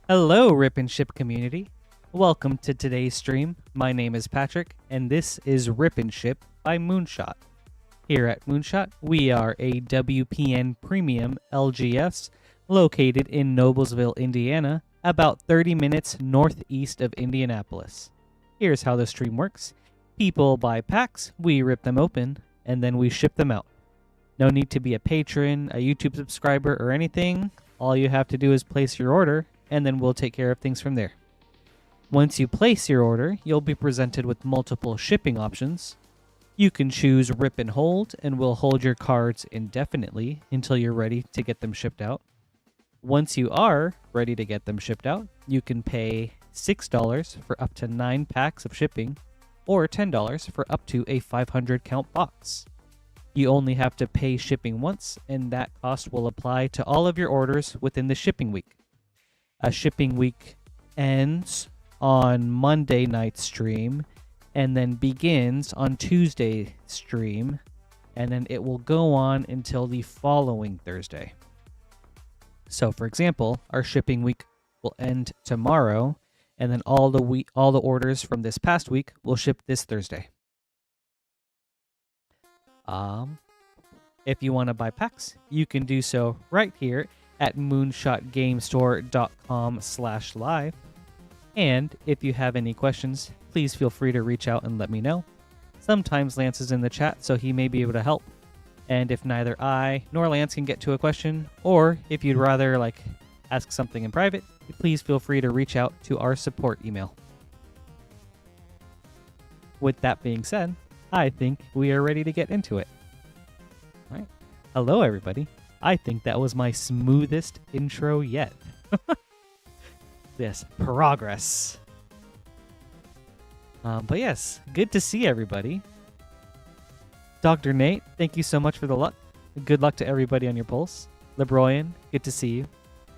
Hello, Rip and Ship community. Welcome to today's stream. My name is Patrick, and this is Rip and Ship by Moonshot. Here at Moonshot, we are a WPN Premium LGS located in Noblesville, Indiana, about 30 minutes northeast of Indianapolis. Here's how the stream works. People buy packs, we rip them open, and then we ship them out. No need to be a patron, a YouTube subscriber, or anything. All you have to do is place your order, and then we'll take care of things from there. Once you place your order, you'll be presented with multiple shipping options. You can choose Rip and Hold, and we'll hold your cards indefinitely until you're ready to get them shipped out. Once you are ready to get them shipped out, you can pay $6 for up to 9 packs of shipping, or $10 for up to a 500 count box. You only have to pay shipping once, and that cost will apply to all of your orders within the shipping week. A shipping week ends on Monday night stream and then begins on Tuesday stream, and then it will go on until the following Thursday. So for example, our shipping week will end tomorrow, and then all the orders from this past week will ship this Thursday. If you want to buy packs, you can do so right here at moonshotgamestore.com/live. And if you have any questions, please feel free to reach out and let me know. Sometimes Lance is in the chat, so he may be able to help. And if neither I nor Lance can get to a question, or if you'd rather ask something in private, please feel free to reach out to our support email. With that being said, I think we are ready to get into it. All right. Hello, everybody. I think that was my smoothest intro yet. Yes, progress. But yes, good to see everybody. Dr. Nate, thank you so much for the luck. Good luck to everybody on your polls. LeBroyan, good to see you.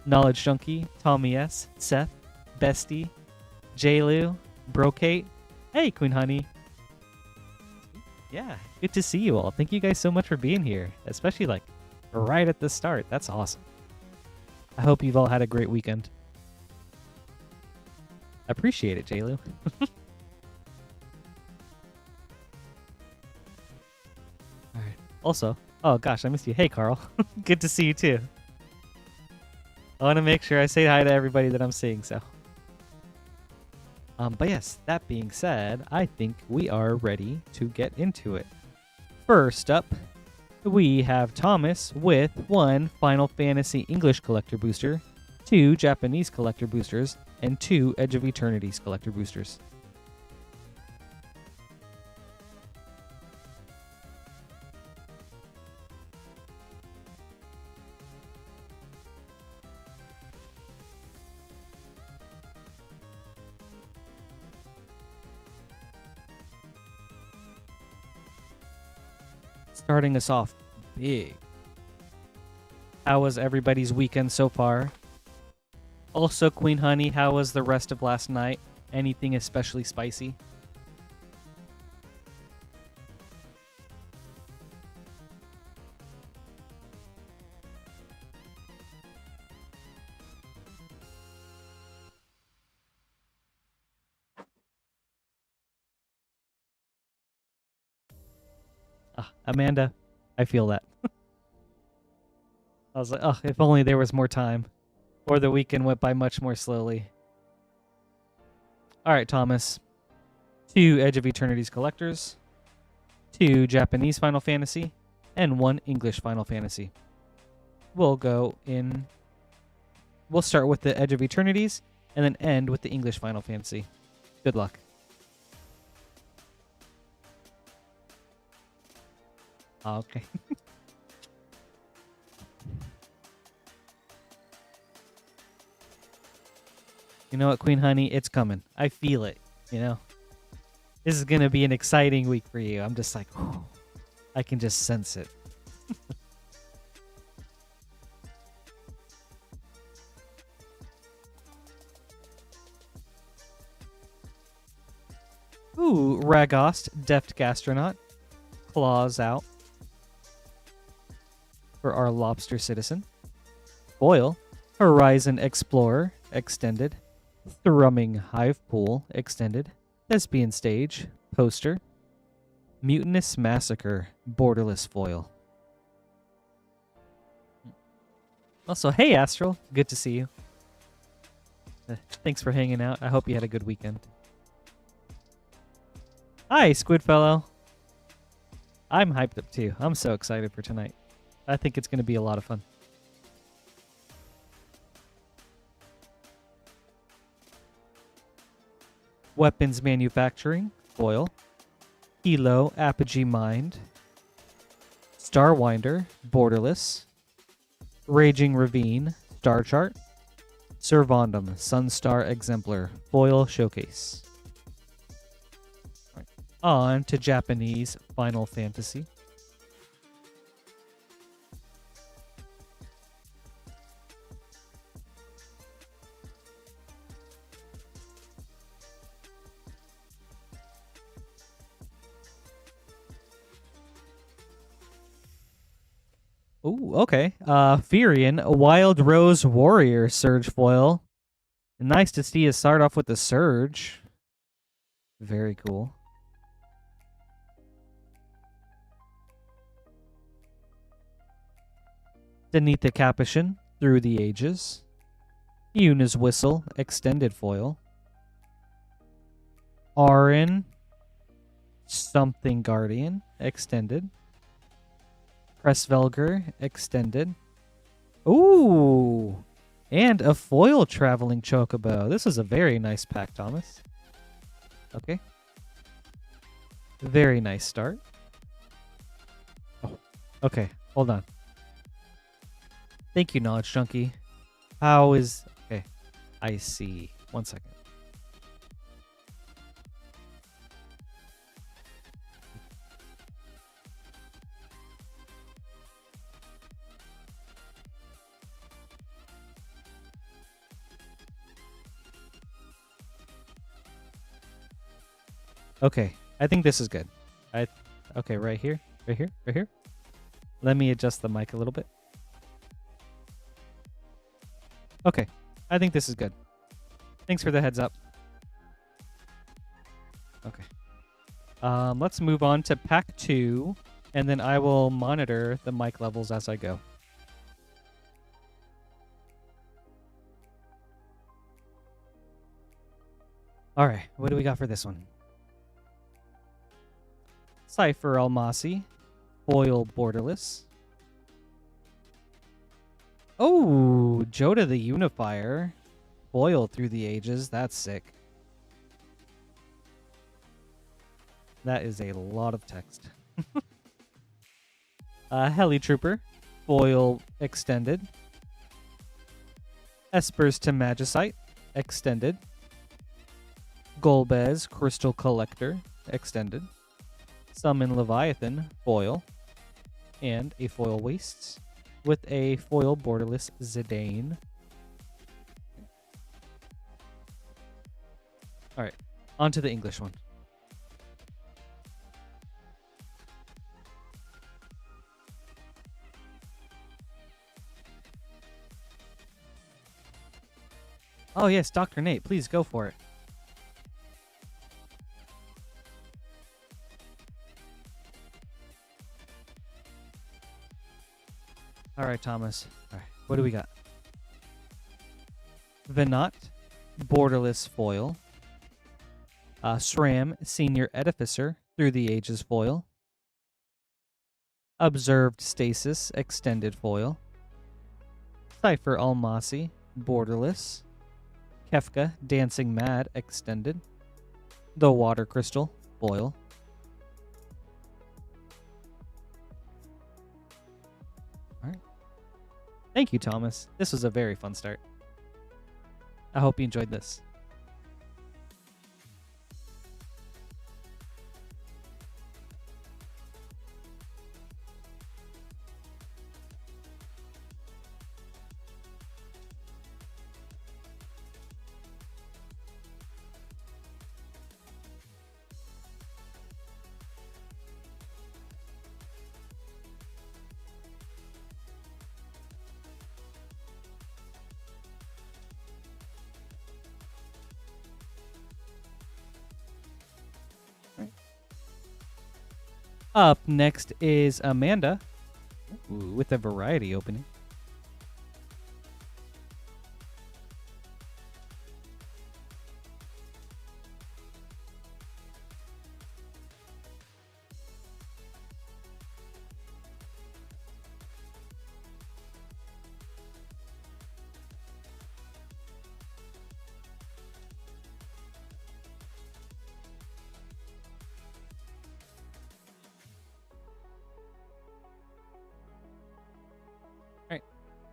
Knowledge Junkie, Tommy S, Seth, Bestie, J-Lu, Brocate. Hey, Queen Honey. Yeah, good to see you all. Thank you guys so much for being here, especially right at the start. That's awesome. I hope you've all had a great weekend. Appreciate it, J-Lu. Alright. Also, oh gosh, I missed you. Hey, Carl. Good to see you too. I want to make sure I say hi to everybody that I'm seeing, so. But yes, that being said, I think we are ready to get into it. First up, we have Thomas with 1 Final Fantasy English Collector Booster, 2 Japanese Collector Boosters, and 2 Edge of Eternity's Collector Boosters. Starting us off big. How was everybody's weekend so far? Also, Queen Honey, how was the rest of last night? Anything especially spicy? Amanda, I feel that. I was like, oh, if only there was more time. Or the weekend went by much more slowly. Alright, Thomas. 2 Edge of Eternity's Collectors, 2 Japanese Final Fantasy, and 1 English Final Fantasy. We'll start with the Edge of Eternities, and then end with the English Final Fantasy. Good luck. Okay. You know what, Queen Honey? It's coming. I feel it, you know? This is going to be an exciting week for you. I'm just like, whew, I can just sense it. Ooh, Ragost, Deft Gastronaut. Claws out for our Lobster Citizen. Boyle, Horizon Explorer, extended. Thrumming Hive Pool, extended. Thespian Stage, poster. Mutinous Massacre, borderless foil. Also, hey Astral, good to see you. Thanks for hanging out. I hope you had a good weekend. Hi, Squidfellow. I'm hyped up too. I'm so excited for tonight. I think it's going to be a lot of fun. Weapons Manufacturing, foil. Hilo, Apogee Mind. Starwinder, borderless. Raging Ravine, Star Chart. Servandum, Sunstar Exemplar, foil showcase. Right. On to Japanese Final Fantasy. Ooh, okay. Furion, Wild Rose Warrior Surge foil. Nice to see you start off with the Surge. Very cool. Denitha Capuchin, Through the Ages. Yuna's Whistle, extended foil. Arin, Something Guardian, extended. Pressvelger, extended. Ooh! And a foil Traveling Chocobo. This is a very nice pack, Thomas. Okay. Very nice start. Oh, okay. Hold on. Thank you, Knowledge Junkie. How is... Okay. I see. 1 second. Okay, I think this is good. Okay, right here, right here, right here. Let me adjust the mic a little bit. Okay, I think this is good. Thanks for the heads up. Okay. Let's move on to pack 2, and then I will monitor the mic levels as I go. All right, what do we got for this one? Cypher Almasi, foil borderless. Oh, Joda the Unifier, foil Through the Ages. That's sick. That is a lot of text. Heli Trooper, foil extended. Espers to Magicite, extended. Golbez, Crystal Collector, extended. Summon Leviathan, foil. And a foil Wastes with a foil borderless Zidane. Alright, on to the English one. Oh yes, Dr. Nate, please go for it. All right, Thomas. All right, what do we got? Venat, borderless foil. SRAM, Senior Edificer, Through the Ages foil. Observed Stasis, extended foil. Cypher Almasi, borderless. Kefka, Dancing Mad, extended. The Water Crystal, foil. All right. Thank you, Thomas. This was a very fun start. I hope you enjoyed this. Up next is Amanda with a variety opening.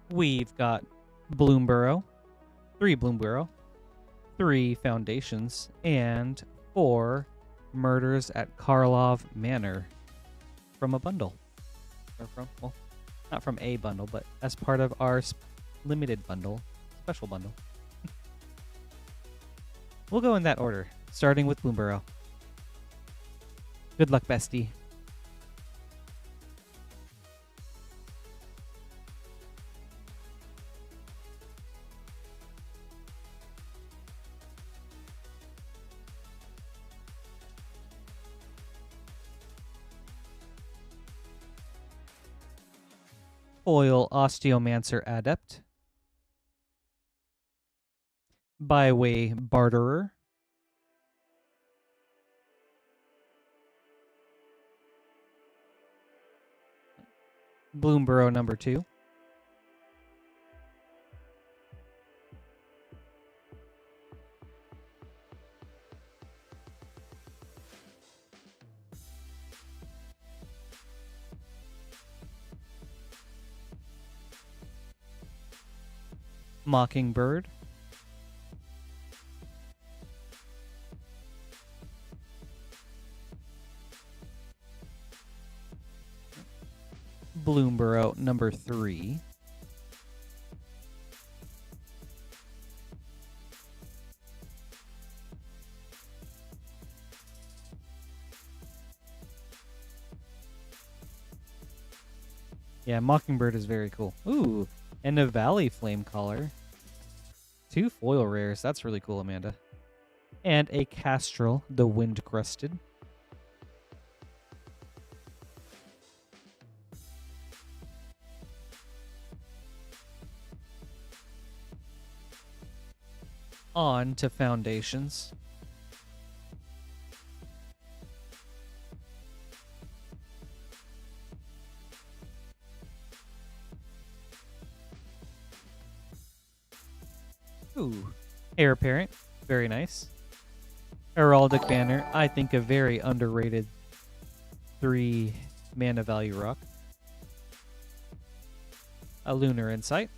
We've got Bloomborough, 3 Bloomborough, 3 Foundations, and 4 Murders at Karlov Manor from a bundle. Or from, well, not from a bundle, but as part of our limited bundle, special bundle. We'll go in that order, starting with Bloomborough. Good luck, bestie. Foil Osteomancer Adept. Byway Barterer. Bloomborough number 2. Mockingbird. Bloomborough number 3. Yeah, Mockingbird is very cool. Ooh, and a Valley Flamecaller. 2 foil rares. That's really cool, Amanda. And a Castrel, the Wind-Crusted. On to Foundations. Ooh, Heir Apparent, very nice. Heraldic Banner, I think a very underrated 3 mana value rock. A Lunar Insight.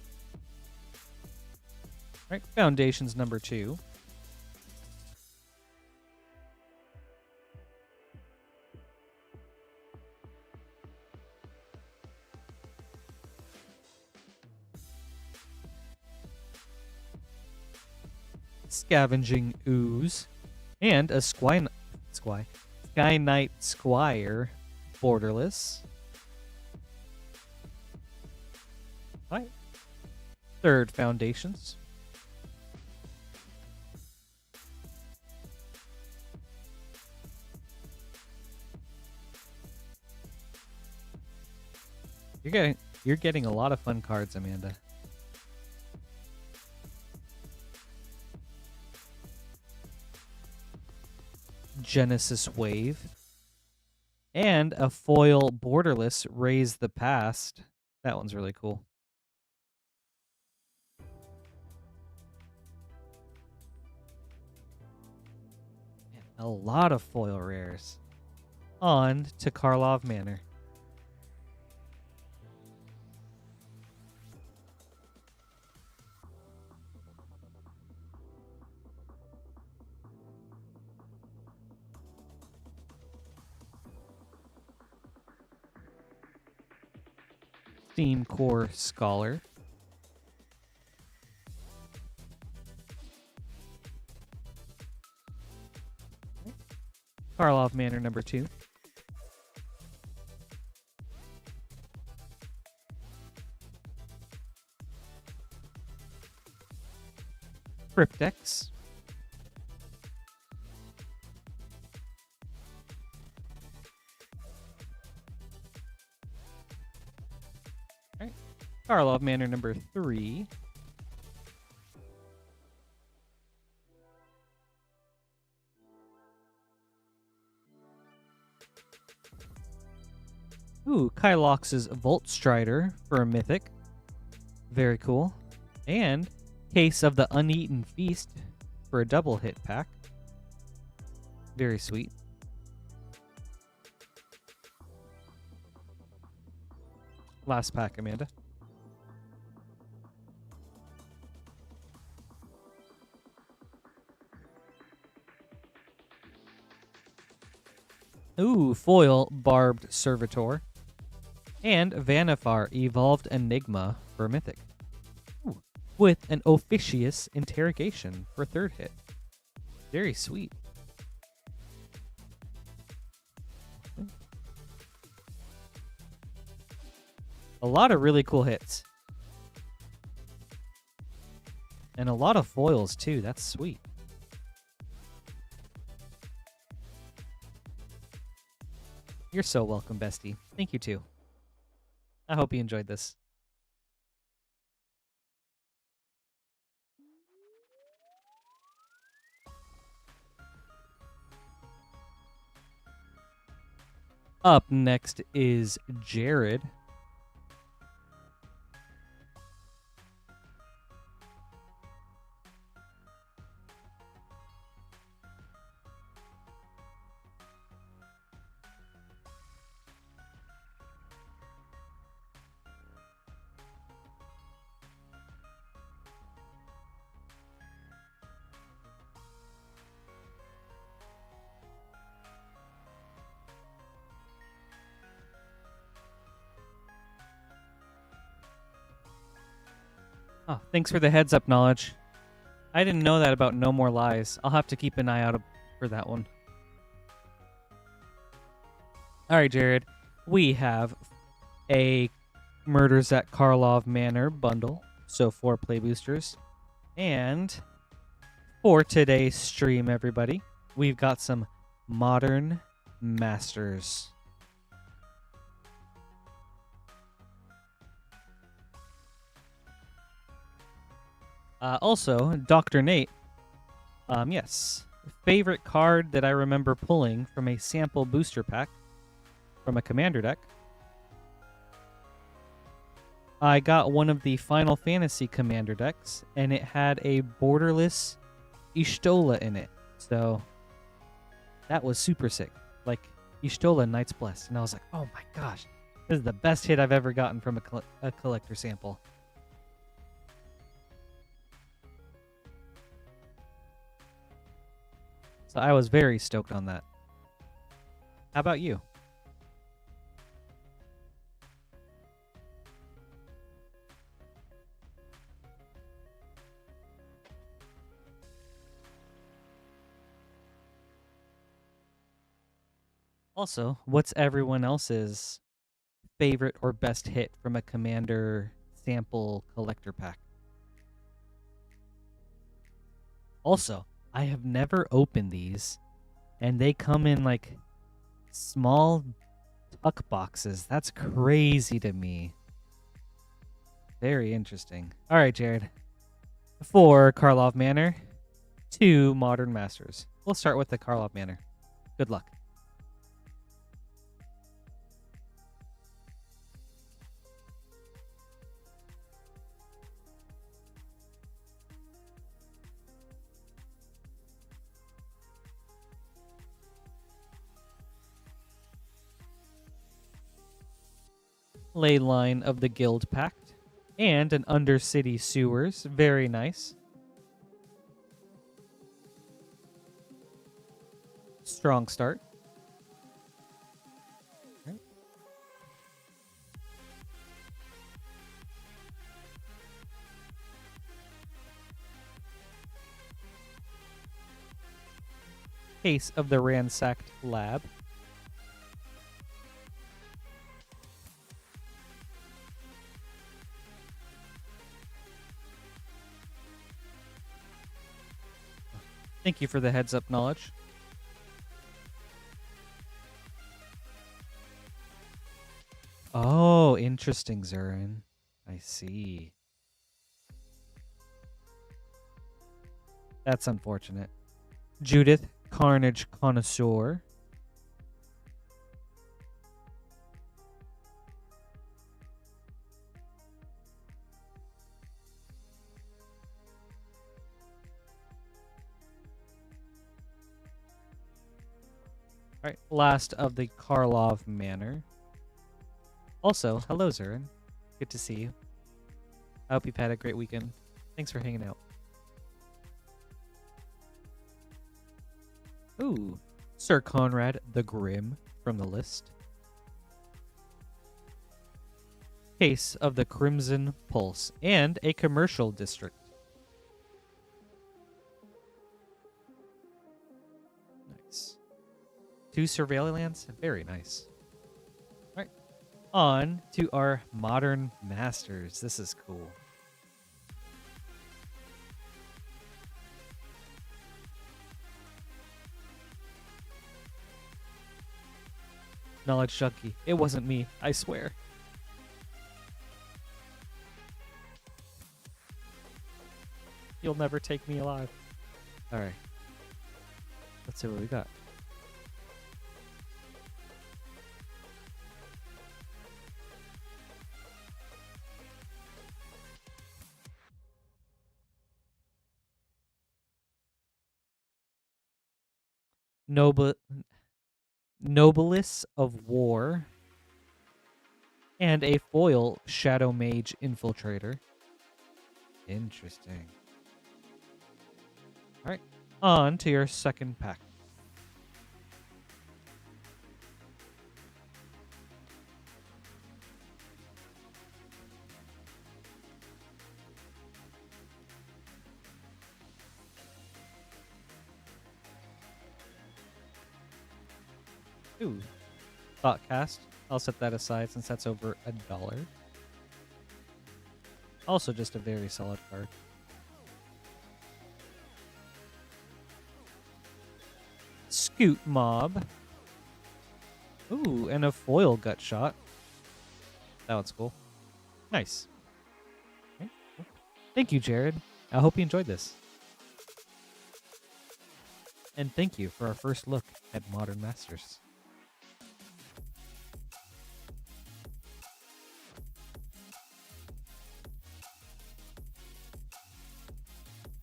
Right, Foundations number 2. Scavenging Ooze, and a Sky Knight Squire Borderless. Right. 3rd Foundations. You're getting a lot of fun cards, Amanda. Genesis Wave, and a foil borderless Raise the Past. That one's really cool. And a lot of foil rares. On to Karlov Manor. Steam Core Scholar. Karlov Manor number 2. Cryptex. Karlov Manor number 3. Ooh, Kylox's Volt Strider for a Mythic. Very cool. And Case of the Uneaten Feast for a double hit pack. Very sweet. Last pack, Amanda. Ooh, foil Barbed Servitor. And Vanifar Evolved Enigma for a Mythic. Ooh, with an Officious Interrogation for third hit. Very sweet. A lot of really cool hits. And a lot of foils too. That's sweet. You're so welcome, bestie. Thank you too. I hope you enjoyed this. Up next is Jared. Oh, thanks for the heads up knowledge. I didn't know that about No More Lies. I'll have to keep an eye out for that one. All right, Jared. We have a Murders at Karlov Manor bundle. So 4 play boosters. And for today's stream, everybody, we've got some Modern Masters. Also, Dr. Nate, yes, favorite card that I remember pulling from a sample booster pack from a commander deck. I got one of the Final Fantasy commander decks, and it had a borderless Y'shtola in it. So that was super sick. Like, Y'shtola Knight's Blessed. And I was like, oh my gosh, this is the best hit I've ever gotten from a collector sample. So I was very stoked on that. How about you? Also, what's everyone else's favorite or best hit from a commander sample collector pack? Also, I have never opened these, and they come in like small tuck boxes. That's crazy to me. Very interesting. All right, Jared. For Karlov Manor, 2 Modern Masters. We'll start with the Karlov Manor. Good luck. Ley Line of the Guild Pact, and an Undercity Sewers. Very nice. Strong start. Right. Case of the Ransacked Lab. Thank you for the heads up knowledge. Oh, interesting, Zurin. I see. That's unfortunate. Judith, Carnage Connoisseur. All right, last of the Karlov Manor. Also, hello, Zurin. Good to see you. I hope you've had a great weekend. Thanks for hanging out. Ooh, Sir Conrad the Grim from the list. Case of the Crimson Pulse and a commercial district. Nice. 2 surveillance, very nice. All right, on to our Modern Masters. This is cool. Knowledge Junkie. It wasn't me, I swear. You'll never take me alive. All right. Let's see what we got. Nobilis of War. And a foil Shadow Mage Infiltrator. Interesting. All right, on to your second pack. Ooh, Thoughtcast. I'll set that aside since that's over $1. Also just a very solid card. Scoot Mob. Ooh, and a foil Gut Shot. That one's cool. Nice. Okay. Thank you, Jared. I hope you enjoyed this. And thank you for our first look at Modern Masters.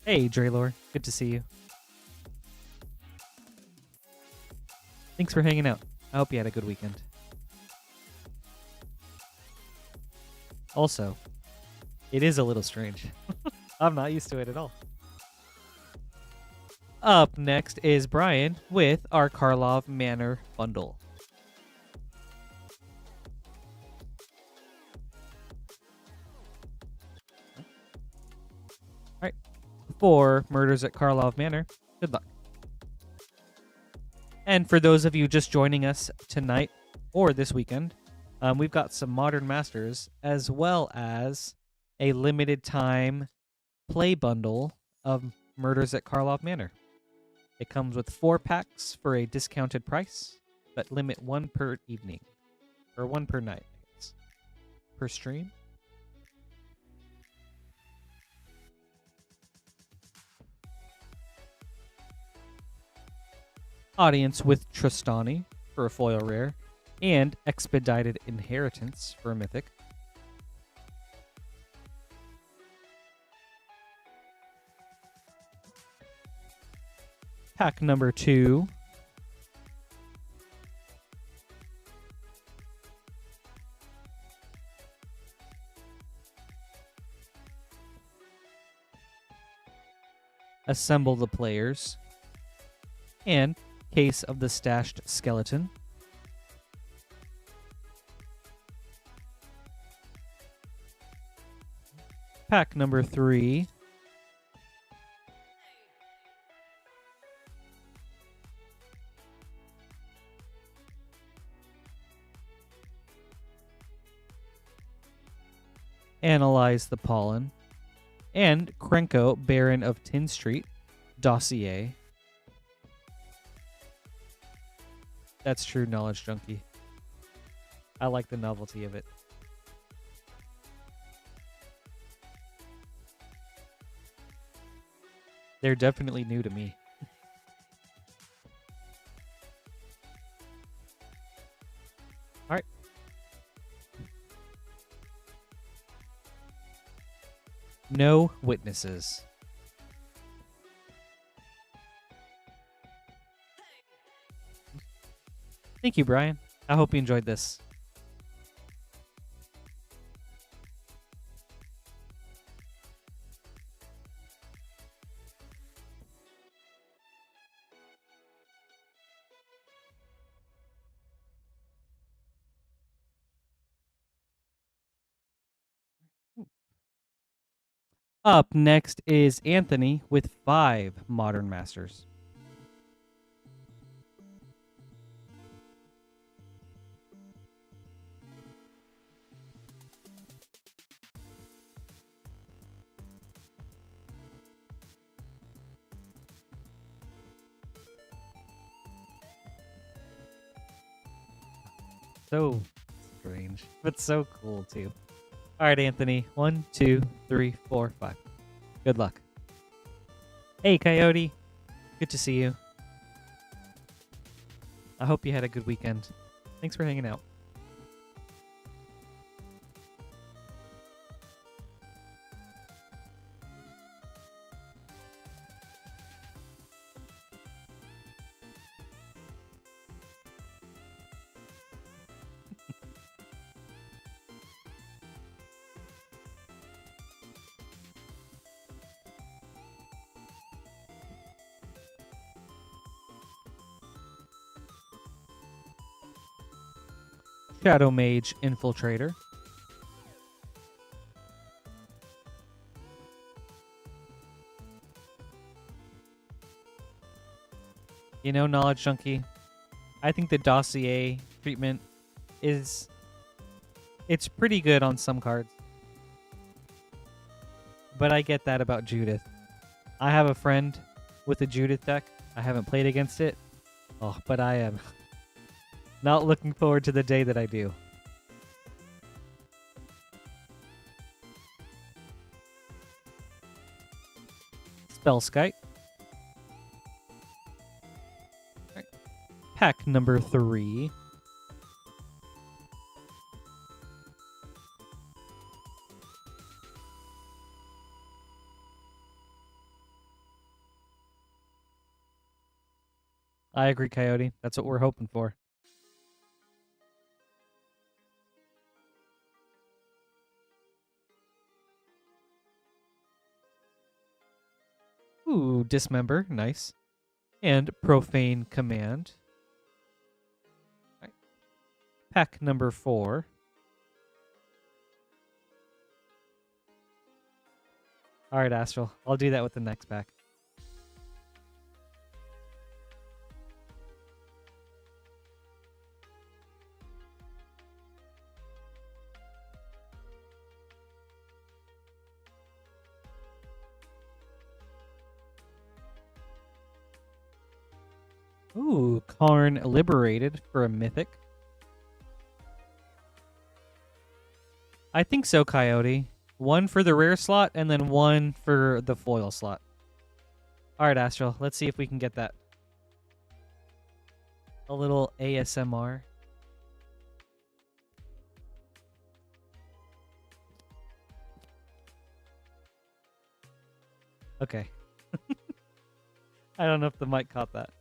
Hey, Draylor. Good to see you. Thanks for hanging out. I hope you had a good weekend. Also, it is a little strange. I'm not used to it at all. Up next is Brian with our Karlov Manor bundle. All right. For Murders at Karlov Manor, good luck. And for those of you just joining us tonight or this weekend, we've got some Modern Masters as well as a limited time play bundle of Murders at Karlov Manor. It comes with 4 packs for a discounted price, but limit 1 per evening, or 1 per night, I guess, per stream. Audience with Tristani for a foil rare, and Expedited Inheritance for a mythic. Pack number 2. Assemble the players. And Case of the Stashed Skeleton. Pack number 3. Analyze the Pollen. And Krenko, Baron of Tin Street, Dossier. That's true, Knowledge Junkie. I like the novelty of it. They're definitely new to me. All right. No witnesses. Thank you, Brian. I hope you enjoyed this. Up next is Anthony with 5 Modern Masters. So strange, but so cool too. All right, Anthony. 1, 2, 3, 4, 5. Good luck. Hey, Coyote. Good to see you. I hope you had a good weekend. Thanks for hanging out. Shadow Mage Infiltrator. You know, Knowledge Junkie, I think the dossier treatment it's pretty good on some cards. But I get that about Judith. I have a friend with a Judith deck. I haven't played against it. Oh, but I am not looking forward to the day that I do. Spellskite. Right. Pack number 3. I agree, Coyote. That's what we're hoping for. Ooh, Dismember. Nice. And Profane Command. Right. Pack number 4. All right, Astral. I'll do that with the next pack. Ooh, Karn Liberated for a Mythic. I think so, Coyote. 1 for the rare slot, and then 1 for the foil slot. All right, Astral. Let's see if we can get that. A little ASMR. Okay. I don't know if the mic caught that.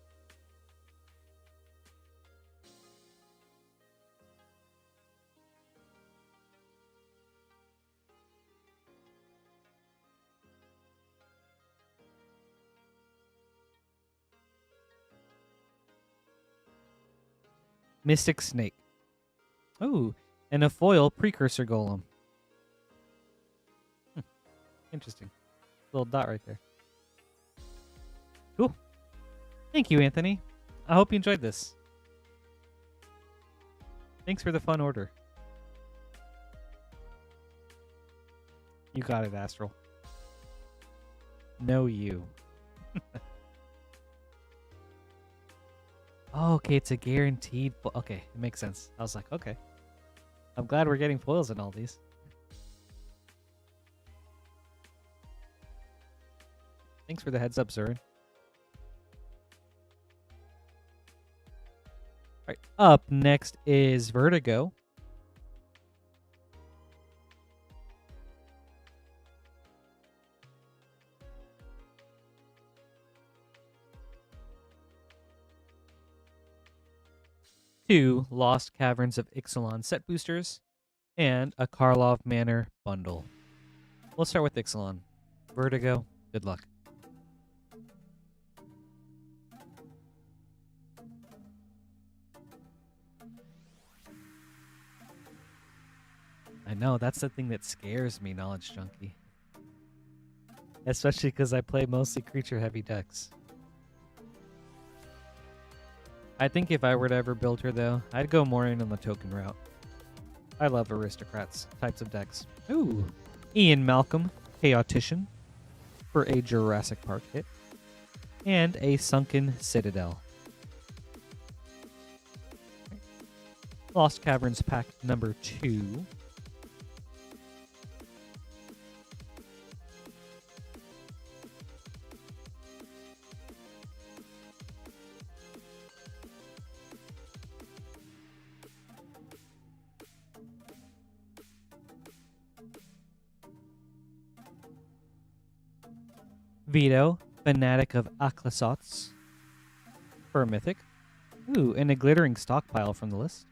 Mystic Snake. Ooh, and a foil Precursor Golem. Interesting. Little dot right there. Cool. Thank you, Anthony. I hope you enjoyed this. Thanks for the fun order. You got it, Astral. No, you. Oh, okay, it's a guaranteed. Okay, it makes sense. I was like, okay. I'm glad we're getting foils in all these. Thank Thanks for the heads up, Zurin. Alright, up next is Vertigo. Two Lost Caverns of Ixalan set boosters, and a Karlov Manor bundle. We'll start with Ixalan. Vertigo, good luck. I know, that's the thing that scares me, Knowledge Junkie. Especially because I play mostly creature-heavy decks. I think if I were to ever build her, though, I'd go more in on the token route. I love aristocrats types of decks. Ooh. Ian Malcolm, Chaotician, for a Jurassic Park hit. And a Sunken Citadel. Lost Caverns pack number 2. Vito, Fanatic of Aklasotz, for a Mythic. Ooh, and a Glittering Stockpile from the list.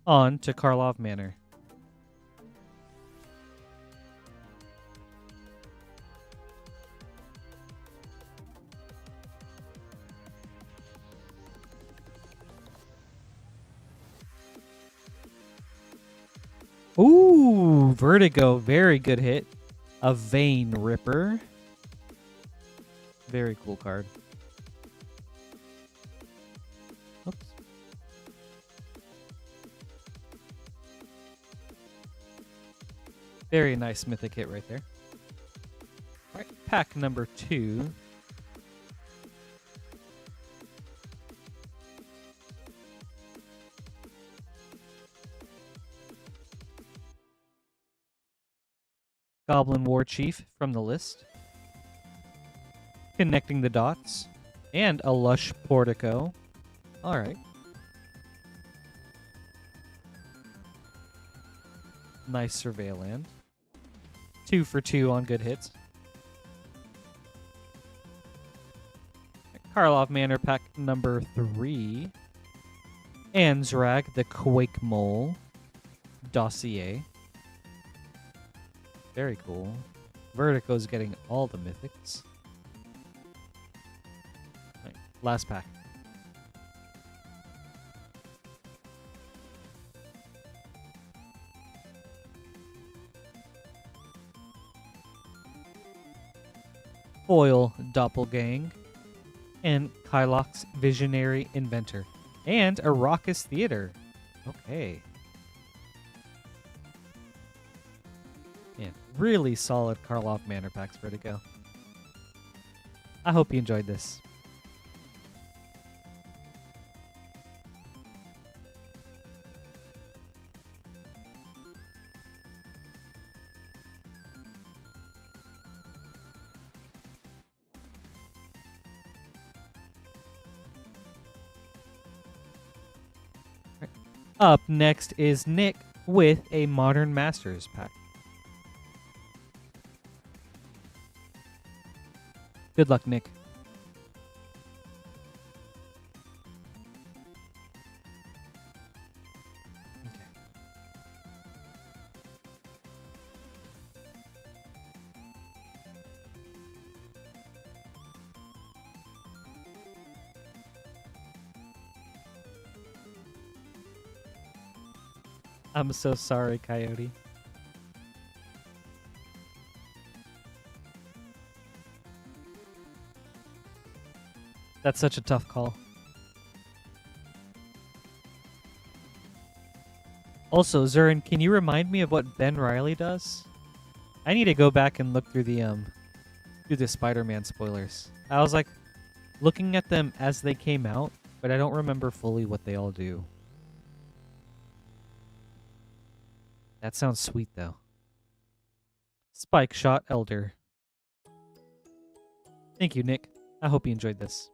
On to Karlov Manor. Ooh, Vertigo, very good hit. A Vein Ripper. Very cool card. Oops. Very nice mythic hit right there. All right, pack number 2. Goblin War Chief from the list. Connecting the Dots. And a Lush Portico. Alright. Nice Surveil land. 2 for 2 on good hits. Karlov Manor pack number 3. Anzrag, the Quake Mole. Dossier. Very cool. Vertigo's getting all the mythics. Right, last pack. Foil Doppelgang. And Kylox Visionary Inventor. And Arrakis Theater. Okay. Man, really solid Karlov Manor packs, Vertigo. I hope you enjoyed this. Up next is Nick with a Modern Masters pack. Good luck, Nick. Okay. I'm so sorry, Coyote. That's such a tough call. Also, Zurin, can you remind me of what Ben Riley does? I need to go back and look through the Spider-Man spoilers. I was like looking at them as they came out, but I don't remember fully what they all do. That sounds sweet though. Spike Shot Elder. Thank you, Nick. I hope you enjoyed this.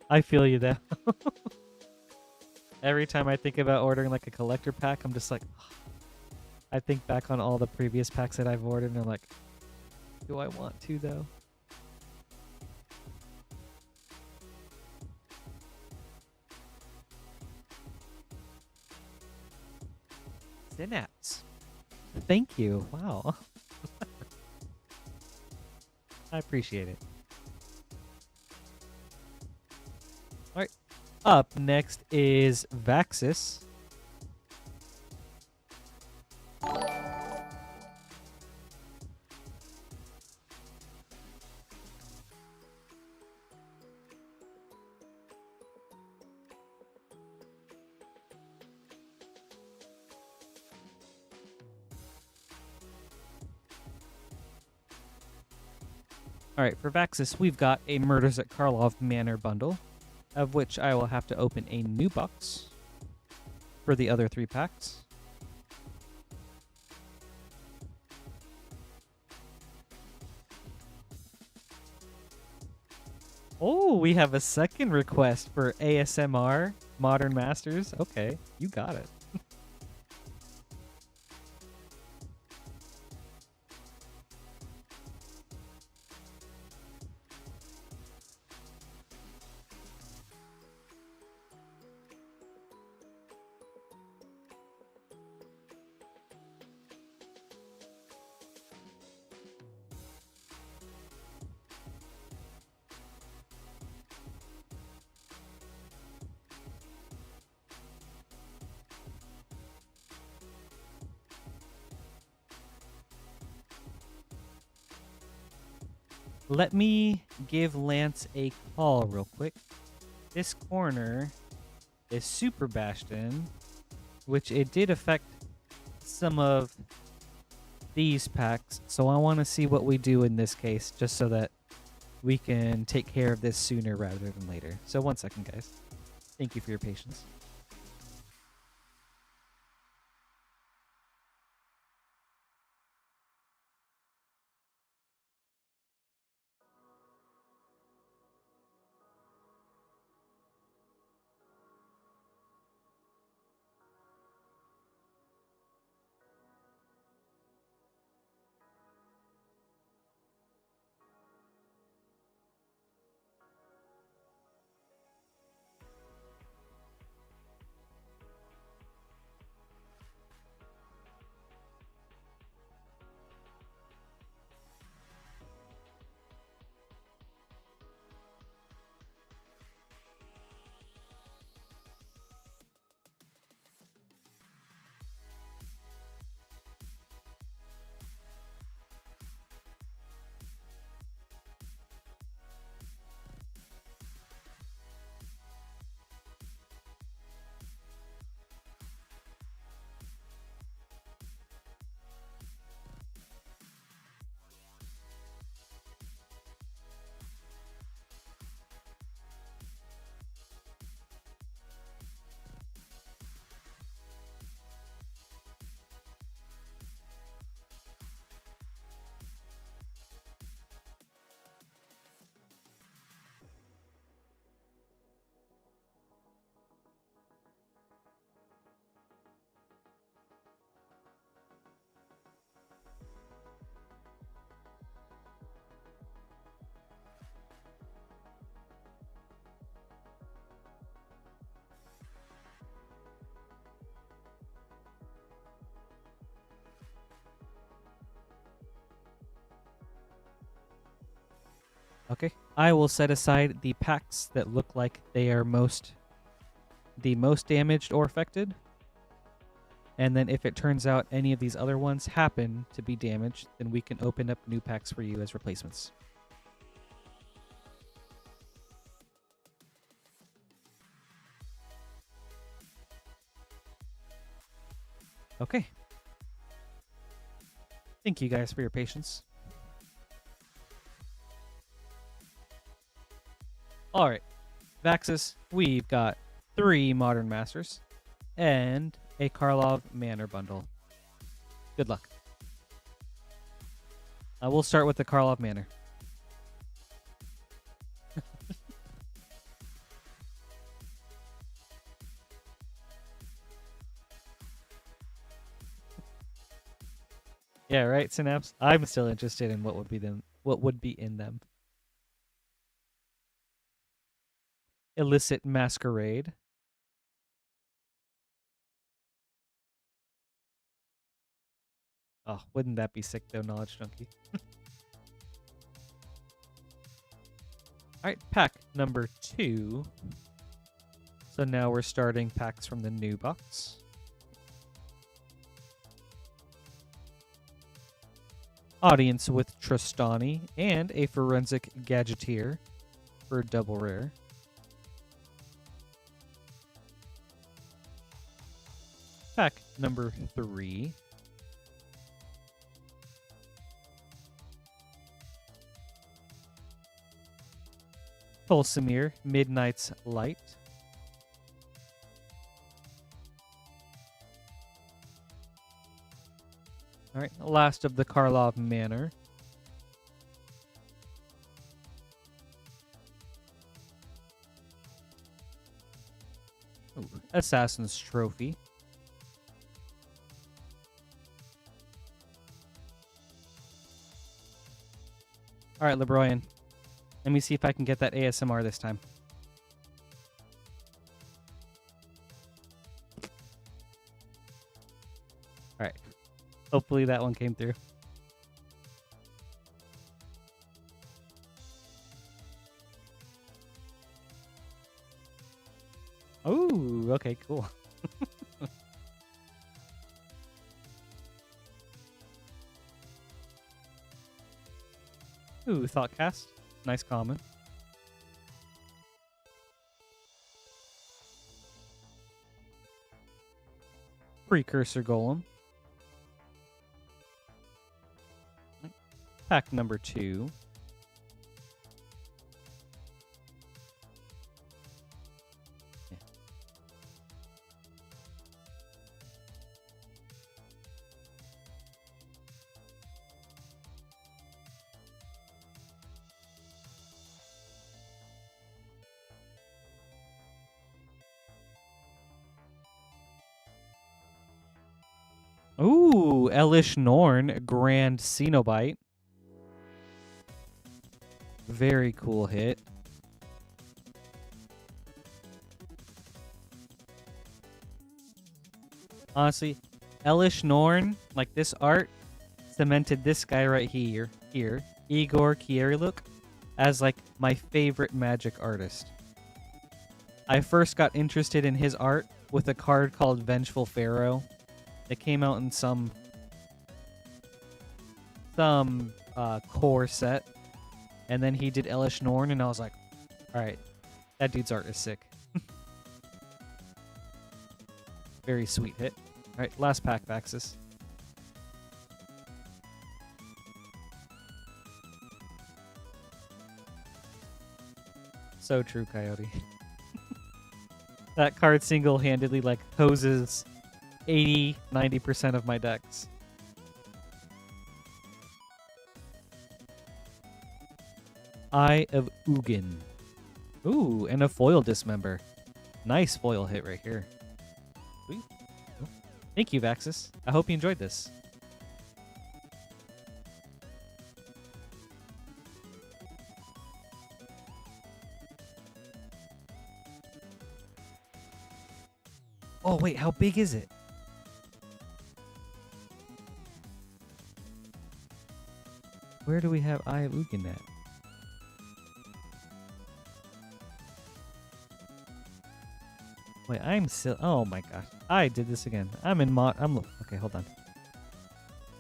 I feel you there. Every time I think about ordering like a collector pack, I'm just like, I think back on all the previous packs that I've ordered and I'm like, do I want to though? Synapse. Thank you. Wow. I appreciate it. All right. Up next is Vaxis. All right, for Vaxis, we've got a Murders at Karlov Manor bundle, of which I will have to open a new box for the other 3 packs. Oh, we have a second request for ASMR Modern Masters. Okay, you got it. Let me give Lance a call real quick. This corner is Super Bastion, which it did affect some of these packs, so I want to see what we do in this case, just so that we can take care of this sooner rather than later. So 1 second, guys. Thank you for your patience. Okay, I will set aside the packs that look like they are the most damaged or affected. And then if it turns out any of these other ones happen to be damaged, then we can open up new packs for you as replacements. Okay. Thank you guys for your patience. All right, Vaxis, we've got 3 Modern Masters and a Karlov Manor bundle. Good luck. We'll start with the Karlov Manor. Yeah, right, Synapse. I'm still interested in what would be them. What would be in them? Illicit Masquerade. Oh, wouldn't that be sick though, Knowledge Junkie? All right, pack number 2. So now we're starting packs from the new box. Audience with Tristani and a Forensic Gadgeteer for double rare. Pack number 3. Pulsamir, Midnight's Light. All right, last of the Karlov Manor. Ooh, Assassin's Trophy. All right, LeBroyan. Let me see if I can get that ASMR this time. All right. Hopefully that one came through. Oh, okay, cool. Ooh, Thoughtcast. Nice common. Precursor Golem. Pack number 2. Yeah. Ooh, Elish Norn, Grand Cenobite. Very cool hit. Honestly, Elish Norn, like this art, cemented this guy right here, Igor Kieriluk, as like my favorite Magic artist. I first got interested in his art with a card called Vengeful Pharaoh. It came out in some core set. And then he did Elish Norn, and I was like, all right, that dude's art is sick. Very sweet hit. All right, last pack, Vaxis. So true, Coyote. That card single-handedly, like, hoses 80-90% of my decks. Eye of Ugin. Ooh, and a foil dismember. Nice foil hit right here. Sweet. Thank you, Vaxis. I hope you enjoyed this. Oh, wait, how big is it? Where do we have Eye of Ugin at? Wait, I'm still. Oh my gosh, I did this again. I'm in mod. Okay. Hold on.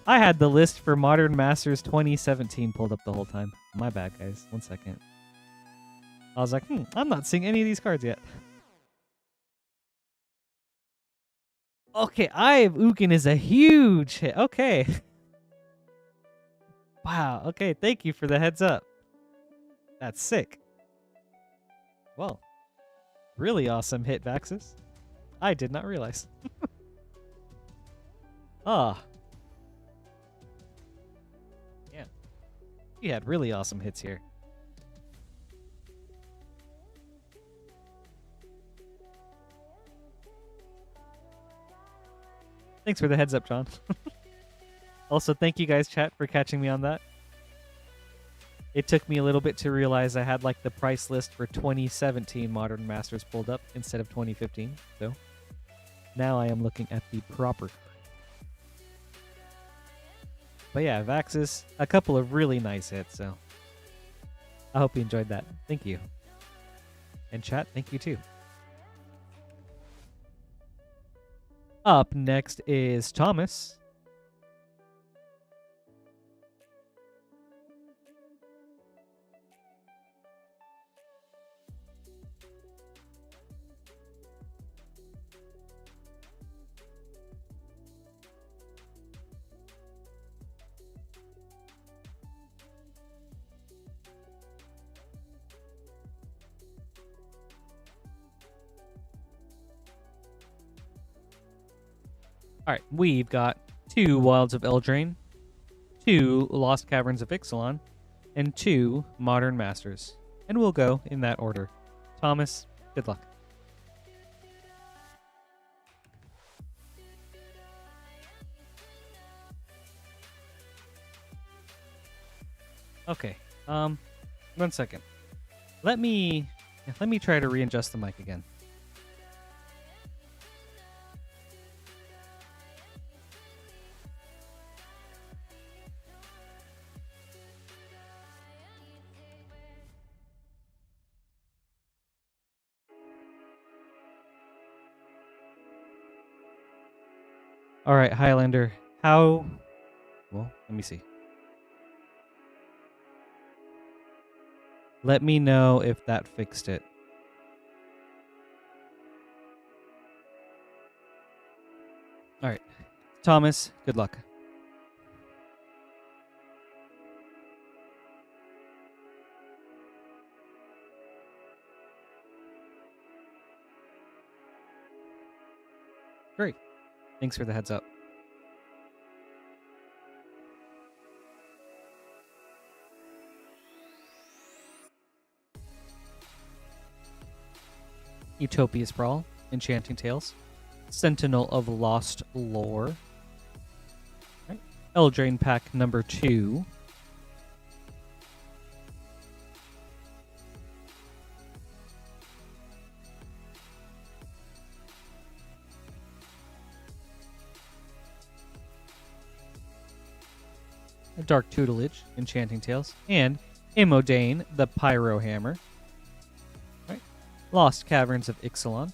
I had the list for Modern Masters 2017 pulled up the whole time. My bad, guys. 1 second. I was like, I'm not seeing any of these cards yet. Okay, Eye of Ugin is a huge hit. Okay. Wow. Okay, thank you for the heads up. That's sick. Well, really awesome hit, Vaxis. I did not realize. Ah. Yeah. You had really awesome hits here. Thanks for the heads up, John. Also, thank you guys, chat, for catching me on that. It took me a little bit to realize I had like the price list for 2017 Modern Masters pulled up instead of 2015. So now I am looking at the proper card. But yeah, Vaxis, a couple of really nice hits, so I hope you enjoyed that. Thank you. And chat, thank you too. Up next is Thomas. All right, we've got 2 Wilds of Eldraine, 2 Lost Caverns of Ixalan, and 2 Modern Masters. And we'll go in that order. Thomas, good luck. Okay. 1 second. Let me try to readjust the mic again. All right, Highlander. Well, let me see. Let me know if that fixed it. All right. Thomas, good luck. Great. Thanks for the heads up. Utopia Sprawl, Enchanting Tales, Sentinel of Lost Lore, right. Eldraine Pack number 2, Dark Tutelage, Enchanting Tales, and Imodane, the Pyro Hammer. Right. Lost Caverns of Ixalan.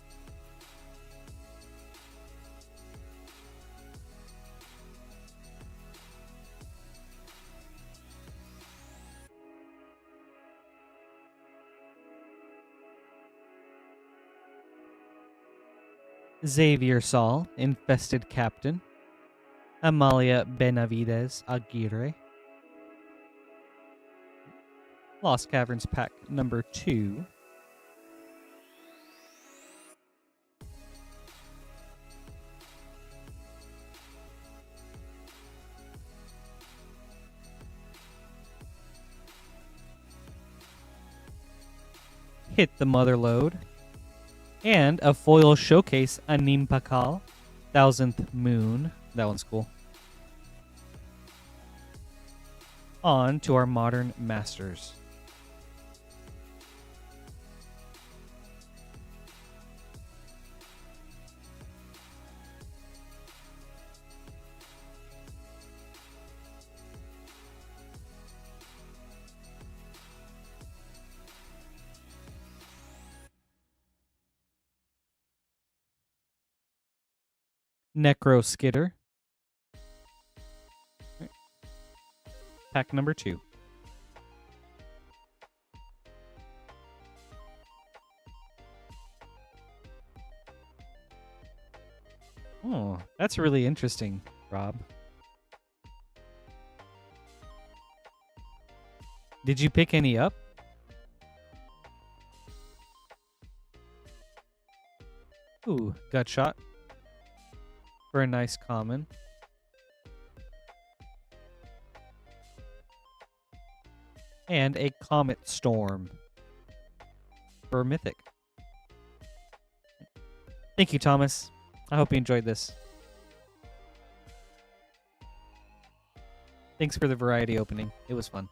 Xavier Sol, Infested Captain. Amalia Benavides Aguirre. Lost Caverns Pack number 2. Hit the Mother Lode. And a foil showcase, Anim Pakal, 1000th Moon. That one's cool. On to our Modern Masters. Necro Skitter. Pack number 2. Oh, that's really interesting, Rob. Did you pick any up? Ooh, gut shot for a nice common. And a Comet Storm for Mythic. Thank you, Thomas. I hope you enjoyed this. Thanks for the variety opening. It was fun.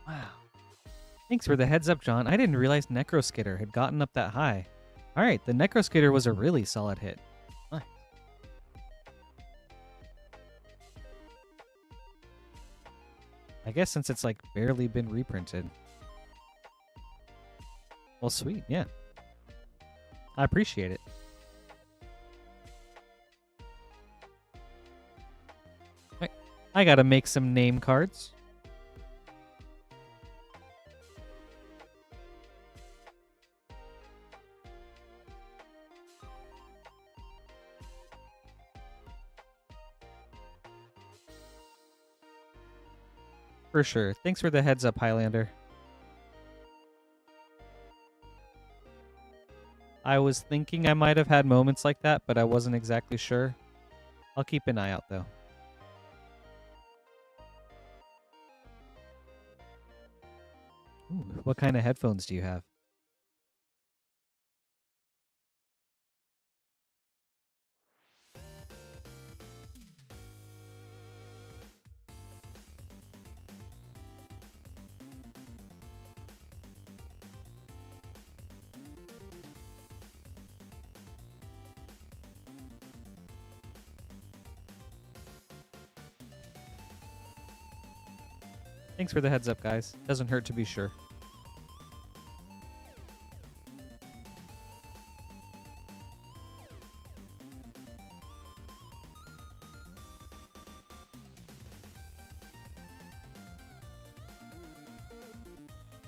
Wow. Thanks for the heads up, John. I didn't realize Necroskitter had gotten up that high. Alright, the Necroskitter was a really solid hit. Nice. I guess since it's like barely been reprinted. Well, sweet, yeah. I appreciate it. Right. I gotta make some name cards. For sure. Thanks for the heads up, Highlander. I was thinking I might have had moments like that, but I wasn't exactly sure. I'll keep an eye out, though. Ooh, what kind of headphones do you have? Thanks for the heads up, guys. Doesn't hurt to be sure.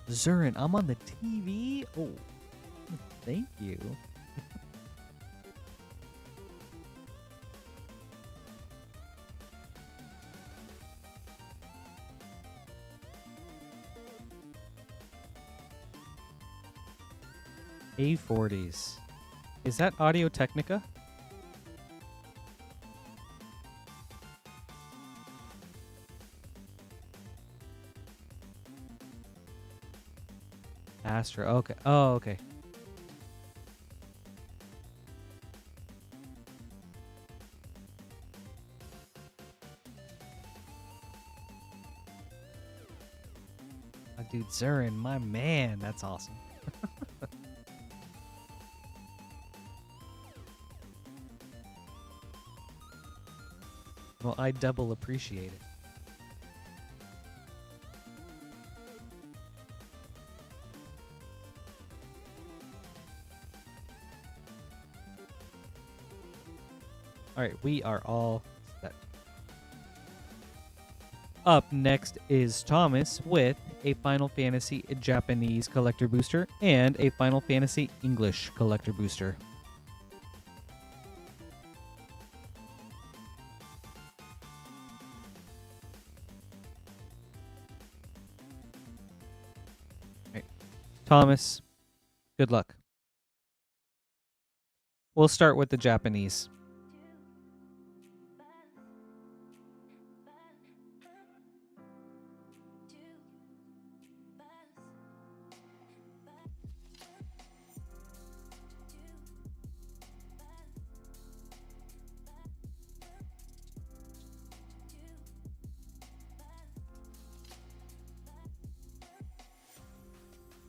Zurin, I'm on the TV? Oh, thank you. A40s. Is that Audio Technica? Astra. Okay. Oh, okay. Oh, dude, Zurin, my man. That's awesome. Well, I double appreciate it. All right, we are all set. Up next is Thomas with a Final Fantasy Japanese Collector Booster and a Final Fantasy English Collector Booster. All right. Thomas, good luck. We'll start with the Japanese.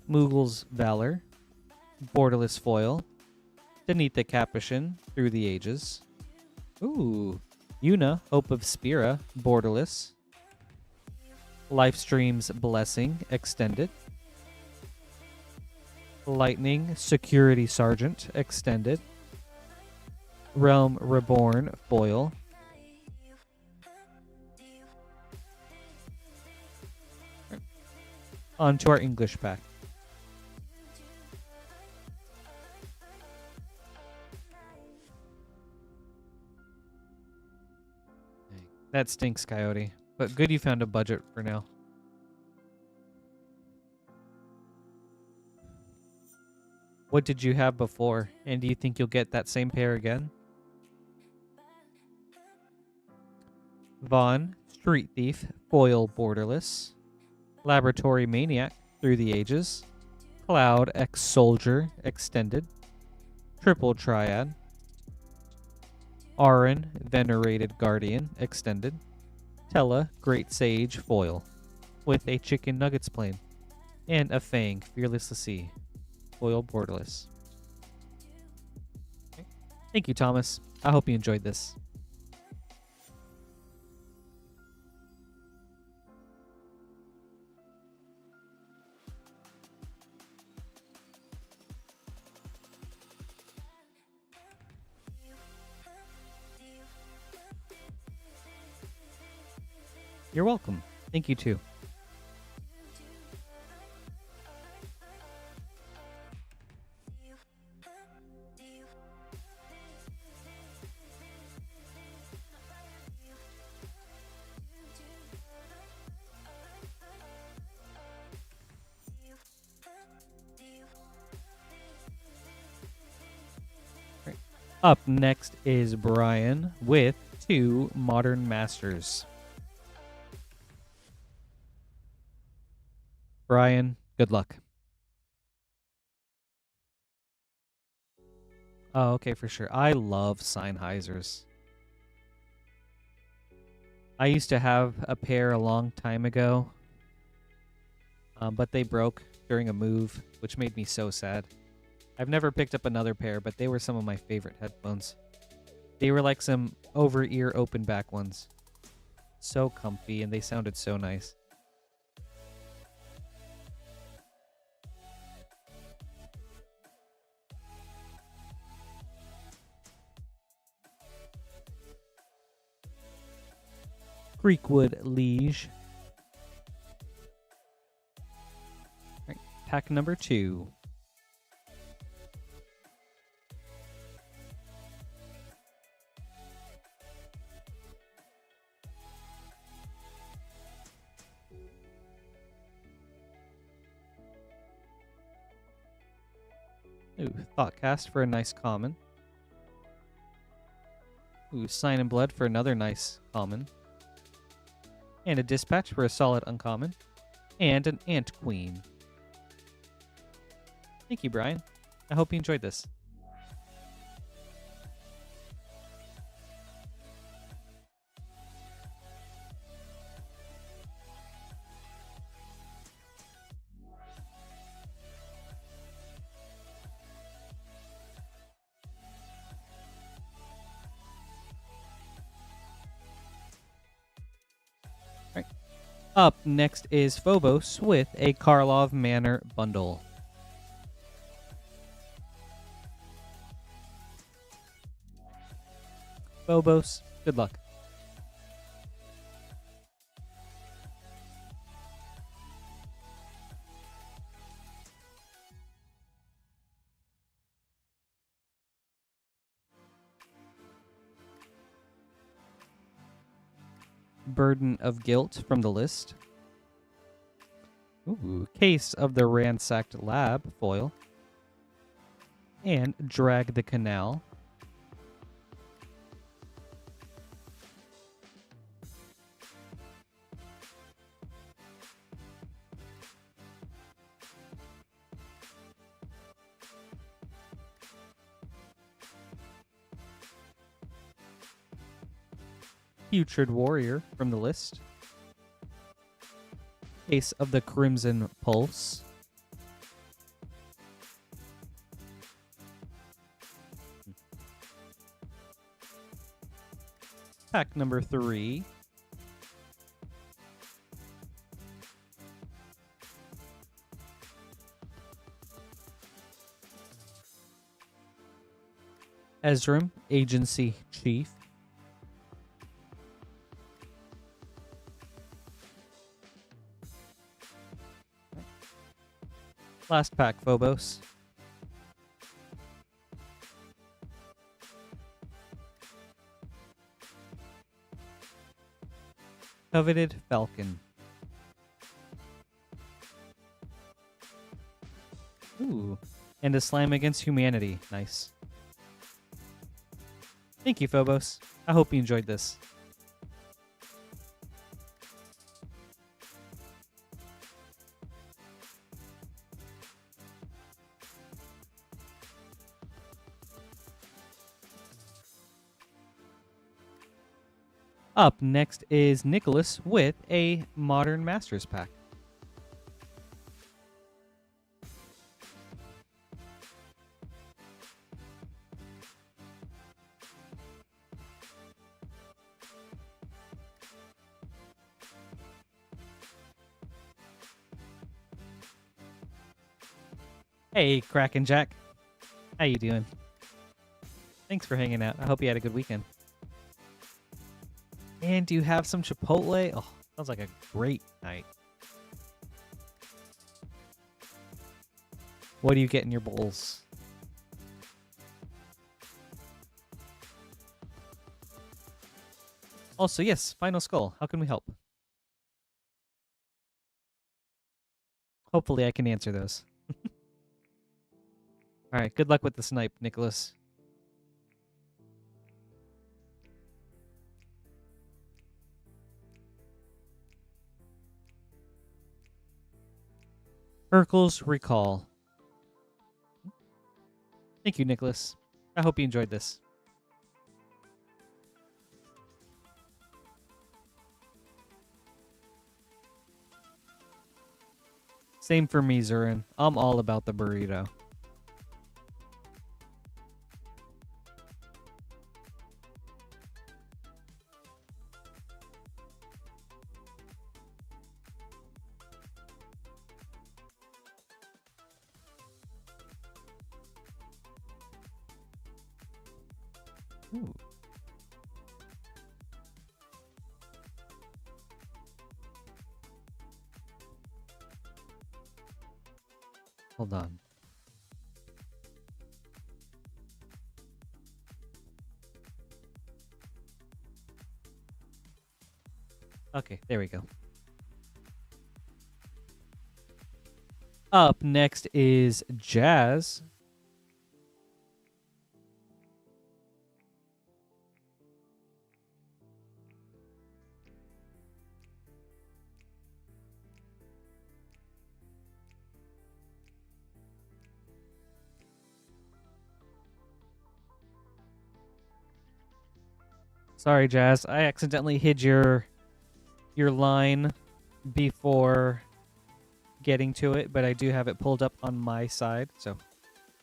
Moogle's Valor, Borderless Foil, Danitha Capuchin, Through the Ages. Ooh, Yuna, Hope of Spira, Borderless. Lifestream's Blessing, Extended. Lightning, Security Sergeant, Extended. Realm Reborn, Foil. On to our English pack. That stinks, Coyote. But good you found a budget for now. What did you have before? And do you think you'll get that same pair again? Vaughn, Street Thief, Foil Borderless. Laboratory Maniac, Through the Ages. Cloud, Ex-Soldier, Extended. Triple Triad. Arin, Venerated Guardian, Extended. Tella, Great Sage, Foil. With a Chicken Nuggets plane. And a Fang, Fearless the Sea. Foil Borderless. Okay. Thank you, Thomas. I hope you enjoyed this. You're welcome. Thank you, too. Up next is Brian with 2 Modern Masters. Brian, good luck. Oh, okay, for sure. I love Sennheisers. I used to have a pair a long time ago, but they broke during a move, which made me so sad. I've never picked up another pair, but they were some of my favorite headphones. They were like some over-ear open back ones. So comfy, and they sounded so nice. Creekwood Liege. Right, pack number 2. Ooh, Thoughtcast for a nice common. Ooh, Sign in Blood for another nice common. And a Dispatch for a solid uncommon. And an Ant Queen. Thank you, Brian. I hope you enjoyed this. Up next is Phobos with a Karlov Manor bundle. Phobos, good luck. Burden of Guilt from the list. Ooh, Case of the Ransacked Lab foil. And Drag the Canal. Putrid Warrior from the list. Case of the Crimson Pulse. Pack number 3. Ezram, Agency Chief. Last pack, Phobos. Coveted Falcon. Ooh. And a Slam Against Humanity. Nice. Thank you, Phobos. I hope you enjoyed this. Up next is Nicholas with a Modern Masters pack. Hey, Kraken Jack. How you doing? Thanks for hanging out. I hope you had a good weekend. And do you have some Chipotle? Oh, sounds like a great night. What do you get in your bowls? Also, yes, Final Skull. How can we help? Hopefully I can answer those. Alright, good luck with the snipe, Nicholas. Urkel's Recall. Thank you, Nicholas. I hope you enjoyed this. Same for me, Zurin. I'm all about the burrito. Ooh. Hold on. Okay, there we go. Up next is Jazz. Sorry, Jazz. I accidentally hid your line before getting to it, but I do have it pulled up on my side. So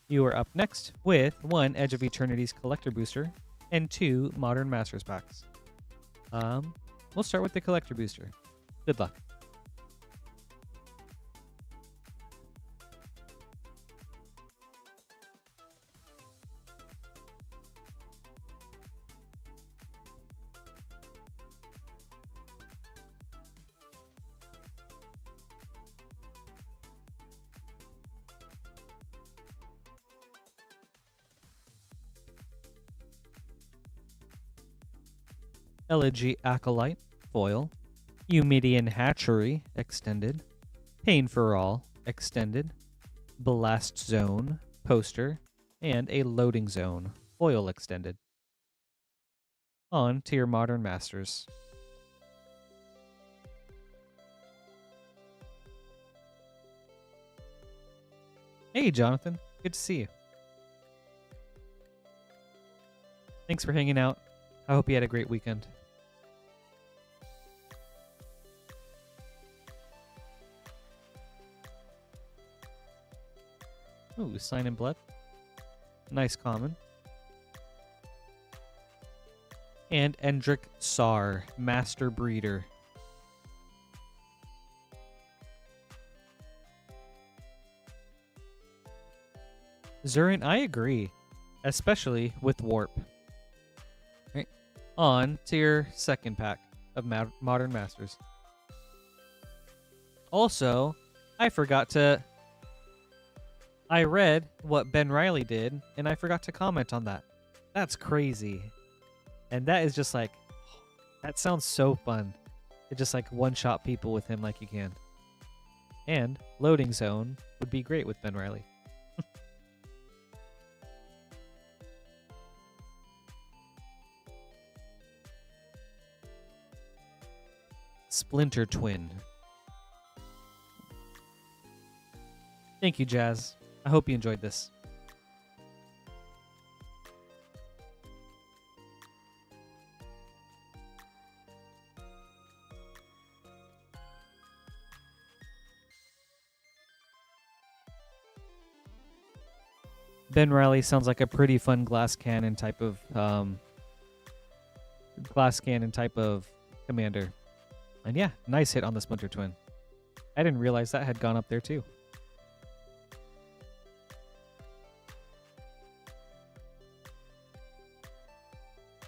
you are up next with 1 Edge of Eternity's Collector Booster and 2 Modern Masters packs. We'll start with the Collector Booster. Good luck. Elegy Acolyte, foil. Eumidian Hatchery, extended. Pain for All, extended. Blast Zone, poster. And a Loading Zone, foil extended. On to your Modern Masters. Hey, Jonathan. Good to see you. Thanks for hanging out. I hope you had a great weekend. Ooh, Sign in Blood. Nice common. And Endrick Sar, Master Breeder. Zurin, I agree. Especially with Warp. Right. On to your second pack of Modern Masters. Also, I read what Ben Riley did, and I forgot to comment on that. That's crazy. And that is just like, that sounds so fun. to just like one-shot people with him like you can. And loading zone would be great with Ben Riley. Splinter Twin. Thank you, Jazz. I hope you enjoyed this. Ben Riley sounds like a pretty fun glass cannon type of commander. And yeah, nice hit on the Splinter Twin. I didn't realize that had gone up there too.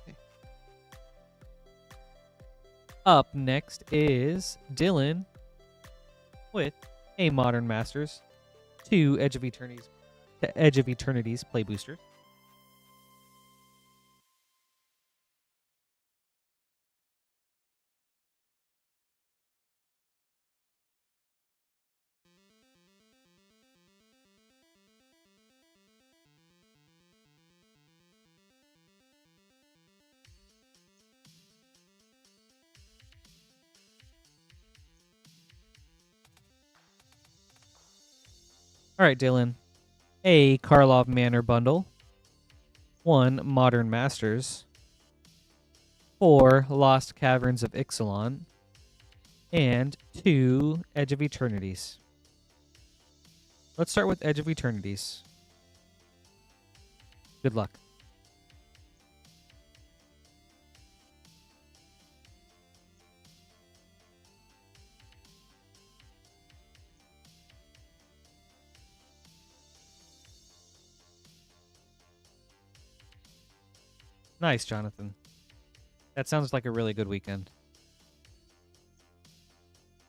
Okay. Up next is Dylan with a Modern Masters, 2 Edge of Eternity's play boosters. All right, Dylan. A Karlov Manor bundle, 1 Modern Masters, 4 Lost Caverns of Ixalan, and 2 Edge of Eternities. Let's start with Edge of Eternities. Good luck. Nice, Jonathan. That sounds like a really good weekend.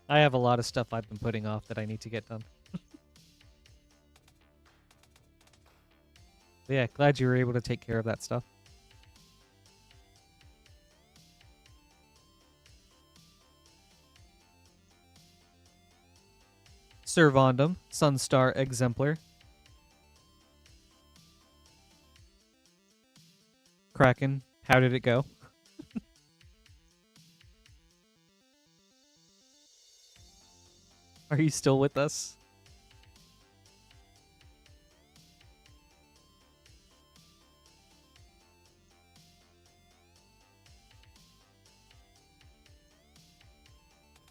I have a lot of stuff I've been putting off that I need to get done. Yeah, glad you were able to take care of that stuff. Servandom, Sunstar Exemplar. Kraken, how did it go? Are you still with us?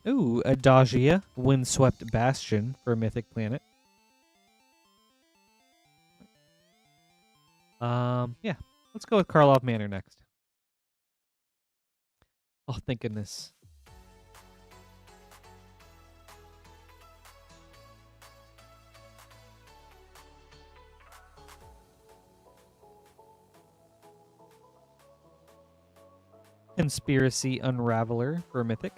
Ooh, Adagia, Windswept Bastion for Mythic Planet. Yeah, let's go with Karlov Manor next. Oh, thank goodness. Conspiracy Unraveler for Mythic.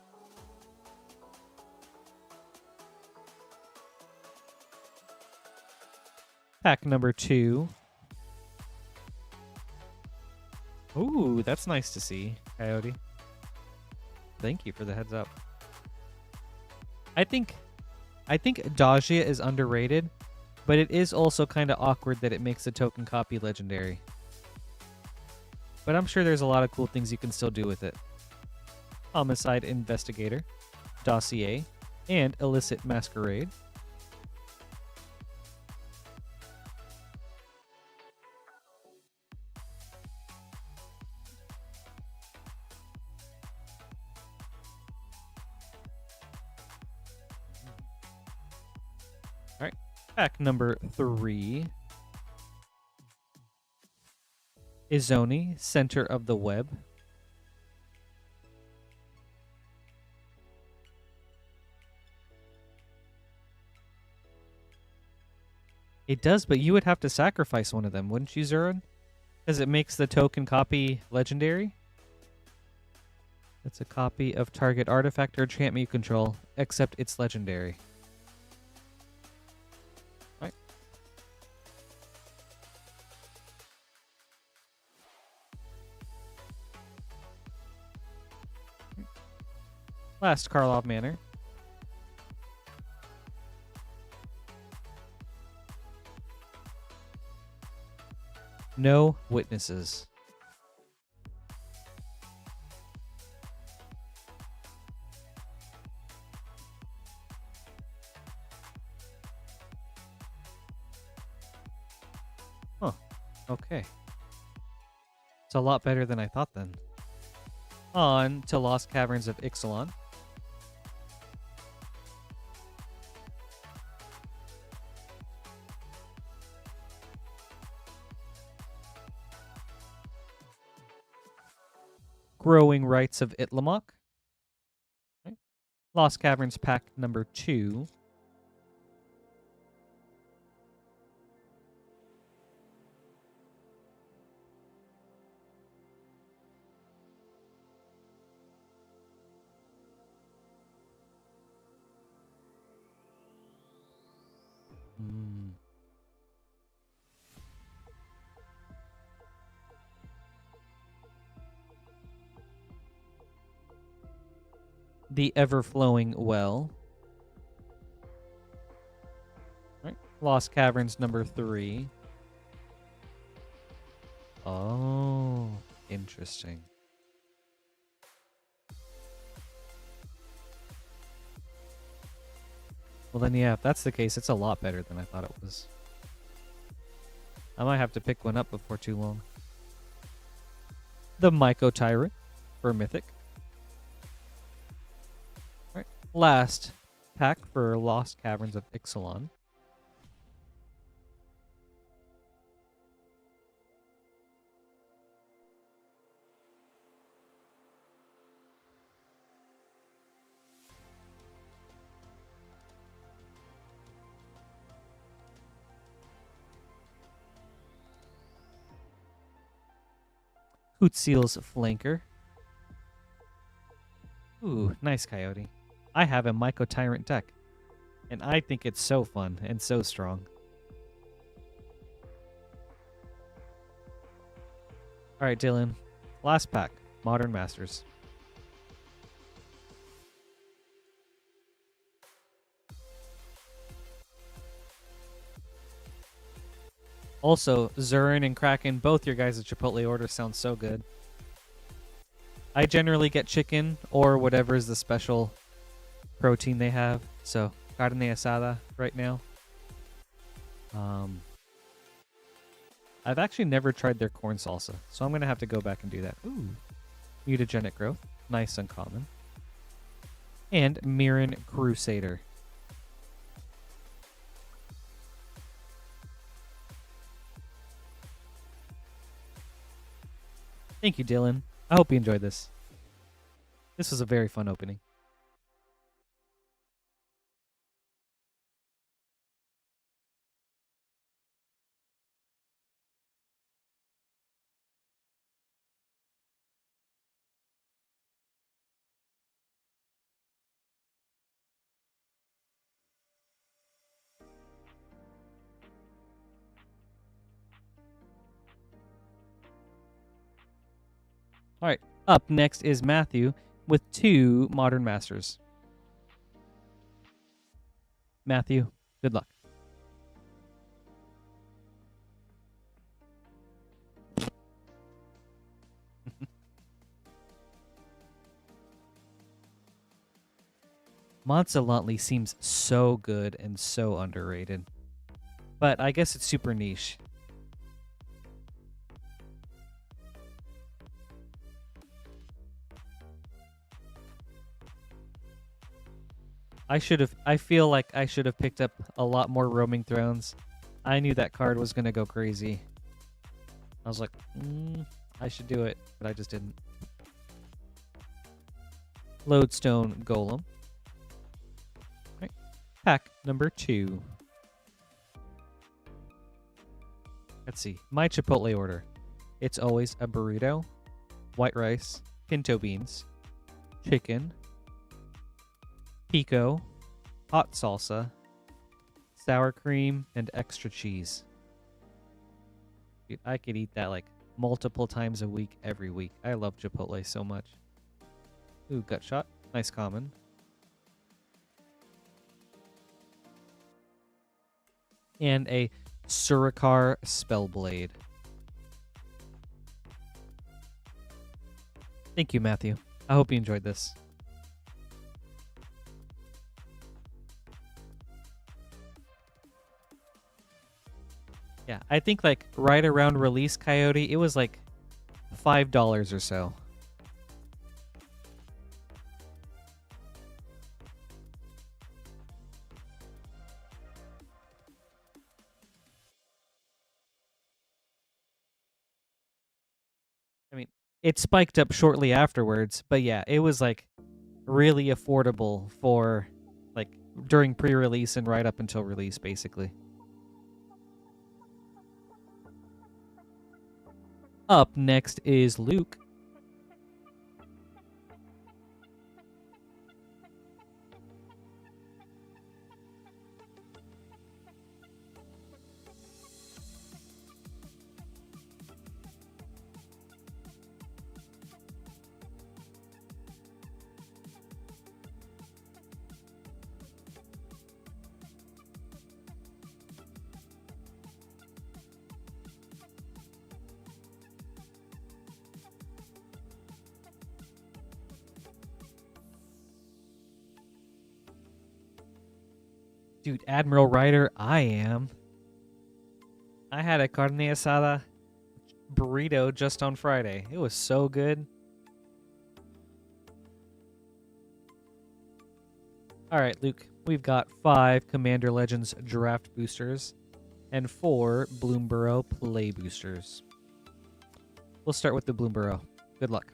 Pack number 2. Ooh, that's nice to see, Coyote. Thank you for the heads up. I think Adagia is underrated, but it is also kind of awkward that it makes the token copy legendary. But I'm sure there's a lot of cool things you can still do with it. Homicide Investigator, Dossier, and Illicit Masquerade. All right, pack number 3. Izoni, Center of the Web. It does, but you would have to sacrifice one of them, wouldn't you, Zurin? Because it makes the token copy legendary. It's a copy of target artifact or enchantment you control, except it's legendary. All right. Last Karlov Manor. No witnesses. Huh. Okay. It's a lot better than I thought then. On to Lost Caverns of Ixalan. Growing Rites of Itlamok. Right. Lost Caverns pack number 2. The Ever-Flowing Well. Right. Lost Caverns number 3. Oh, interesting. Well then, yeah, if that's the case, it's a lot better than I thought it was. I might have to pick one up before too long. The Myco Tyrant for Mythic. All right, last pack for Lost Caverns of Ixalan. Hootseal's Flanker. Ooh, nice Coyote. I have a Myco Tyrant deck, and I think it's so fun and so strong. All right, Dylan. Last pack, Modern Masters. Also, Zurin and Kraken, both your guys' Chipotle order sound so good. I generally get chicken or whatever is the special protein they have. So, carne asada right now. I've actually never tried their corn salsa, so I'm going to have to go back and do that. Ooh. Mutagenic Growth. Nice uncommon. And Mirren Crusader. Thank you, Dylan. I hope you enjoyed this. This was a very fun opening. All right, up next is Matthew with 2 Modern Masters. Matthew, good luck. Monsalantly seems so good and so underrated. But I guess it's super niche. I feel like I should have picked up a lot more Roaming Thrones. I knew that card was going to go crazy. I was like, I should do it, but I just didn't. Lodestone Golem. Right. Pack number 2. Let's see. My Chipotle order. It's always a burrito, white rice, pinto beans, chicken, pico, hot salsa, sour cream, and extra cheese. Dude, I could eat that like multiple times a week, every week. I love Chipotle so much. Ooh, gut shot. Nice common. And a Surikar Spellblade. Thank you, Matthew. I hope you enjoyed this. Yeah, I think like right around release, Coyote, it was like $5 or so. I mean, it spiked up shortly afterwards, but yeah, it was like really affordable for like during pre-release and right up until release, basically. Up next is Luke. Dude, Admiral Ryder, I am. I had a carne asada burrito just on Friday. It was so good. All right, Luke, we've got 5 Commander Legends draft boosters and 4 Bloomborough play boosters. We'll start with the Bloomborough. Good luck.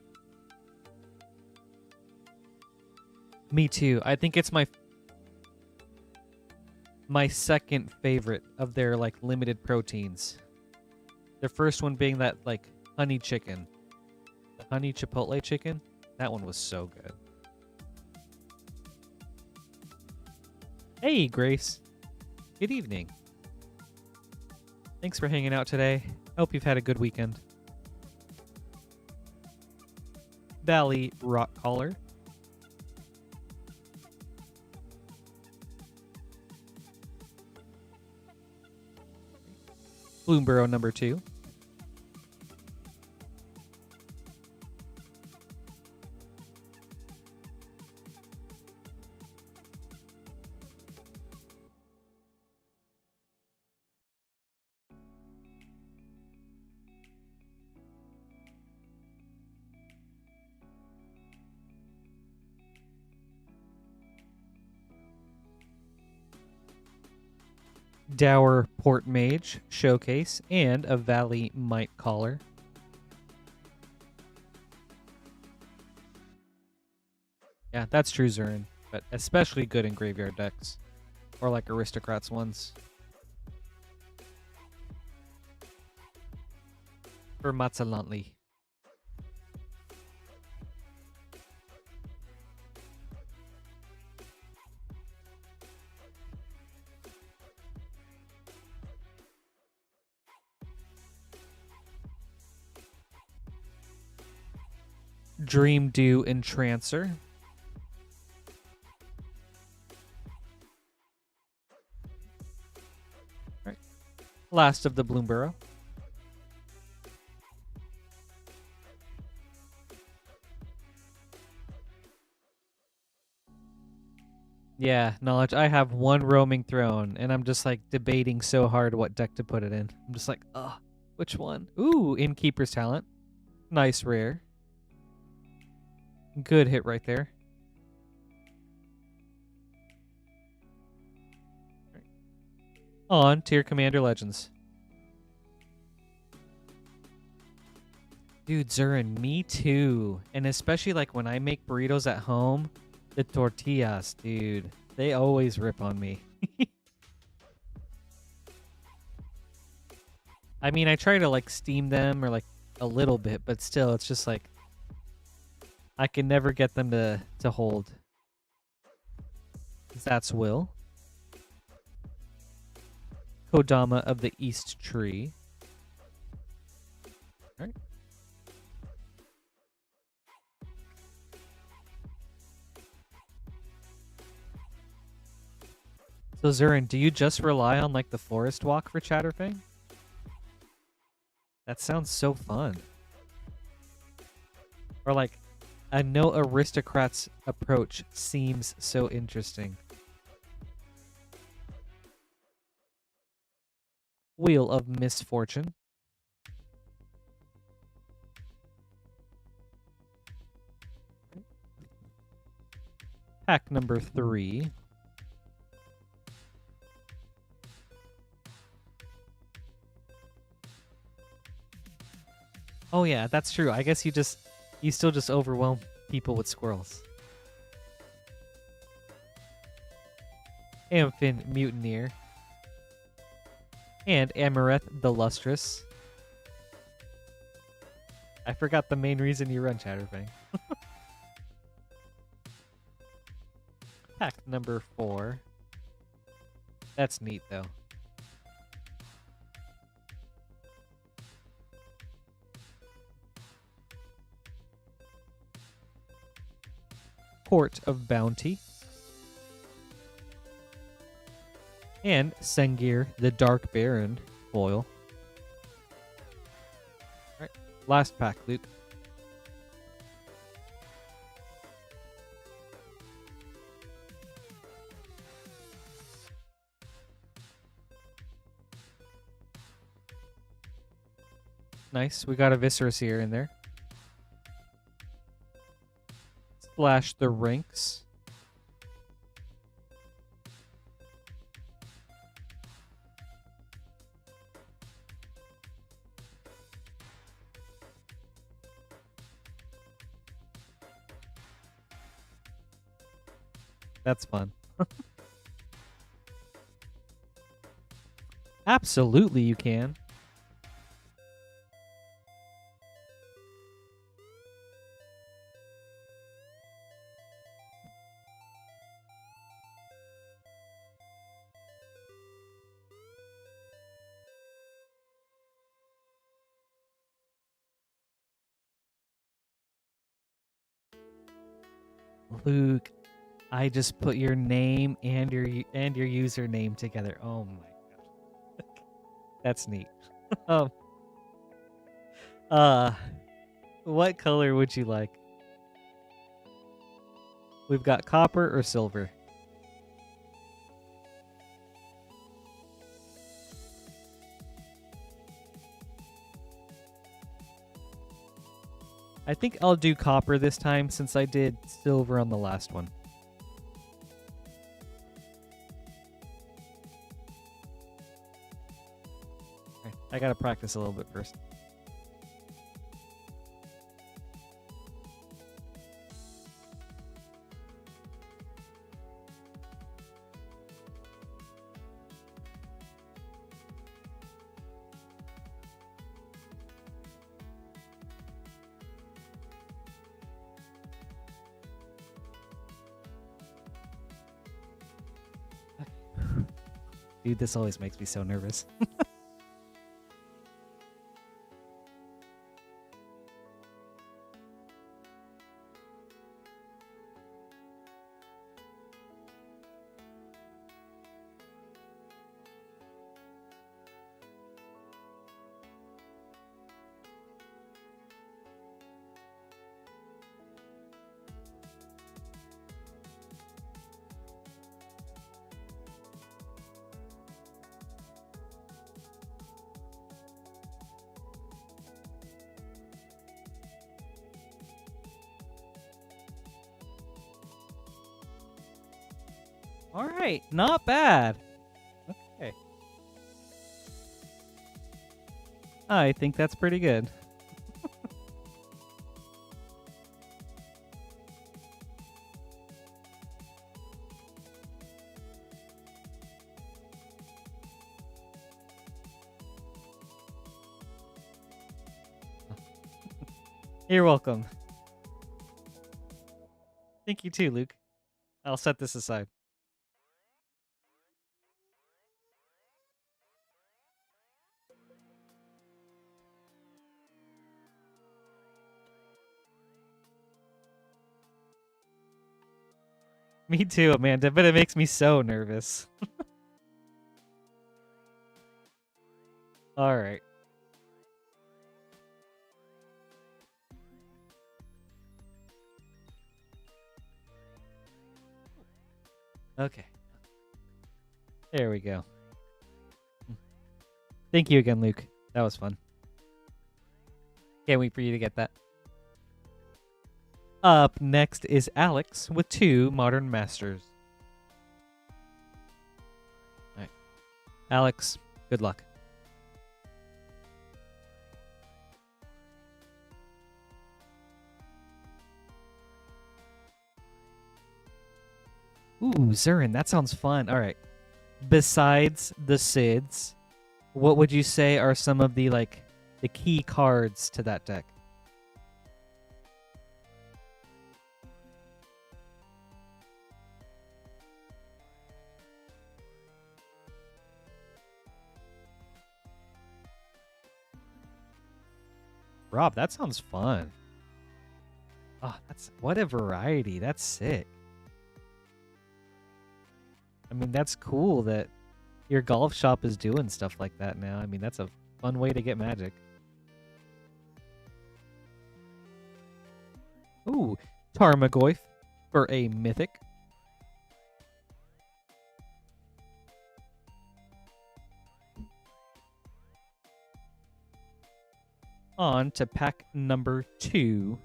Me too. I think it's my second favorite of their like limited proteins. The first one being that like honey chicken. The honey chipotle chicken. That one was so good. Hey, Grace. Good evening. Thanks for hanging out today. Hope you've had a good weekend. Valley Rock Collar. Bloomborough number 2. Dower Port Mage Showcase, and a Valley Might Collar. Yeah, that's true, Zurin, but especially good in graveyard decks. Or like Aristocrats ones. For Matzalantli. Dream Dew Entrancer. All right. Last of the Bloomborough. Yeah, Knowledge. I have one roaming throne, and I'm just like debating so hard what deck to put it in. I'm just like, ugh, which one? Ooh, Innkeeper's Talent. Nice rare. Good hit right there. On to your Commander Legends. Dude, Zurin, me too. And especially like when I make burritos at home, the tortillas, dude, they always rip on me. I mean, I try to like steam them or like a little bit, but still, it's just like I can never get them to hold. That's Will. Kodama of the East Tree. All right. So Zurin, do you just rely on like the forest walk for Chatterfang? That sounds so fun. Or like a no aristocrats approach seems so interesting. Wheel of Misfortune. Pack number 3. Oh yeah, that's true. I guess you still just overwhelm people with squirrels. Amphin Mutineer. And Amareth the Lustrous. I forgot the main reason you run Chatterfang. Pack number 4. That's neat though. Port of Bounty. And Sengir the Dark Baron foil. Alright, last pack, Luke. Nice, we got a Viscerous here in there. Splash the Rinks. That's fun. Absolutely you can. Luke, I just put your name and your username together. Oh my god. That's neat. um what color would you like? We've got copper or silver. I think I'll do copper this time since I did silver on the last one. Okay, I gotta practice a little bit first. Dude, this always makes me so nervous. All right, not bad. Okay. I think that's pretty good. You're welcome. Thank you too, Luke. I'll set this aside. Me too, Amanda, but it makes me so nervous. All right. Okay. There we go. Thank you again, Luke. That was fun. Can't wait for you to get that. Up next is Alex with 2 Modern Masters. All right. Alex, good luck. Ooh, Zurin, that sounds fun. All right. Besides the Sids, what would you say are some of the the key cards to that deck? Rob, that sounds fun. Oh, what a variety. That's sick. I mean, that's cool that your golf shop is doing stuff like that now. I mean, that's a fun way to get Magic. Ooh, Tarmogoyf for a Mythic. On to pack number 2.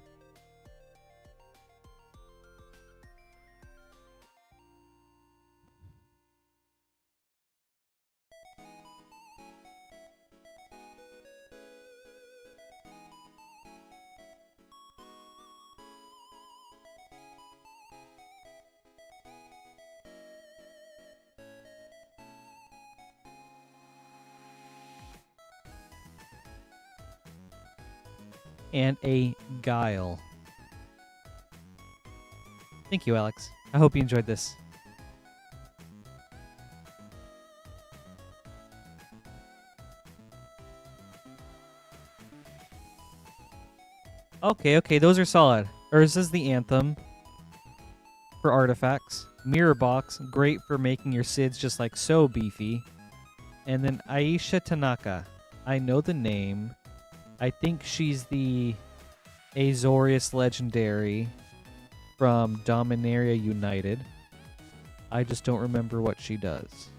And a Guile. Thank you, Alex. I hope you enjoyed this. Okay, those are solid. Urza's the Anthem for artifacts. Mirror Box, great for making your Sids just so beefy. And then Aisha Tanaka. I know the name. I think she's the Azorius Legendary from Dominaria United. I just don't remember what she does.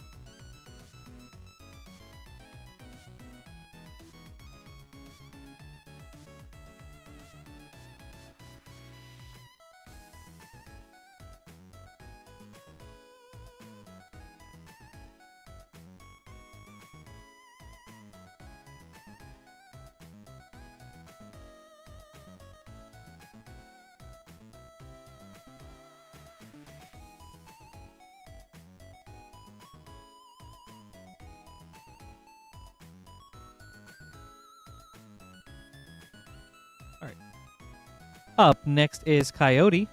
All right. Up next is Coyote.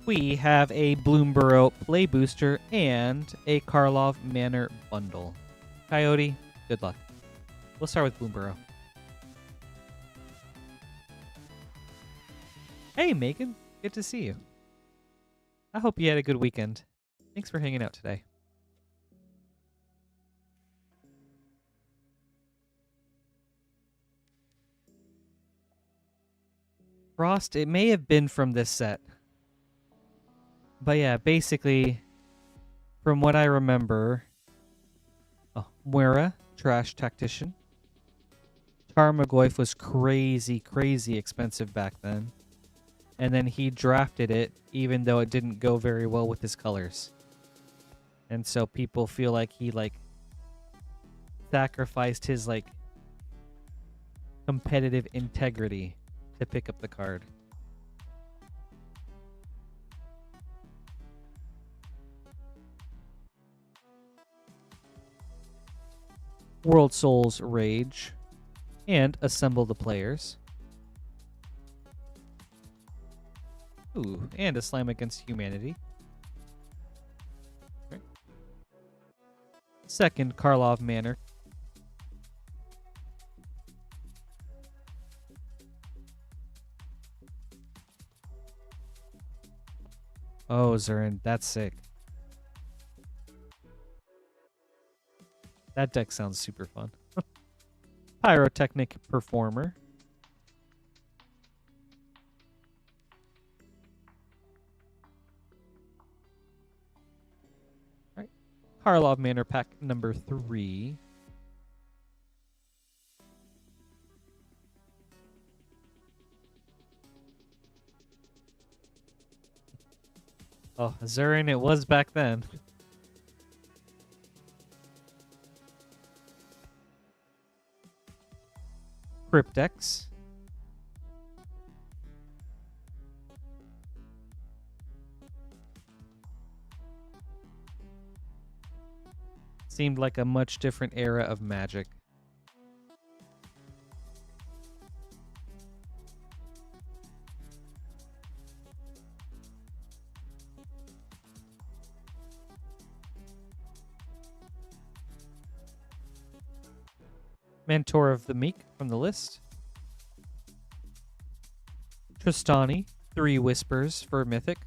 We have a Bloomburrow Play Booster and a Karlov Manor Bundle. Coyote, good luck. We'll start with Bloomburrow. Hey, Megan. Good to see you. I hope you had a good weekend. Thanks for hanging out today. Frost, it may have been from this set. But yeah, basically, from what I remember, Muera, Trash Tactician. Tarmogoyf was crazy expensive back then. And then he drafted it, even though it didn't go very well with his colors. And so people feel like he, sacrificed his, competitive integrity to pick up the card. World Souls Rage. And Assemble the Players. Ooh, and a Slime Against Humanity. Okay. Second, Karlov Manor. Oh, Zurin, that's sick. That deck sounds super fun. Pyrotechnic Performer. All right. Karlov Manor pack number 3. Oh, Zurin, it was back then. Cryptex. Seemed like a much different era of Magic. Mentor of the Meek from the list. Tristani, 3 Whispers for Mythic.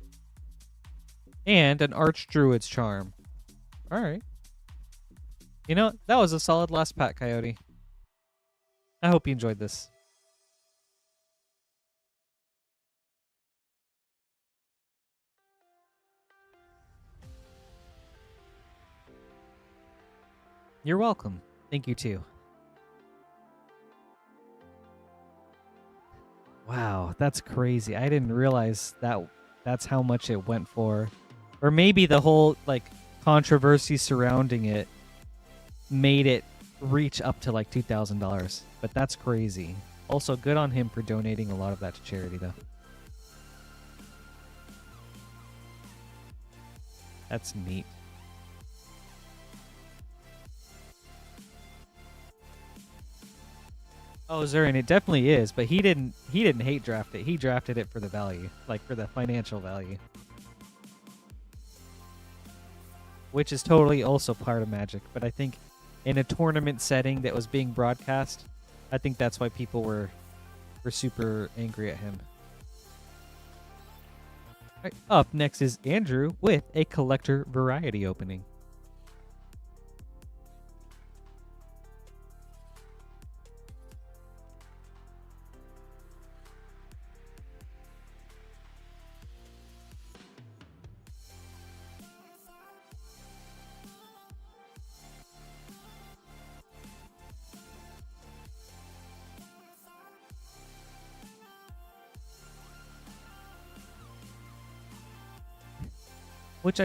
And an Archdruid's Charm. Alright. You know, that was a solid last pack, Coyote. I hope you enjoyed this. You're welcome. Thank you too. Wow, that's crazy. I didn't realize that's how much it went for. Or maybe the whole like controversy surrounding it made it reach up to like $2,000. But that's crazy. Also, good on him for donating a lot of that to charity though. That's neat. Oh, Zurin, it definitely is, but he didn't hate draft it. He drafted it for the value, like for the financial value. Which is totally also part of Magic, but I think in a tournament setting that was being broadcast, I think that's why people were super angry at him. All right, up next is Andrew with a collector variety opening. Which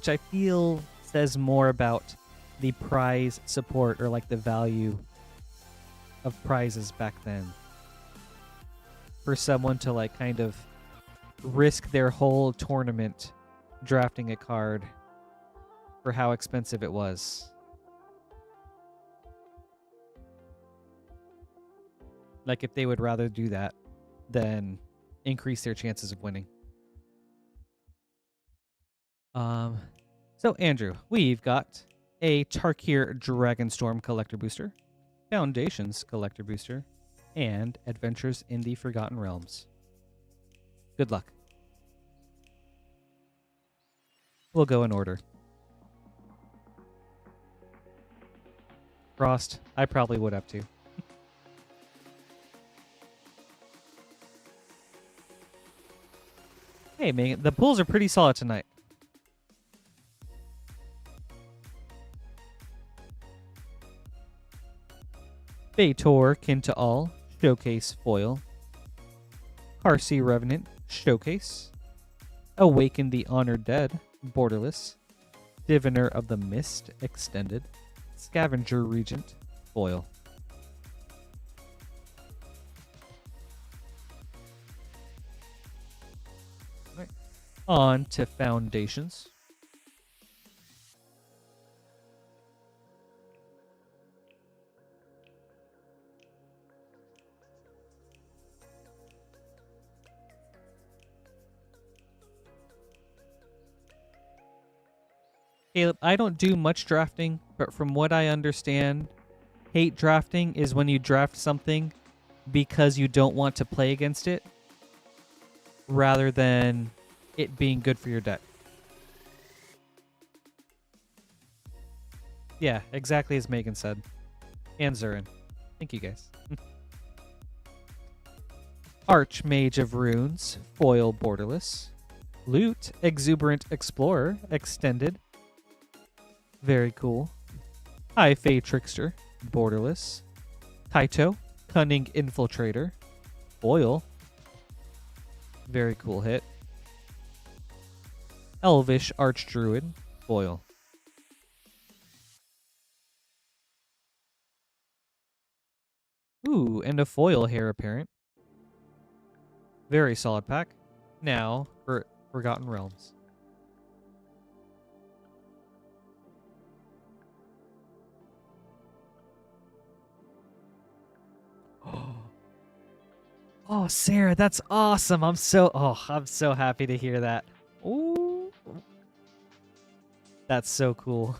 I feel says more about the prize support or like the value of prizes back then. For someone to like kind of risk their whole tournament drafting a card for how expensive it was. Like if they would rather do that than increase their chances of winning. So Andrew, we've got a Tarkir Dragonstorm Collector Booster, Foundations Collector Booster, and Adventures in the Forgotten Realms. Good luck. We'll go in order. Frost, I probably would have to. Hey man, the pulls are pretty solid tonight. Baitor, Kin to All, Showcase Foil. Parsi Revenant, Showcase. Awaken the Honored Dead, Borderless. Diviner of the Mist, Extended. Scavenger Regent, Foil. Right. On to Foundations. Caleb, I don't do much drafting, but from what I understand, hate drafting is when you draft something because you don't want to play against it, rather than it being good for your deck. Yeah, exactly as Megan said. And Zurin. Thank you guys. Archmage of Runes, foil borderless. Loot, Exuberant Explorer, extended. Very cool. High Fae Trickster, borderless. Kaito, Cunning Infiltrator, foil. Very cool hit. Elvish Archdruid, foil. Ooh, and a foil Heir Apparent. Very solid pack. Now for Forgotten Realms. Oh, Sarah, that's awesome. I'm so happy to hear that. Ooh. That's so cool.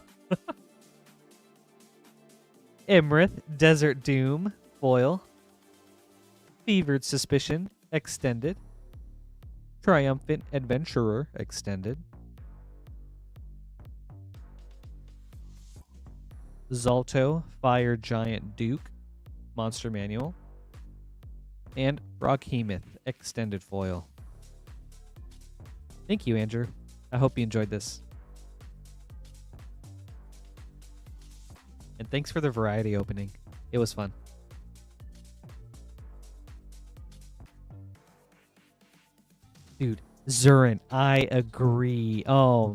Imrith, Desert Doom, foil. Fevered Suspicion, extended. Triumphant Adventurer, extended. Zalto, Fire Giant Duke, Monster Manual. And Froghemoth, extended foil. Thank you, Andrew. I hope you enjoyed this. And thanks for the variety opening. It was fun. Dude, Zurin, I agree. Oh.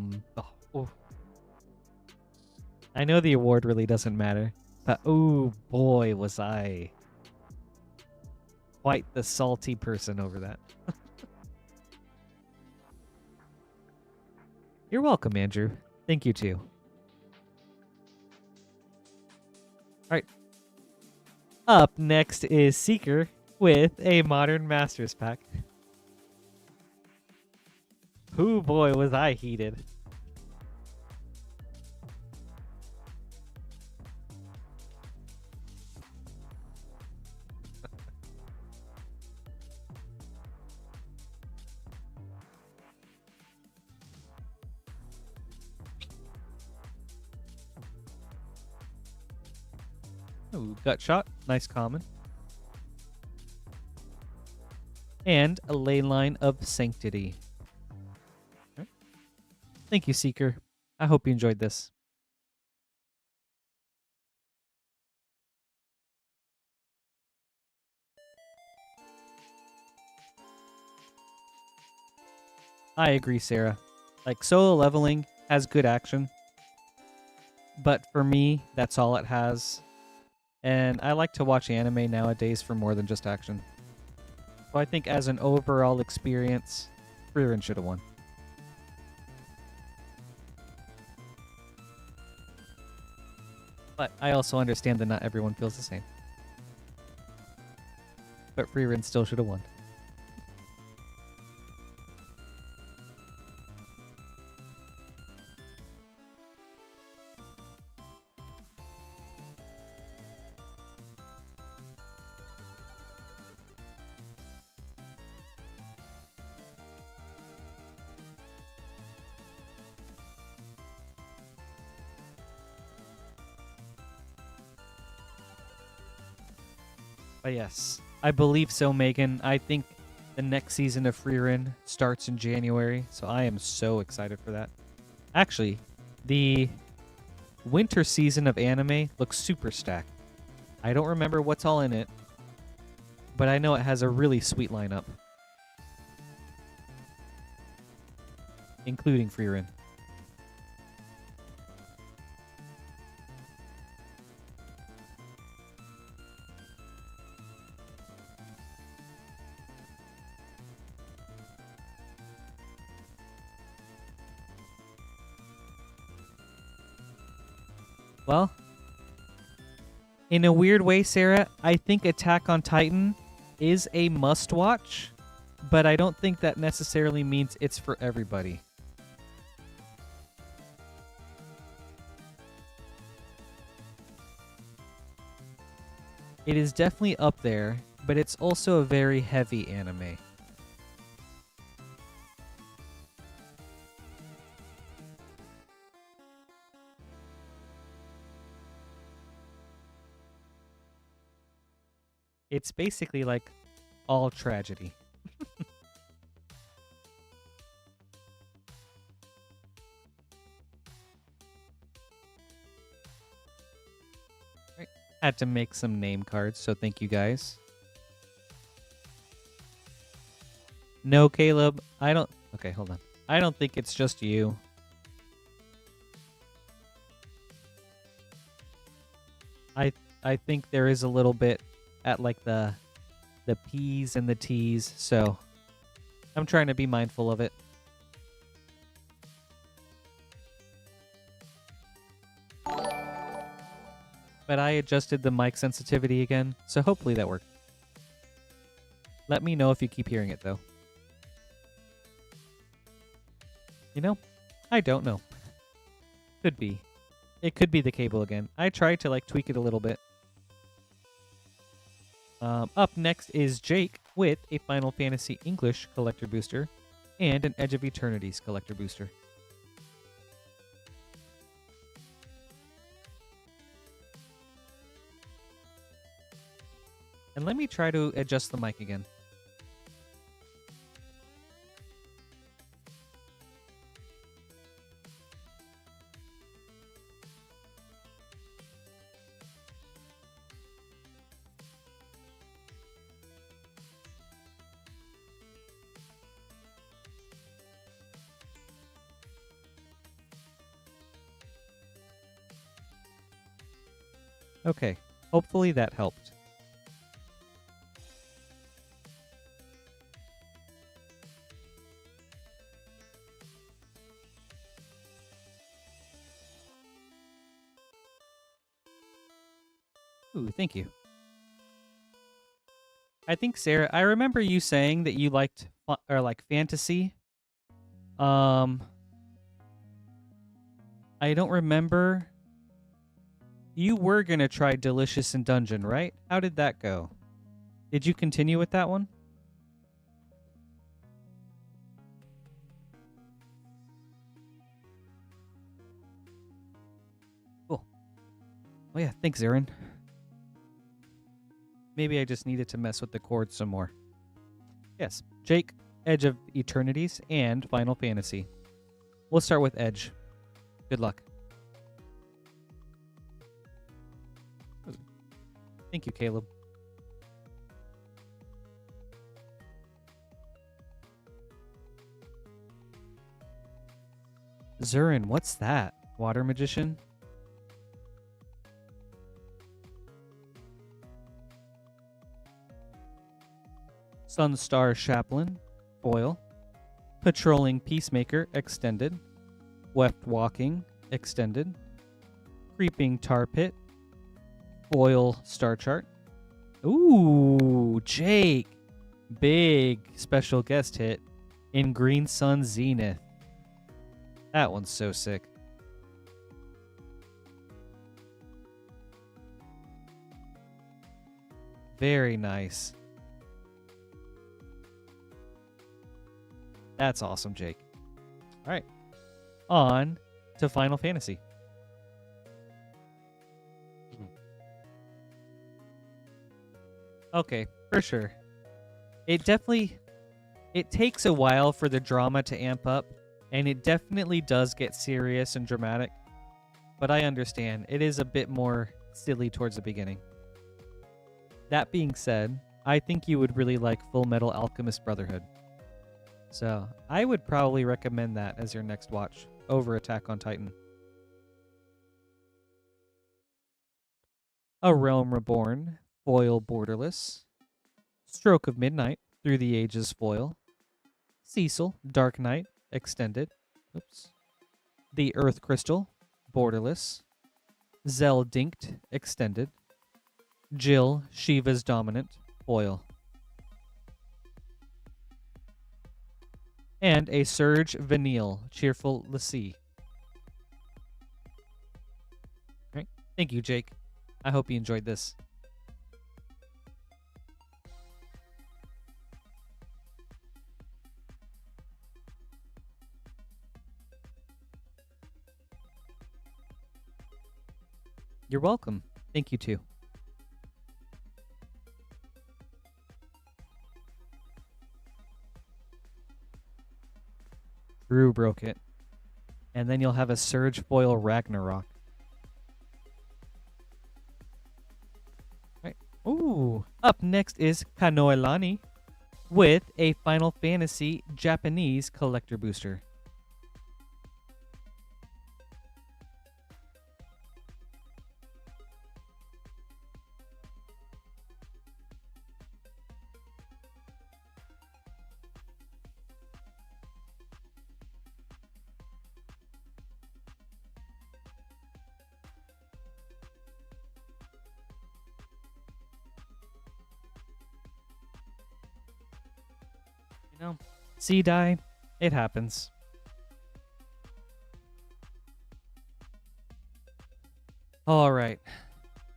I know the award really doesn't matter, but oh boy, was I quite the salty person over that. You're welcome, Andrew. Thank you too. Alright. Up next is Seeker with a Modern Masters pack. Oh boy, was I heated. Ooh, Gut Shot, nice common. And a Leyline of Sanctity. Okay. Thank you, Seeker. I hope you enjoyed this. I agree, Sarah. Like, solo leveling has good action. But for me, that's all it has. And I like to watch anime nowadays for more than just action. So I think as an overall experience, Frieren should have won. But I also understand that not everyone feels the same. But Frieren still should have won. But yes, I believe so, Megan. I think the next season of Frieren starts in January, so I am so excited for that. Actually, the winter season of anime looks super stacked. I don't remember what's all in it, but I know it has a really sweet lineup, including Frieren. Well, in a weird way, Sarah, I think Attack on Titan is a must-watch, but I don't think that necessarily means it's for everybody. It is definitely up there, but it's also a very heavy anime. It's basically like all tragedy. Right. Had to make some name cards, so thank you guys. No, Caleb, I don't... Okay, hold on. I don't think it's just you. I think there is a little bit at like the P's and the T's, so I'm trying to be mindful of it. But I adjusted the mic sensitivity again, so hopefully that worked. Let me know if you keep hearing it, though. You know, I don't know. Could be. It could be the cable again. I tried to like tweak it a little bit. Up next is Jake with a Final Fantasy English Collector Booster and an Edge of Eternities Collector Booster. And let me try to adjust the mic again. Okay, hopefully that helped. Ooh, thank you. I think, Sarah, I remember you saying that you liked or like fantasy. I don't remember. You were going to try Delicious in Dungeon, right? How did that go? Did you continue with that one? Cool. Oh yeah, thanks, Aaron. Maybe I just needed to mess with the chords some more. Yes, Jake, Edge of Eternities, and Final Fantasy. We'll start with Edge. Good luck. Thank you, Caleb. Zurin, what's that? Water Magician? Sunstar Chaplain, foil. Patrolling Peacemaker, extended. Weft Walking, extended. Creeping Tar Pit, foil star chart. Ooh, Jake. Big special guest hit in Green Sun Zenith. That one's so sick. Very nice. That's awesome, Jake. All right. On to Final Fantasy. Okay, for sure. It takes a while for the drama to amp up, and it definitely does get serious and dramatic. But I understand, it is a bit more silly towards the beginning. That being said, I think you would really like Full Metal Alchemist Brotherhood. So, I would probably recommend that as your next watch over Attack on Titan. A Realm Reborn, foil borderless. Stroke of Midnight, Through the Ages foil. Cecil, Dark Knight, extended. Oops. The Earth Crystal, borderless. Zeldinkt, extended. Jill, Shiva's Dominant, foil. And a Surge Vanille, Cheerful Lassie. All right. Thank you, Jake. I hope you enjoyed this. You're welcome. Thank you, too. Brew broke it. And then you'll have a Surge Foil Ragnarok. Right. Ooh. Up next is Kanoelani with a Final Fantasy Japanese collector booster. You know, sea dye, it happens. All right.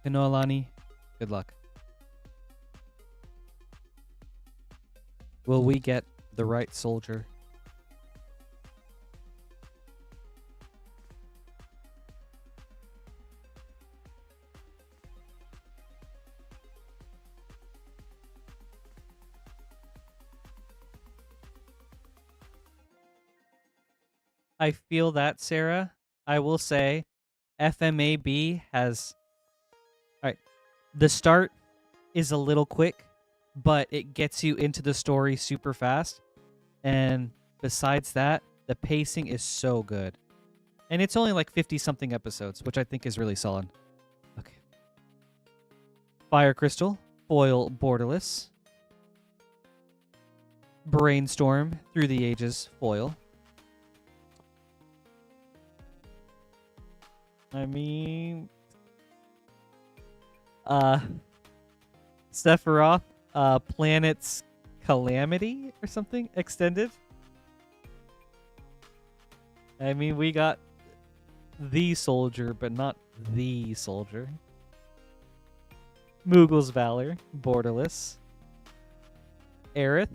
Kanoelani, good luck. Will we get the right soldier? I feel that, Sarah. I will say FMAB has... All right. The start is a little quick, but it gets you into the story super fast. And besides that, the pacing is so good. And it's only like 50-something episodes, which I think is really solid. Okay. Fire Crystal, Foil Borderless. Brainstorm, Through the Ages, Foil. I mean... Sephiroth, Planet's Calamity or something extended. I mean, we got the soldier, but not the soldier. Moogle's Valor, Borderless. Aerith,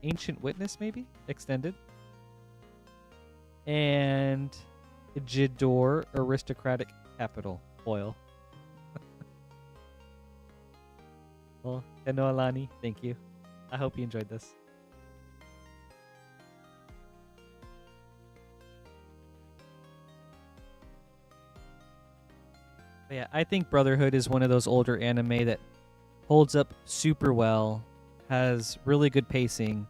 Ancient Witness, maybe extended. And Jador, Aristocratic Capital, foil. Well, Kanoelani, thank you. I hope you enjoyed this. But yeah, I think Brotherhood is one of those older anime that holds up super well, has really good pacing,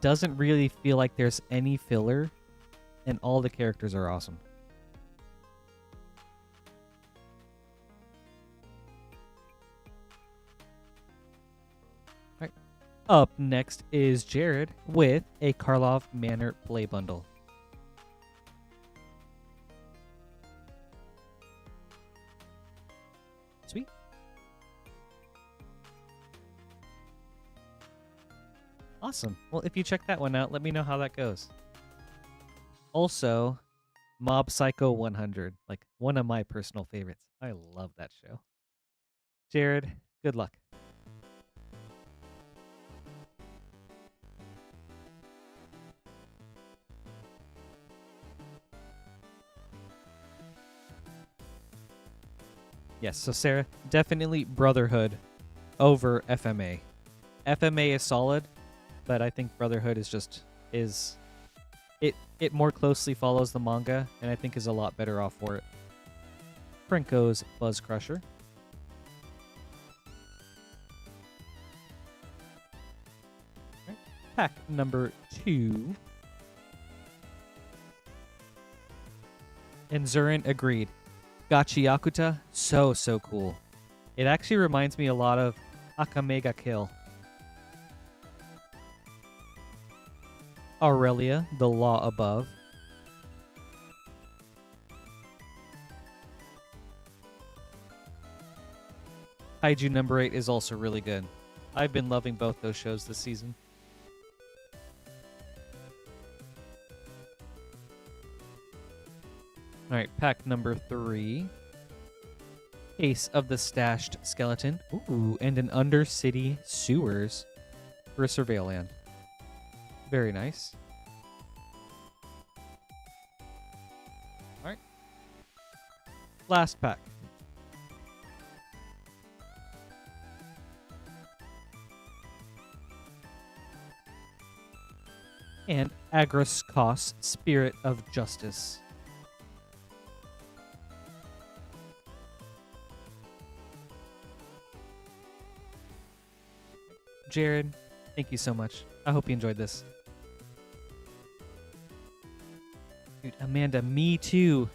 doesn't really feel like there's any filler, and all the characters are awesome. All right. Up next is Jared with a Karlov Manor Play Bundle. Sweet. Awesome. Well, if you check that one out, let me know how that goes. Also, Mob Psycho 100, like one of my personal favorites. I love that show. Jared, good luck. Yes, so Sarah, definitely Brotherhood over FMA. FMA is solid, but I think Brotherhood is it more closely follows the manga, and I think is a lot better off for it. Franco's Buzz Crusher. Right. Pack number 2. And Zurin agreed. Gachiakuta, so cool. It actually reminds me a lot of Akamega Kill. Aurelia, the Law Above. Kaiju number 8 is also really good. I've been loving both those shows this season. Alright, pack number 3. Case of the Stashed Skeleton. Ooh, and an Undercity Sewers for Surveilland. Very nice. Alright. Last pack. and Agroscos, Spirit of Justice. Jared, thank you so much. I hope you enjoyed this. Dude, Amanda, me too.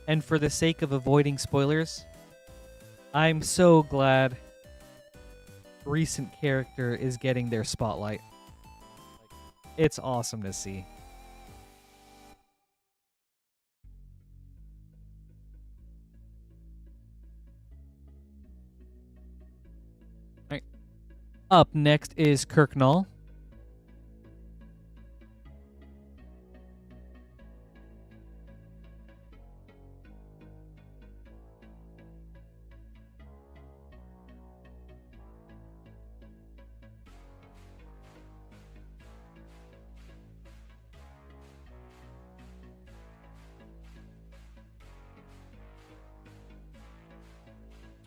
And for the sake of avoiding spoilers, I'm so glad recent character is getting their spotlight. It's awesome to see. All right. Up next is Kirknall.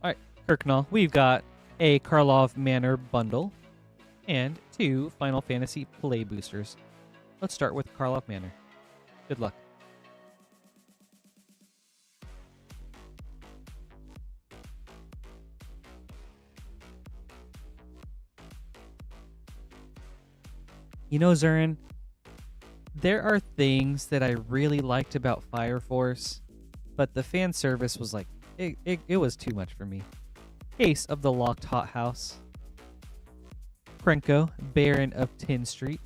All right, Kirknall. We've got a Karlov Manor bundle and 2 Final Fantasy play boosters. Let's start with Karlov Manor. Good luck. You know, Zurin, there are things that I really liked about Fire Force, but the fan service was like, it was too much for me. Case of the Locked Hothouse. Krenko, Baron of Tin Street.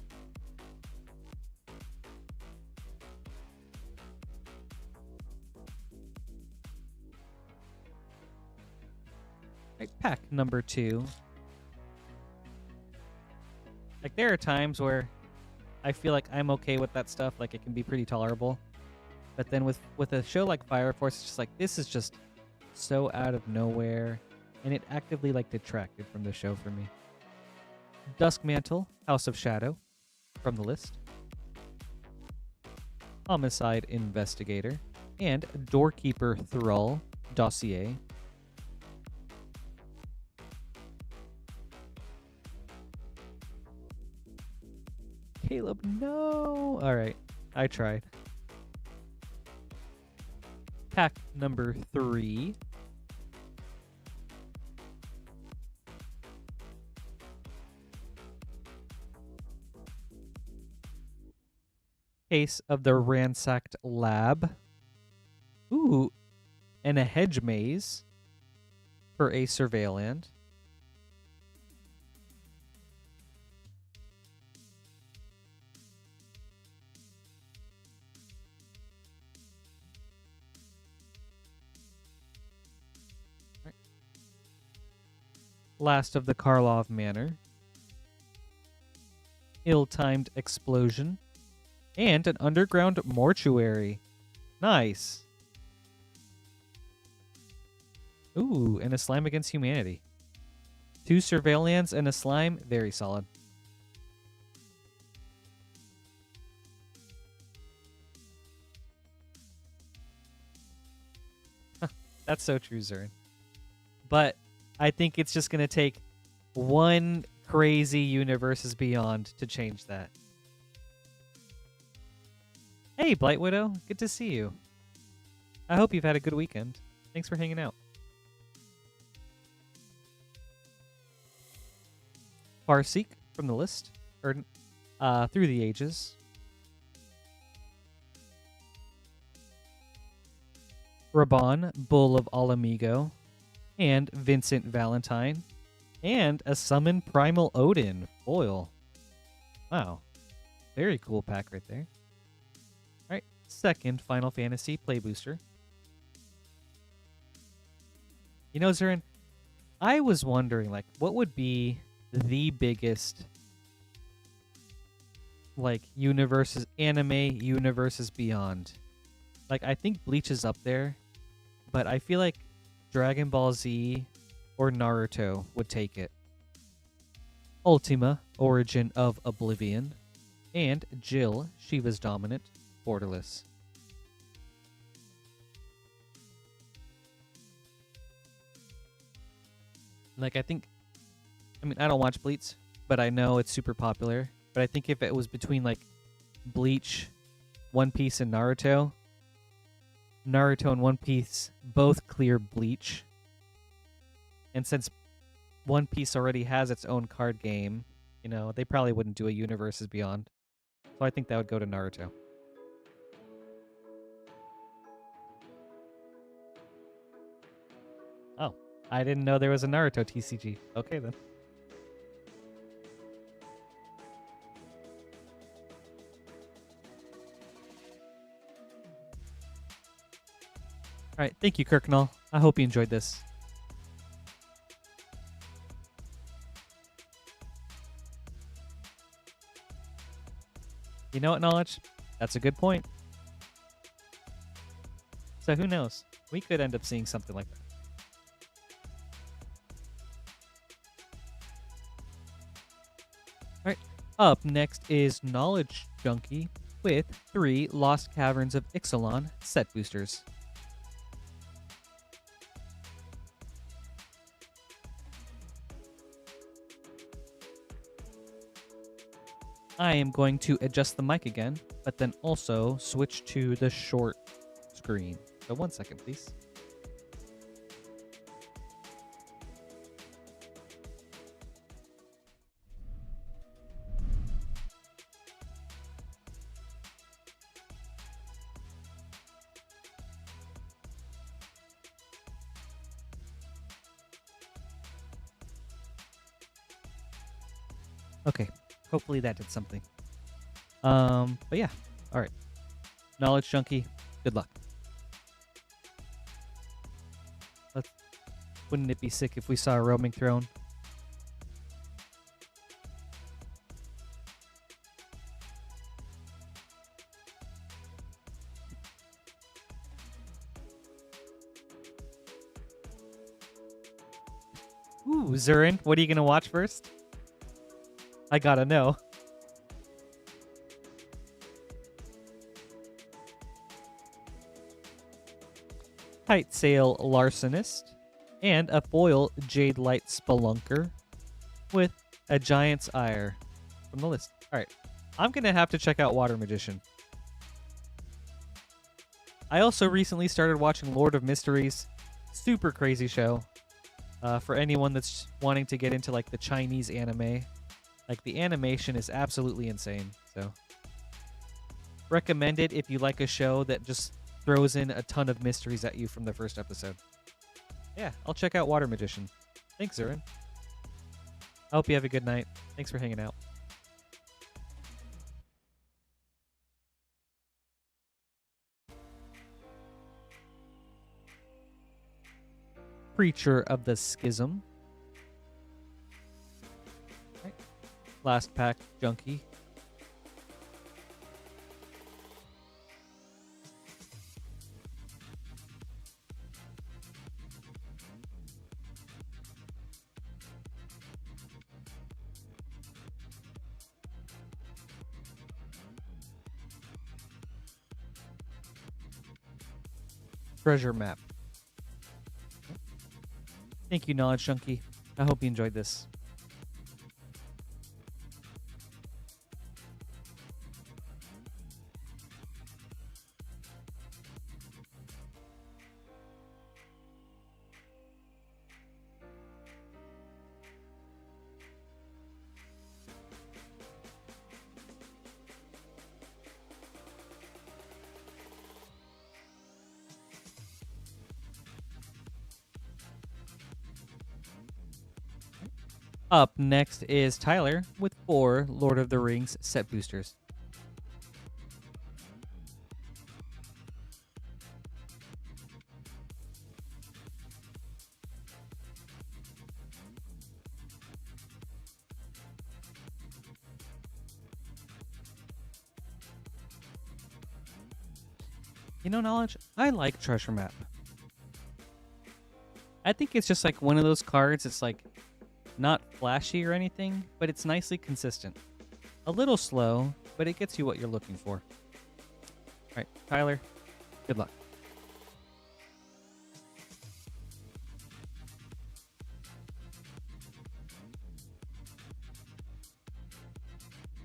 Right, pack number 2. Like, there are times where I feel like I'm okay with that stuff, like it can be pretty tolerable. But then with a show like Fire Force, it's just like, this is just so out of nowhere, and it actively like detracted from the show for me. Duskmantle, House of Shadow, from the list. Homicide Investigator, and Doorkeeper Thrall, Dossier. Caleb, no! Alright, I tried. Pack number 3. Case of the Ransacked Lab. Ooh, and a Hedge Maze for a Surveilland. Last of the Karlov Manor. Ill-timed Explosion. And an Underground Mortuary. Nice. Ooh, and a Slime Against Humanity. 2 Surveillands and a Slime. Very solid. That's so true, Zurin. But I think it's just going to take one crazy Universes Beyond to change that. Hey, Blight Widow. Good to see you. I hope you've had a good weekend. Thanks for hanging out. Farseek from the list. Or, Through the Ages. Raban, Bull of Alamigo. And Vincent Valentine. And a Summon Primal Odin foil. Wow. Very cool pack right there. Alright, second Final Fantasy play booster. You know, Zurin, I was wondering, like, what would be the biggest, like, universes, anime Universes Beyond? Like, I think Bleach is up there, but I feel like Dragon Ball Z or Naruto would take it. Ultima, Origin of Oblivion, and Jill, Shiva's Dominant, Borderless. Like, I mean, I don't watch Bleach, but I know it's super popular, But I think if it was between like Bleach, One Piece, and Naruto, Naruto and One Piece both clear Bleach. And since One Piece already has its own card game, you know, they probably wouldn't do a Universes Beyond. So I think that would go to Naruto. Oh, I didn't know there was a Naruto TCG. Okay, then. All right, thank you, Kirknall. I hope you enjoyed this. You know what, Knowledge? That's a good point. So who knows? We could end up seeing something like that. All right, up next is Knowledge Junkie with 3 Lost Caverns of Ixalan set boosters. I am going to adjust the mic again, but then also switch to the short screen. So 1 second, please. Okay, hopefully that did something. But yeah, all right. Knowledge Junkie, good luck. Wouldn't it be sick if we saw a roaming throne? Ooh, Zurin, what are you gonna watch first? I gotta know. Tight Sail Larcenist, and a foil Jade Light Spelunker with a Giant's Ire from the list. Alright, I'm gonna have to check out Water Magician. I also recently started watching Lord of Mysteries. Super crazy show. For anyone that's wanting to get into like the Chinese anime. Like the animation is absolutely insane. So recommend it if you like a show that just throws in a ton of mysteries at you from the first episode. Yeah, I'll check out Water Magician. Thanks, Zurin. I hope you have a good night. Thanks for hanging out. Preacher of the Schism. Right. Last pack, Junkie. Treasure map. Thank you, Knowledge Junkie. I hope you enjoyed this. Up next is Tyler with 4 Lord of the Rings set boosters. You know, Knowledge, I like Treasure Map. I think it's just like one of those cards. It's like not flashy or anything, but it's nicely consistent. A little slow, but it gets you what you're looking for. All right, Tyler, good luck.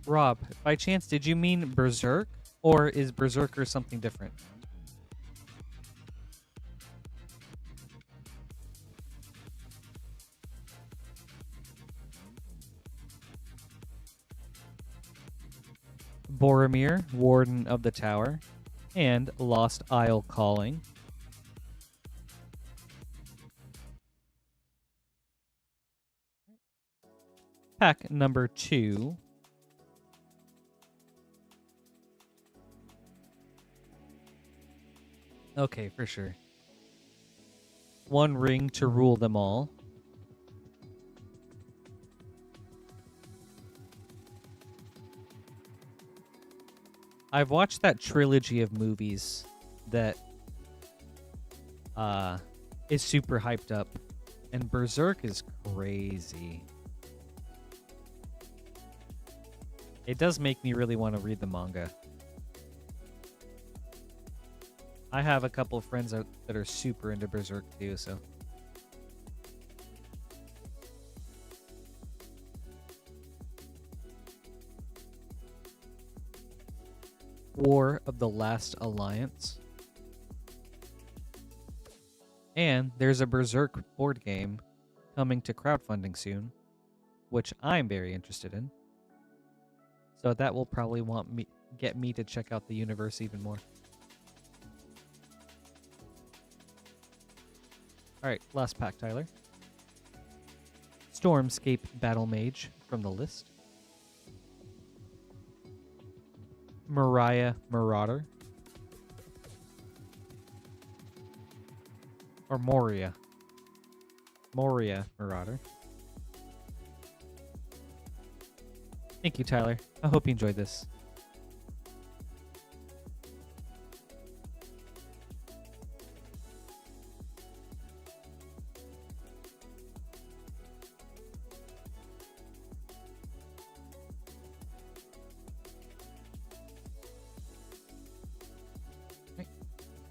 Rob, by chance, did you mean Berserk? Or is Berserker something different? Boromir, Warden of the Tower, and Lost Isle Calling. Pack number 2. Okay, for sure. One ring to rule them all. I've watched that trilogy of movies that is super hyped up, and Berserk is crazy. It does make me really want to read the manga. I have a couple of friends that are super into Berserk too, so. War of the Last Alliance. And there's a Berserk board game coming to crowdfunding soon, which I'm very interested in. So that will probably get me to check out the universe even more. Alright, last pack, Tyler. Stormscape Battle Mage from the list. Mariah Marauder. Or Moria. Moria Marauder. Thank you, Tyler. I hope you enjoyed this.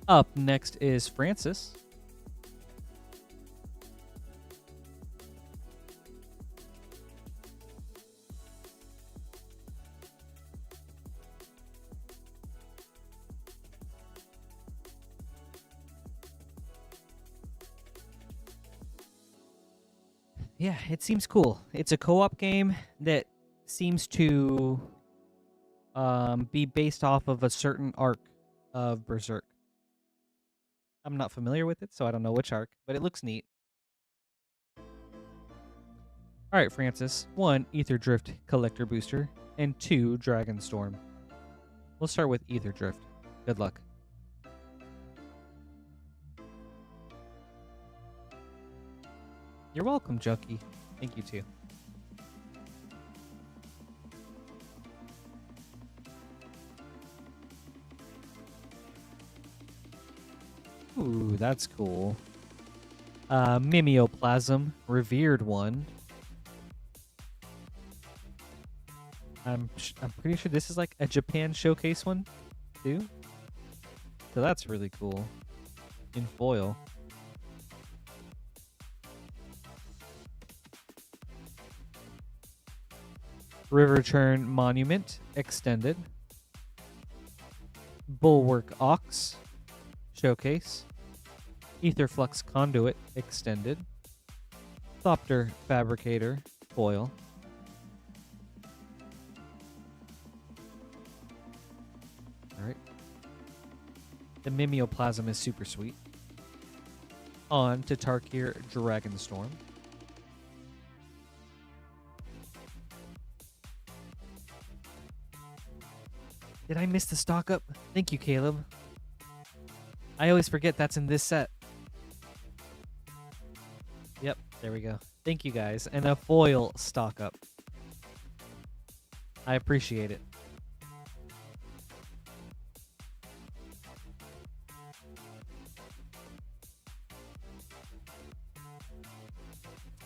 Up next is Francis. Yeah, it seems cool. It's a co-op game that seems to be based off of a certain arc of Berserk. I'm not familiar with it, so I don't know which arc, but it looks neat. Alright, Francis. 1, Ether Drift Collector Booster, and 2, Dragon Storm. We'll start with Ether Drift. Good luck. You're welcome, Junkie. Thank you, too. Ooh, that's cool. Mimeoplasm, Revered One. I'm pretty sure this is like a Japan showcase one, too. So that's really cool. In foil. Riverturn Monument, Extended. Bulwark Ox, Showcase. Etherflux Conduit, Extended. Thopter Fabricator, Foil. Alright. The Mimeoplasm is super sweet. On to Tarkir Dragonstorm. Did I miss the stock up? Thank you, Caleb. I always forget that's in this set. Yep, there we go. Thank you, guys. And a foil stock up. I appreciate it.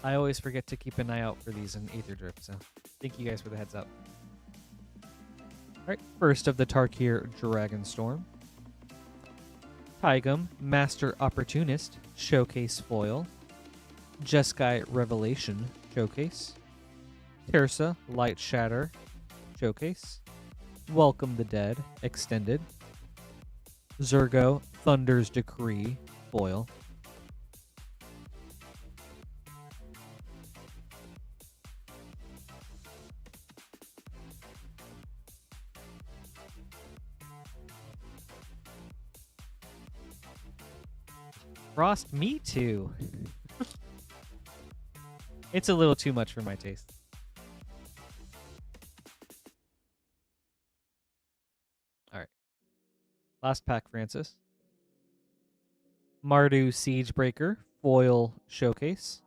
I always forget to keep an eye out for these in Aether Drift, so thank you guys for the heads up. Alright, first of the Tarkir Dragonstorm. Taigum, Master Opportunist, Showcase Foil. Jeskai Revelation, Showcase. Tirsa, Light Shatter, Showcase. Welcome the Dead, Extended. Zurgo, Thunder's Decree, foil. Frost, me too. It's a little too much for my taste. All right. Last pack, Francis. Mardu Siegebreaker, foil showcase.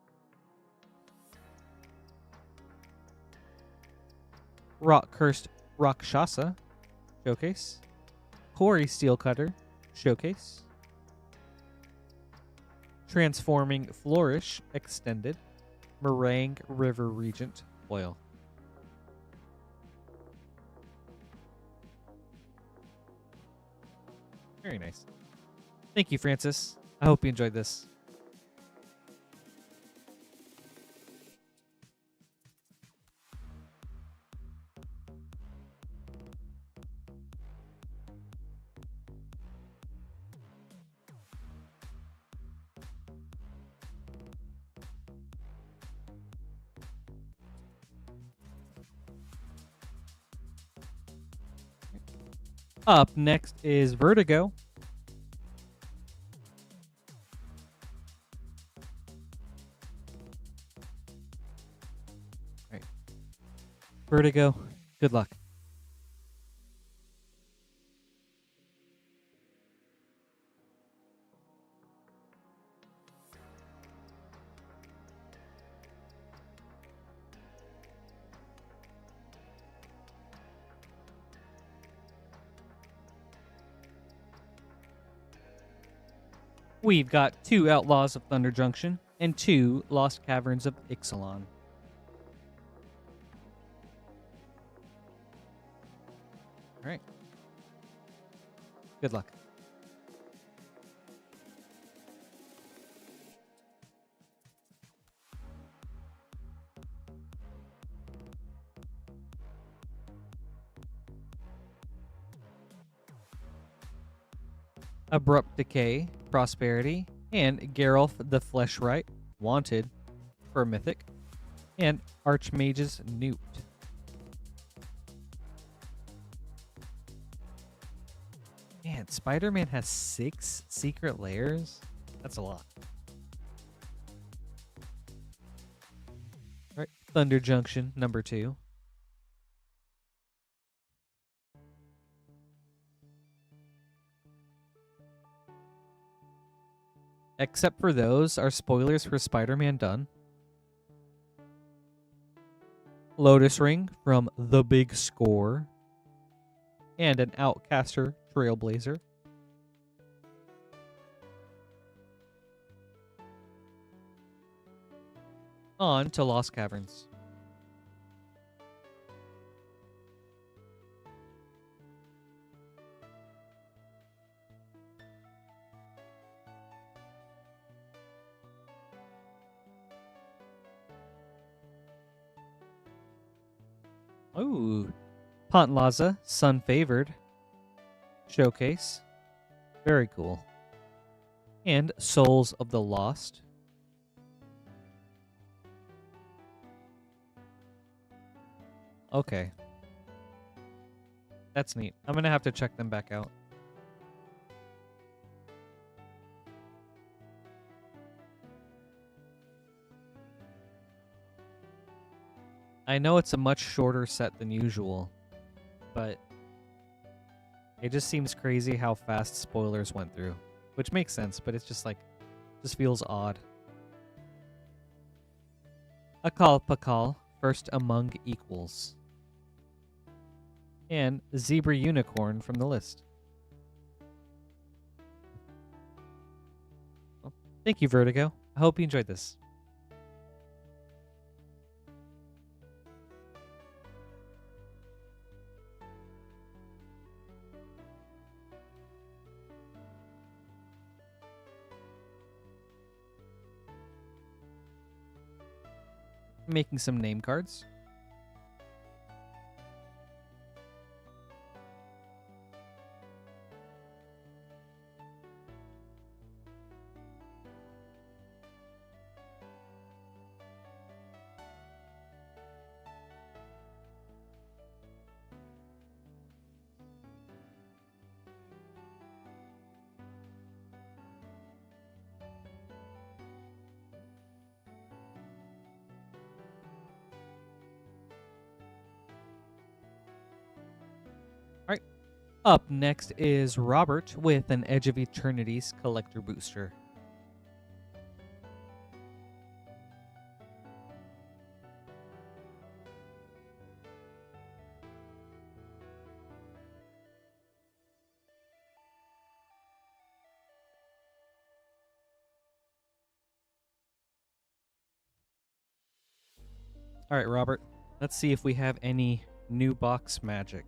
Rock Cursed Rakshasa, showcase. Hori Steelcutter, showcase. Transforming Flourish, extended. Meringue River Regent, foil. Very nice. Thank you, Francis. I hope you enjoyed this. Up next is Vertigo. All right. Vertigo, good luck. We've got 2 Outlaws of Thunder Junction and 2 Lost Caverns of Ixalan. All right. Good luck. Abrupt Decay, Prosperity, and Geralf the Fleshright, wanted for Mythic, and Archmage's Newt. Man, Spider-Man has 6 secret layers? That's a lot. All right, Thunder Junction, number 2. Except for those, are spoilers for Spider-Man done? Lotus Ring from The Big Score. And an Outcaster Trailblazer. On to Lost Caverns. Ooh. Pantlaza, Sun Favored. Showcase. Very cool. And Souls of the Lost. Okay. That's neat. I'm going to have to check them back out. I know it's a much shorter set than usual, but it just seems crazy how fast spoilers went through, which makes sense, but it's just like, just feels odd. Akal Pakal, First Among Equals. And Zebra Unicorn from the list. Well, thank you, Vertigo. I hope you enjoyed this. Making some name cards. Up next is Robert with an Edge of Eternity's collector booster. All right, Robert, let's see if we have any new box magic.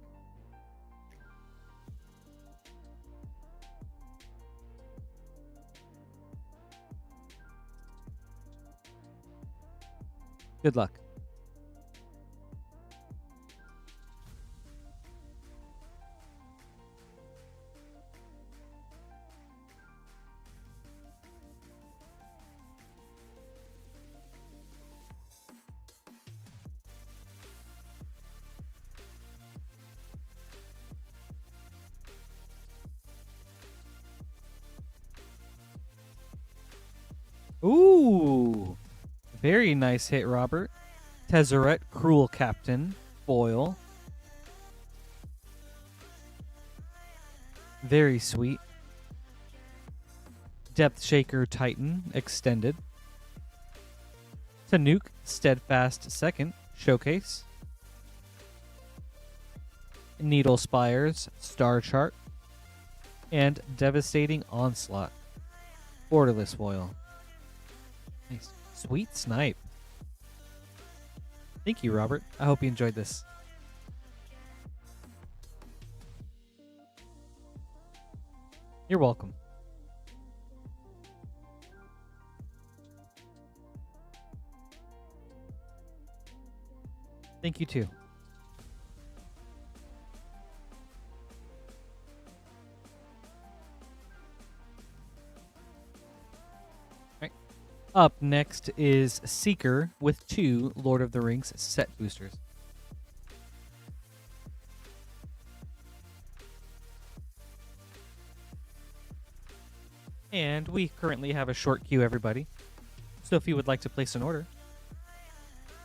Good luck. Ooh, very nice hit, Robert. Tezzeret, Cruel Captain, foil. Very sweet. Depth Shaker Titan, extended. Tanuke, Steadfast second, showcase. Needle Spires, Star Chart. And Devastating Onslaught, borderless foil. Nice. Sweet snipe. Thank you, Robert. I hope you enjoyed this. You're welcome. Thank you too. Up next is Seeker with 2 Lord of the Rings set boosters. And we currently have a short queue, everybody. So if you would like to place an order,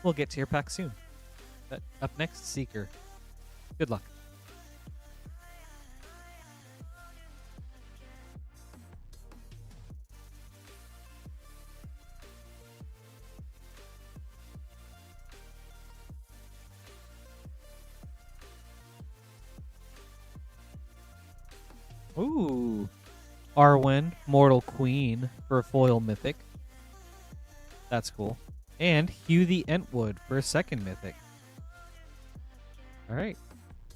we'll get to your pack soon. But up next, Seeker. Good luck. Ooh. Arwen, Mortal Queen for a foil mythic. That's cool. And Hugh the Entwood for a second mythic. Alright.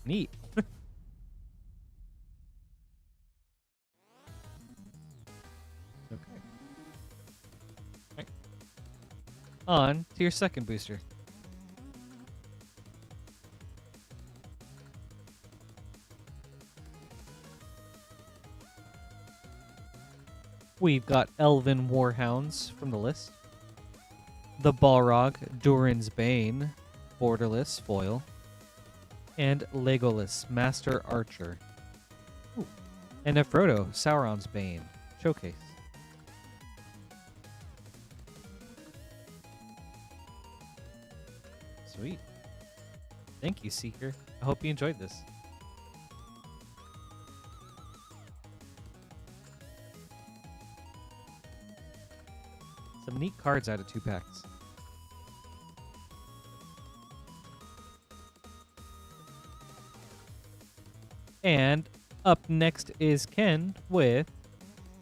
Neat. Okay. Right. On to your second booster. We've got Elven Warhounds from the list. The Balrog, Durin's Bane, borderless foil. And Legolas, Master Archer. Ooh. And a Frodo, Sauron's Bane, showcase. Sweet. Thank you, Seeker. I hope you enjoyed this. Some neat cards out of 2 packs. And up next is Ken with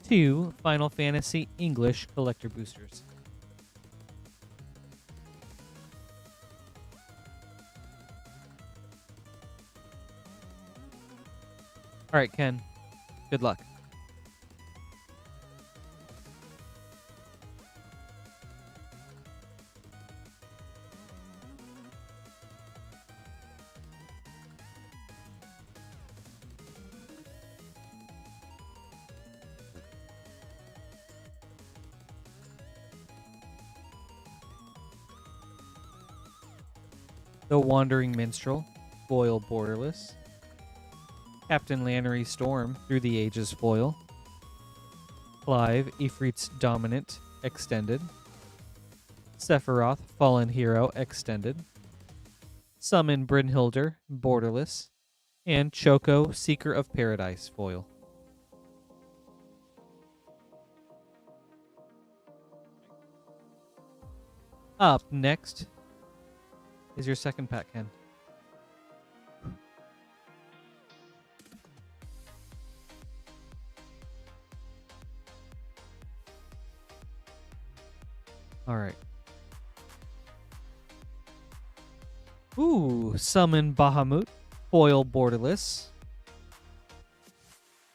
2 Final Fantasy English collector boosters. All right, Ken. Good luck. The Wandering Minstrel, foil borderless. Captain Lannery Storm, Through the Ages foil. Clive, Ifrit's Dominant, extended. Sephiroth, Fallen Hero, extended. Summon Brynhilder, borderless. and Choco, Seeker of Paradise foil. Up next is your second pack, Ken. All right. Ooh, Summon Bahamut, foil borderless.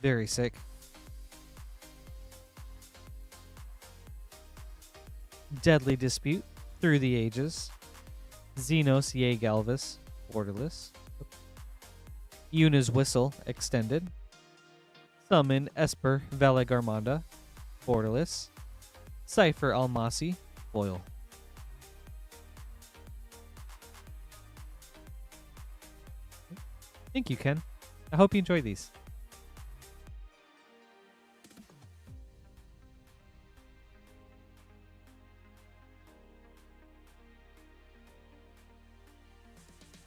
Very sick. Deadly Dispute, Through the Ages. Xenos Galvis, borderless. Yuna's Whistle, extended. Summon Esper Velegarmanda, borderless. Cypher Almasi, foil. Thank you, Ken. I hope you enjoyed these.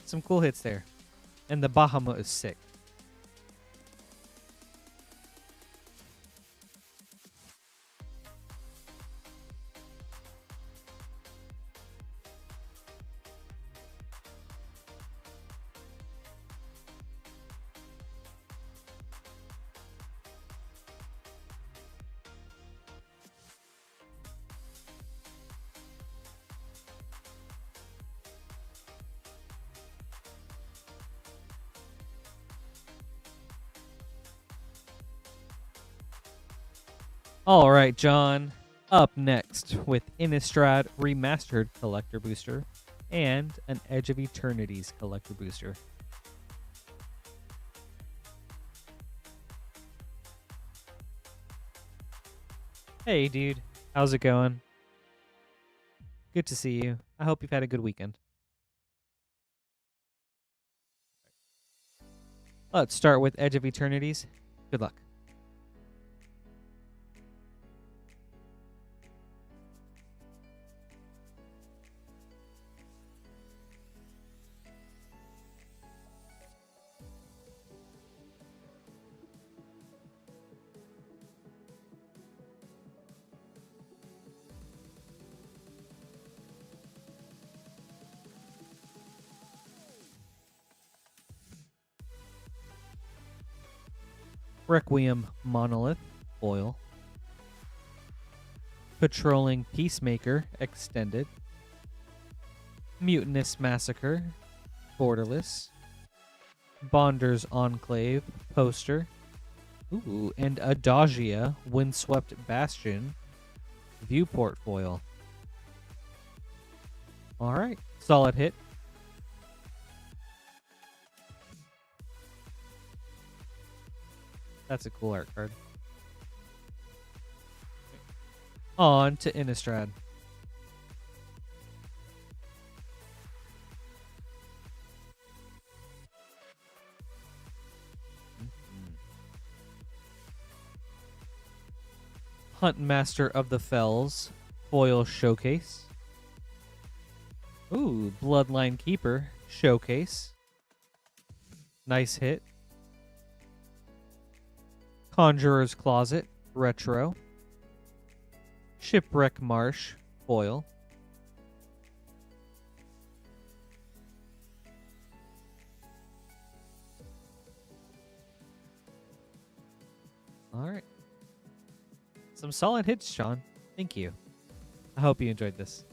Some cool hits there. And the Bahamut is sick. All right, John. Up next with Innistrad Remastered Collector Booster and an Edge of Eternities Collector Booster. Hey, dude. How's it going? Good to see you. I hope you've had a good weekend. Let's start with Edge of Eternities. Good luck. Requiem Monolith, foil. Patrolling Peacemaker, extended. Mutinous Massacre, borderless. Bonder's Enclave, poster. Ooh, and Adagia, Windswept Bastion, Viewport foil. Alright, solid hit. That's a cool art card. On to Innistrad. Huntmaster of the Fells, foil showcase. Ooh, Bloodline Keeper, showcase. Nice hit. Conjurer's Closet, retro. Shipwreck Marsh, foil. All right. Some solid hits, Sean. Thank you. I hope you enjoyed this.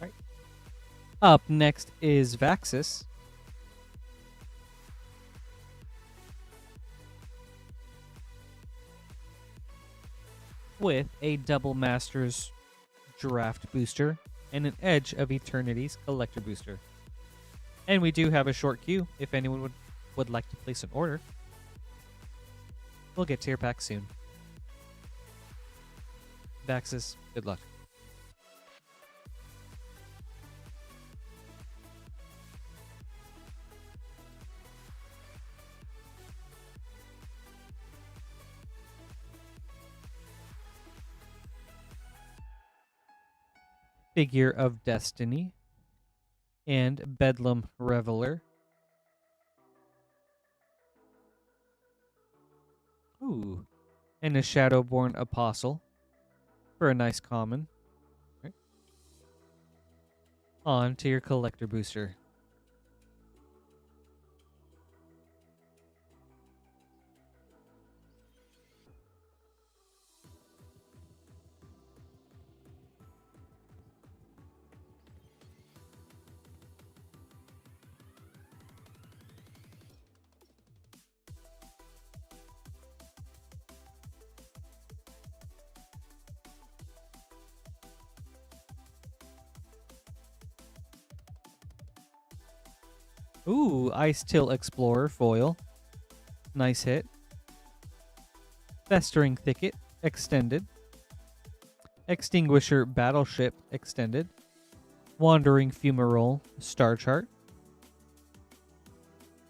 All right. Up next is Vaxis. With a Double Masters Draft Booster and an Edge of Eternities Collector Booster. And we do have a short queue if anyone would like to place an order. We'll get to your pack soon. Vaxis, good luck. Figure of Destiny, and Bedlam Reveler. Ooh, and a Shadowborn Apostle for a nice common. Right. On to your collector booster. Ooh, Ice Till Explorer foil. Nice hit. Festering Thicket extended. Extinguisher Battleship extended. Wandering Fumarole Star Chart.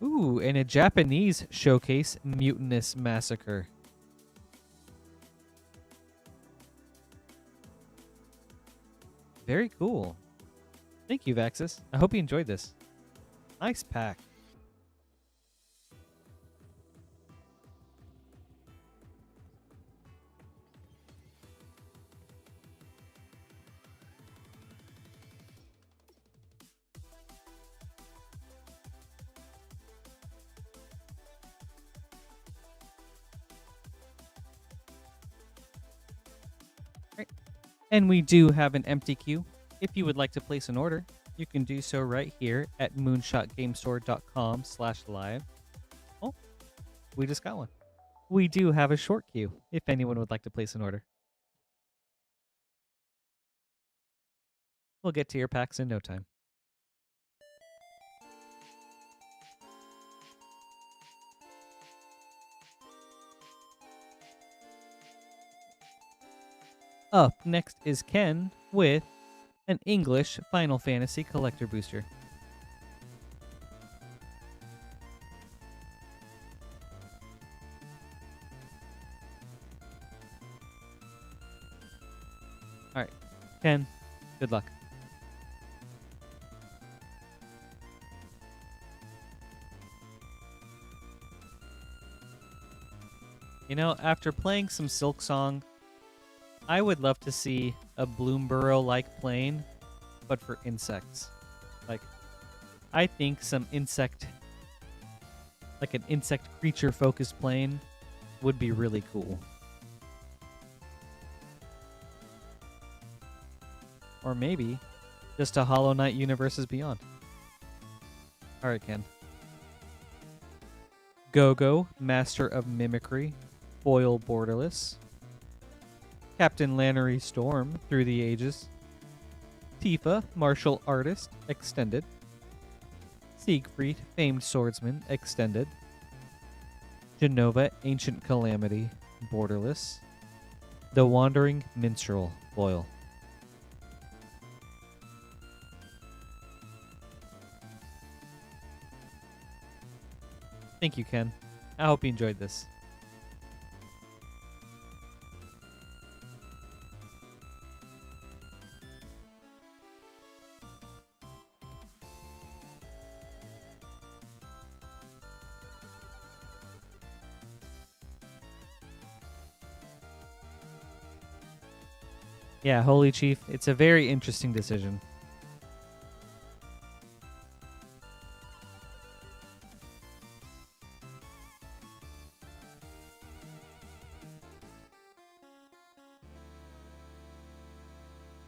Ooh, and a Japanese showcase Mutinous Massacre. Very cool. Thank you, Vaxis. I hope you enjoyed this. Nice pack. Right. And we do have an empty queue. If you would like to place an order, you can do so right here at moonshotgamestore.com/live. Oh, we just got one. We do have a short queue if anyone would like to place an order. We'll get to your packs in no time. Up next is Ken with an English Final Fantasy collector booster. All right, Ken, good luck. You know, after playing some Silksong, I would love to see a Bloomburrow-like plane, but for insects. Like, I think some insect, like an insect creature-focused plane, would be really cool. Or maybe just a Hollow Knight Universes Beyond. Alright, Ken. Go-Go, Master of Mimicry, foil borderless. Captain Lannery Storm, Through the Ages. Tifa, Martial Artist, extended. Siegfried, Famed Swordsman, extended. Genova, Ancient Calamity, borderless. The Wandering Minstrel, foil. Thank you, Ken. I hope you enjoyed this. Yeah, Holy Chief, it's a very interesting decision.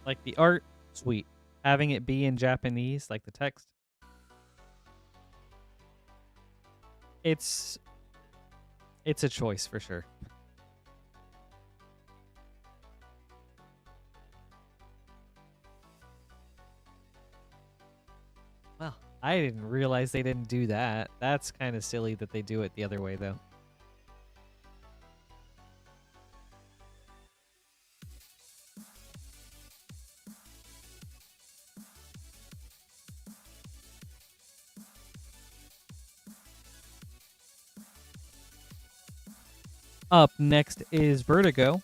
Like the art, sweet. Having it be in Japanese, like the text, it's a choice for sure. Well, I didn't realize they didn't do that. That's kind of silly that they do it the other way, though. Up next is Vertigo.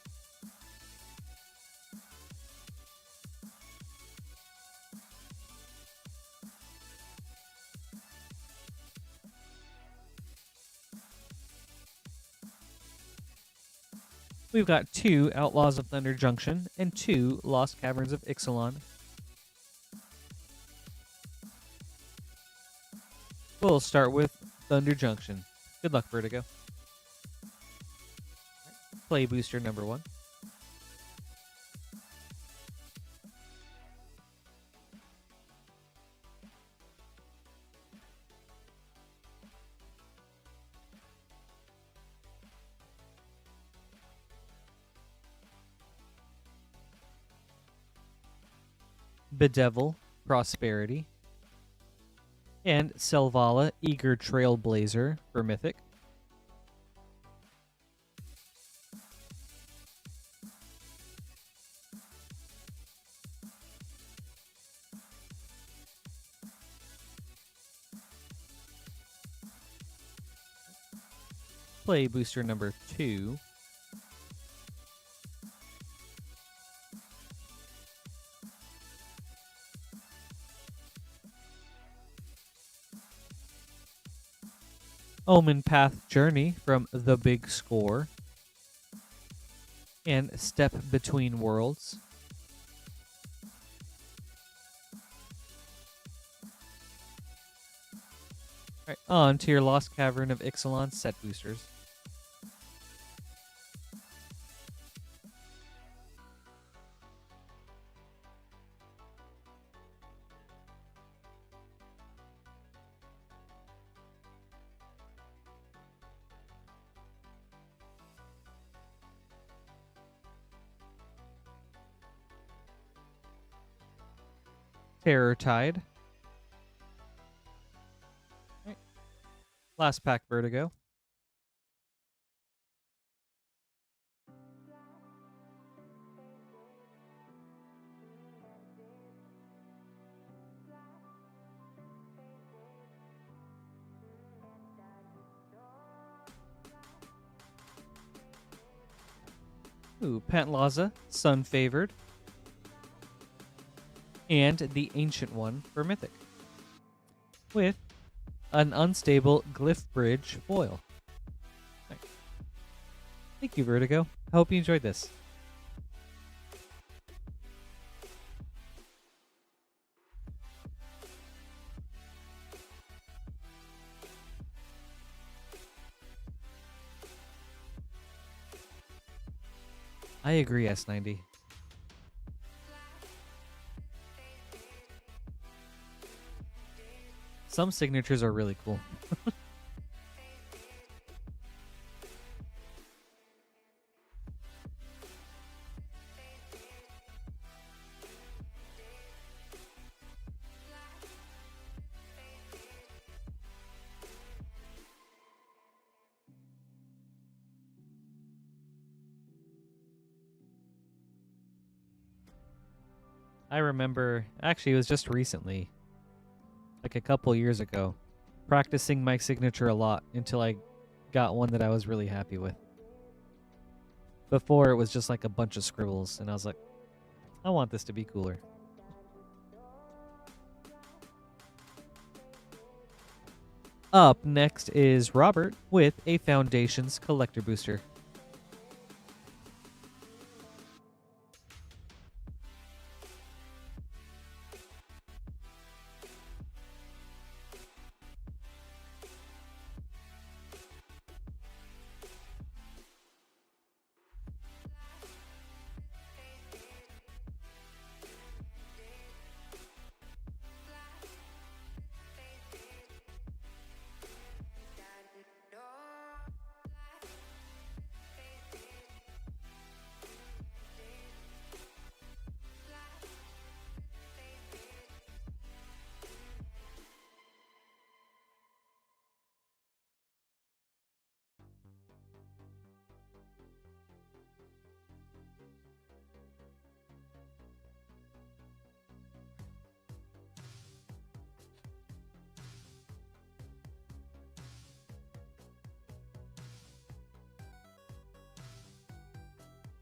We've got 2 Outlaws of Thunder Junction and 2 Lost Caverns of Ixalan. We'll start with Thunder Junction. Good luck, Vertigo. Play booster number 1. Bedevil, Prosperity, and Selvala, Eager Trailblazer for Mythic. Play booster number 2. Omen Path Journey from The Big Score. And Step Between Worlds. Alright, on to your Lost Cavern of Ixalan set boosters. Terror Tide. Right. Last pack, Vertigo. Ooh, Pantlaza, Sun Favored. And the Ancient One for Mythic. With an Unstable Glyph Bridge foil. Right. Thank you, Vertigo. I hope you enjoyed this. I agree, S90. Some signatures are really cool. I remember, actually it was just recently, like a couple years ago, practicing my signature a lot until I got one that I was really happy with. Before it was just like a bunch of scribbles, and I was like, I want this to be cooler. Up next is Robert with a Foundations Collector Booster.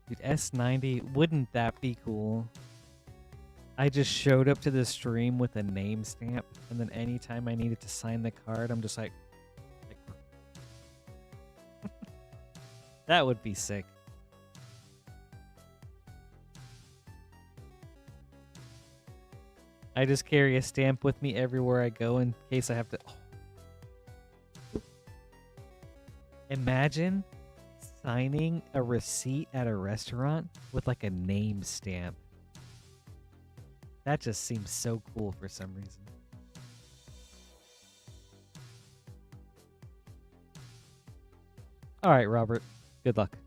Dude, S90, wouldn't that be cool? I just showed up to the stream with a name stamp, and then anytime I needed to sign the card, I'm just like that would be sick. I just carry a stamp with me everywhere I go in case I have to. Oh. Imagine signing a receipt at a restaurant with like a name stamp. That just seems so cool for some reason. All right, Robert. Good luck.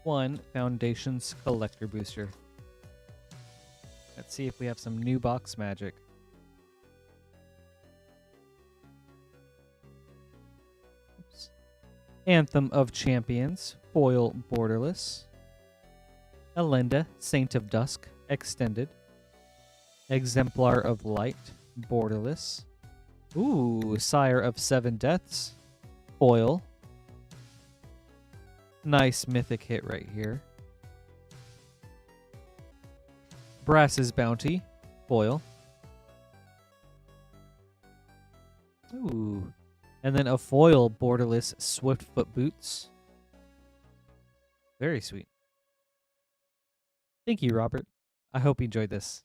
One Foundations Collector Booster. Let's see if we have some new box magic. Oops. Anthem of Champions, foil borderless. Elenda, Saint of Dusk, extended. Exemplar of Light, borderless. Ooh, Sire of Seven Deaths, foil. Nice mythic hit right here. Brass's Bounty, foil. Ooh. And then a foil borderless Swiftfoot Boots. Very sweet. Thank you, Robert. I hope you enjoyed this.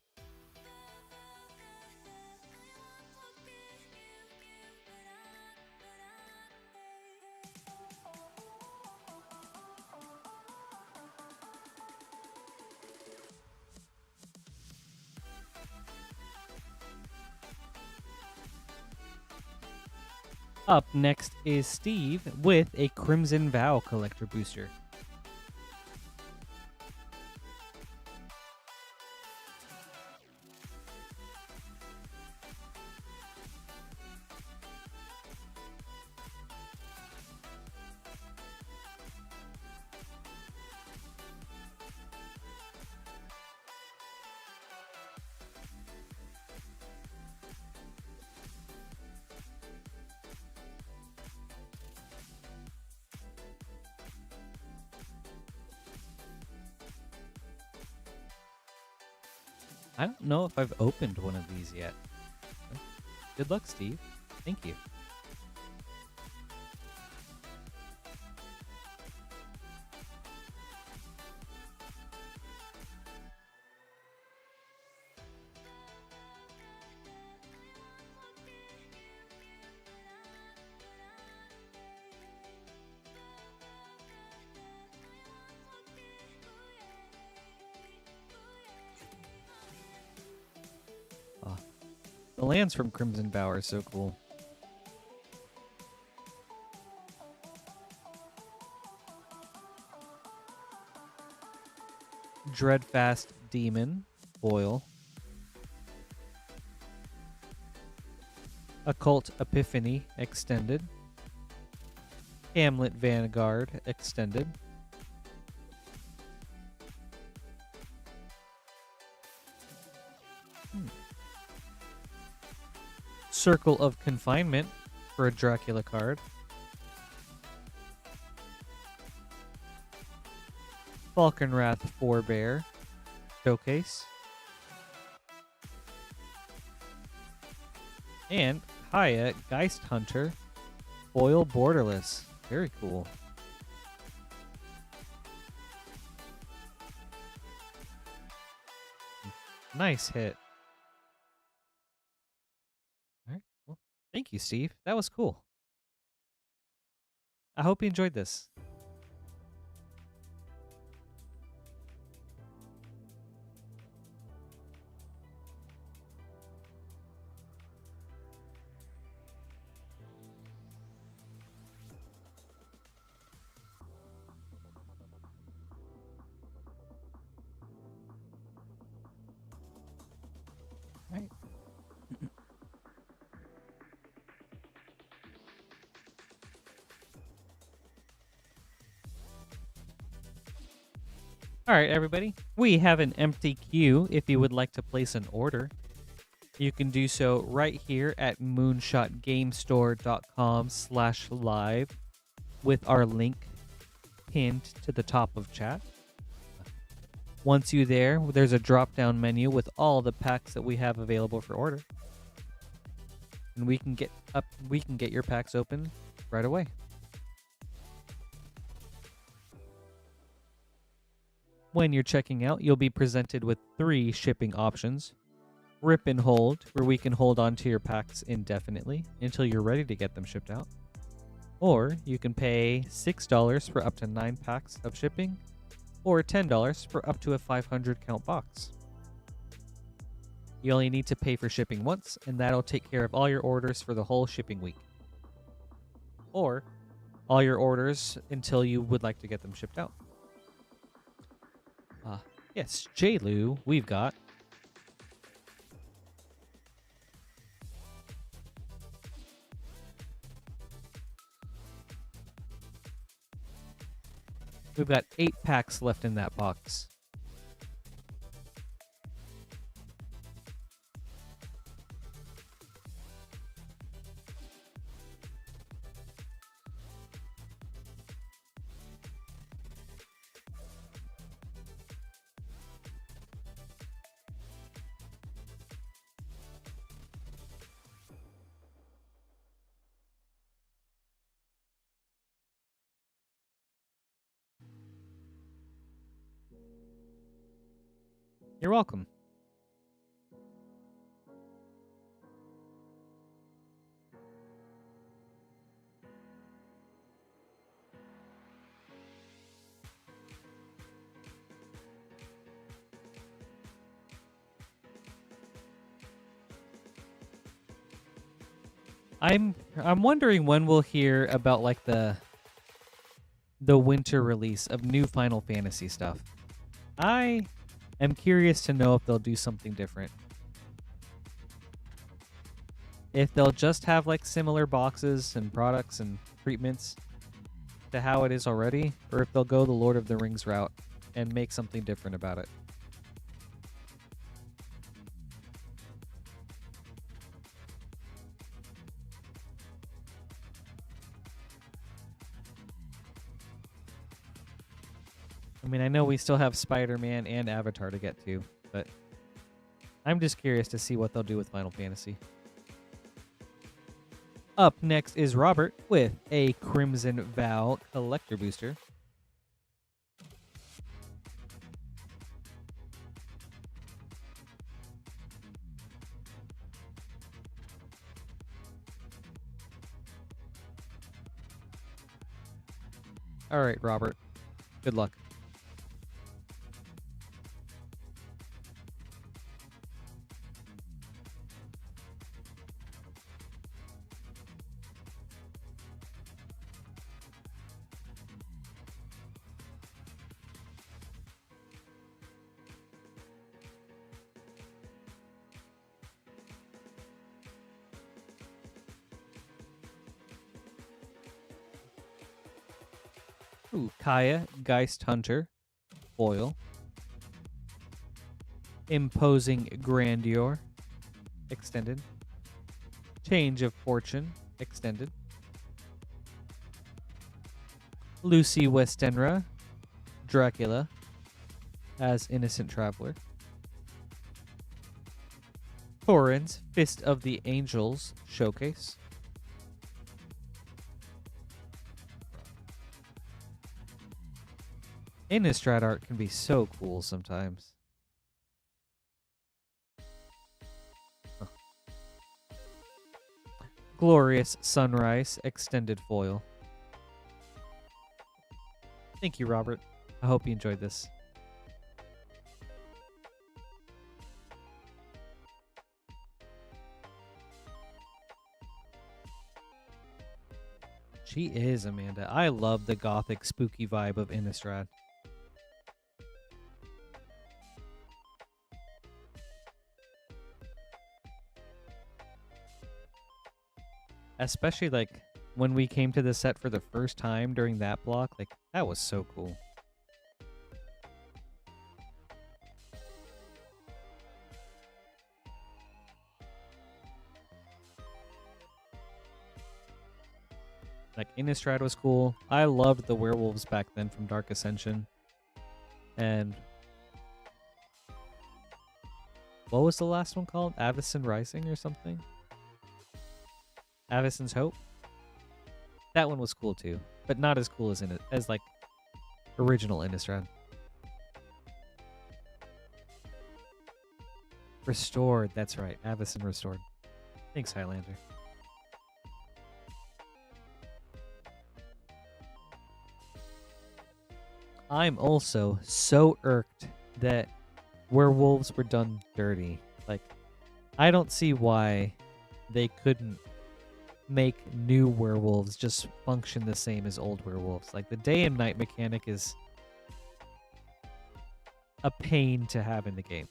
Up next is Steve with a Crimson Vow Collector Booster. I don't know if I've opened one of these yet. Good luck, Steve. Thank you. The lands from Crimson Vow are so cool. Dreadfast Demon, foil. Occult Epiphany, extended. Hamlet Vanguard, extended. Circle of Confinement for a Dracula card. Falconwrath Forebear, showcase. And Haya Geist Hunter, foil borderless. Very cool. Nice hit. All right. Well, thank you, Steve. That was cool. I hope you enjoyed this. All right. All right, everybody. We have an empty queue if you would like to place an order. You can do so right here at moonshotgamestore.com/live with our link pinned to the top of chat. Once you're there, there's a drop-down menu with all the packs that we have available for order. and we can get your packs open right away. When you're checking out, you'll be presented with 3 shipping options. Rip and hold, where we can hold on to your packs indefinitely until you're ready to get them shipped out. Or you can pay $6 for up to 9 packs of shipping, or $10 for up to a 500 count box. You only need to pay for shipping once, and that'll take care of all your orders for the whole shipping week. Or all your orders until you would like to get them shipped out. Yes, J-Lu, we've got We've got 8 packs left in that box. You're welcome. I'm wondering when we'll hear about like the winter release of new Final Fantasy stuff. I am curious to know if they'll do something different. If they'll just have like similar boxes and products and treatments to how it is already, or if they'll go the Lord of the Rings route and make something different about it. I mean, I know we still have Spider-Man and Avatar to get to, but I'm just curious to see what they'll do with Final Fantasy. Up next is Robert with a Crimson Vow Collector Booster. All right, Robert. Good luck. Ooh, Kaya, Geist Hunter, foil. Imposing Grandeur, extended. Change of Fortune, extended. Lucy Westenra, Dracula, as Innocent Traveler. Torrens, Fist of the Angels, Showcase. Innistrad art can be so cool sometimes. Huh. Glorious Sunrise, extended foil. Thank you, Robert. I hope you enjoyed this. She is, Amanda. I love the gothic, spooky vibe of Innistrad. Especially, like, when we came to the set for the first time during that block, like, that was so cool. Like, Innistrad was cool. I loved the werewolves back then from Dark Ascension. And what was the last one called? Avacyn Rising or something? Avison's Hope. That one was cool too, but not as cool as like original Innistrad. Restored, that's right. Avison Restored. Thanks, Highlander. I'm also so irked that werewolves were done dirty. Like, I don't see why they couldn't make new werewolves just function the same as old werewolves. Like, the day and night mechanic is a pain to have in the game.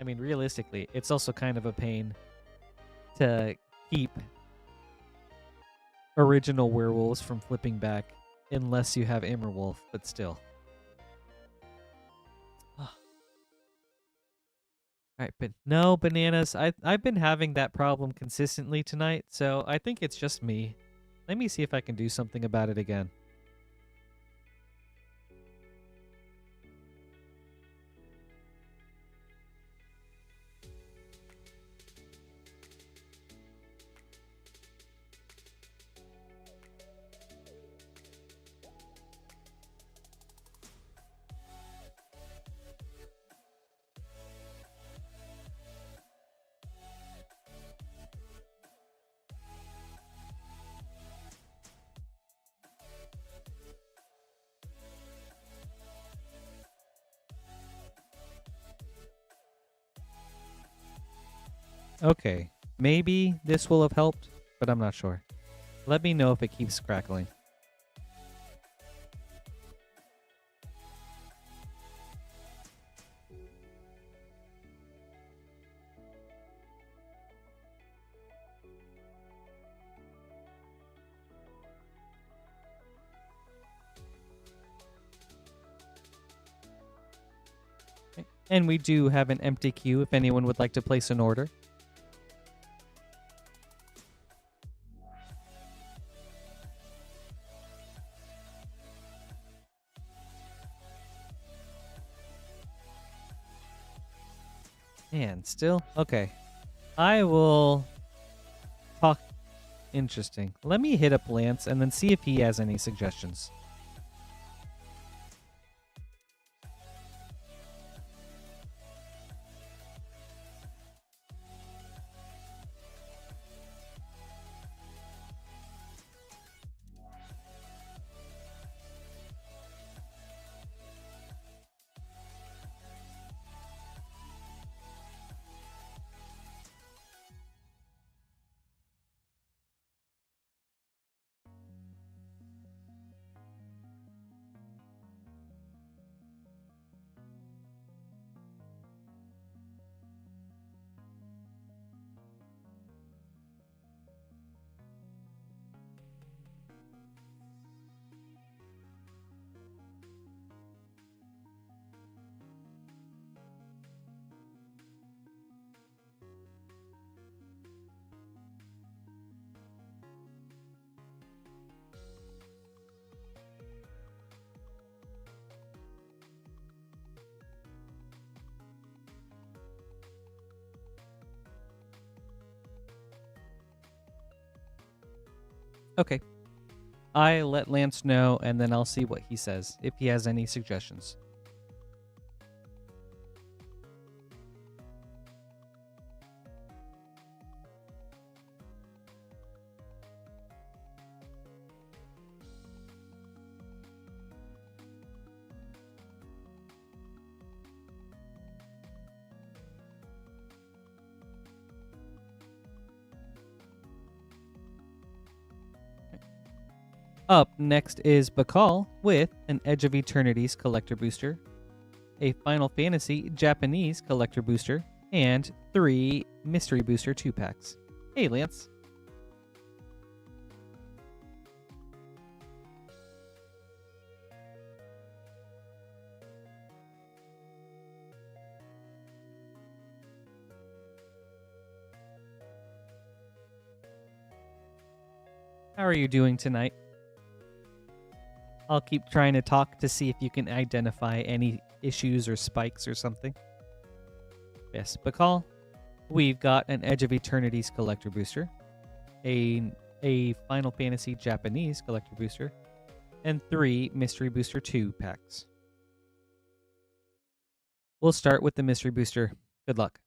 I mean, realistically, it's also kind of a pain to keep original werewolves from flipping back unless you have Immerwolf, but still. Alright, but no bananas. I've been having that problem consistently tonight, so I think it's just me. Let me see if I can do something about it again. Okay, maybe this will have helped, but I'm not sure. Let me know if it keeps crackling. Okay. And we do have an empty queue if anyone would like to place an order. And still? Okay. I will talk. Interesting. Let me hit up Lance and then see if he has any suggestions. Okay. I let Lance know, and then I'll see what he says, if he has any suggestions. Up next is Bakal with an Edge of Eternity's Collector Booster, a Final Fantasy Japanese Collector Booster, and 3 Mystery Booster 2-packs. Hey, Lance. How are you doing tonight? I'll keep trying to talk to see if you can identify any issues or spikes or something. Yes, Bakal. We've got an Edge of Eternity's collector booster, a Final Fantasy Japanese collector booster, and 3 Mystery Booster 2 packs. We'll start with the Mystery Booster. Good luck.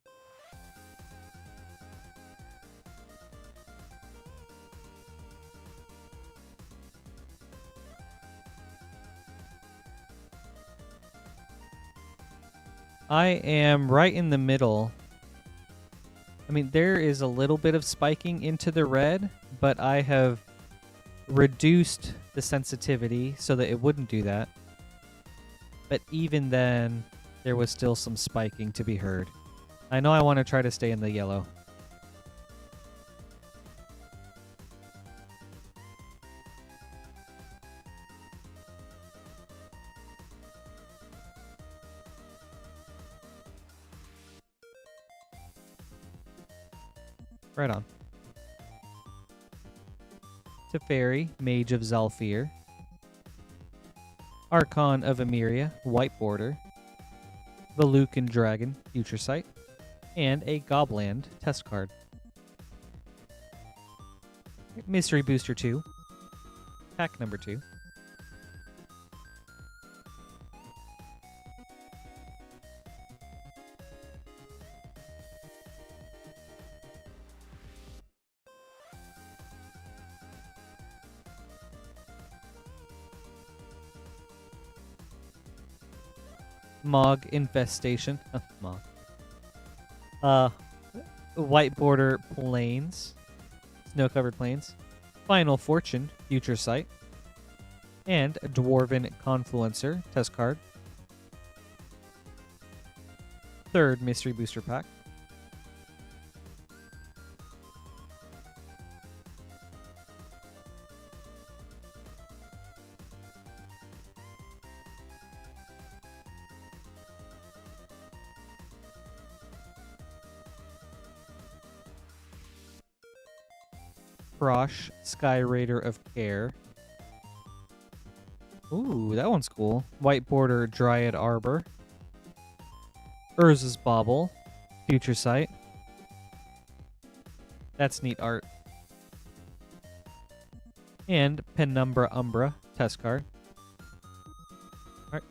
I am right in the middle. I mean, there is a little bit of spiking into the red, but I have reduced the sensitivity so that it wouldn't do that. But even then, there was still some spiking to be heard. I know I want to try to stay in the yellow. Right on. Teferi, Mage of Zalfir. Archon of Emeria, white border. Valukan Dragon, Future Sight. And a Gobland test card. Mystery Booster 2. Pack number 2. Mog Infestation. Mog. White border plains. Snow-covered plains. Final Fortune, Future Sight. And Dwarven Confluencer, test card. Third Mystery Booster pack. Frosh, Sky Raider of Care. Ooh, that one's cool. White border, Dryad Arbor. Urza's Bauble, Future Sight. That's neat art. And Penumbra Umbra, test card. Alright.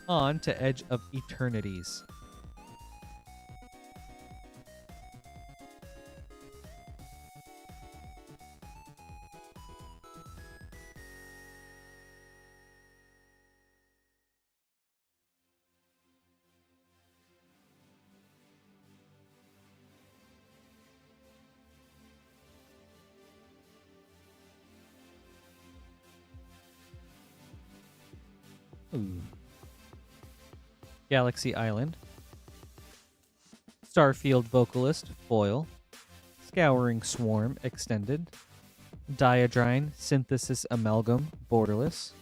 On to Edge of Eternities. Ooh. Galaxy Island. Starfield Vocalist, foil. Scouring Swarm, extended. Diadrine, Synthesis Amalgam, borderless.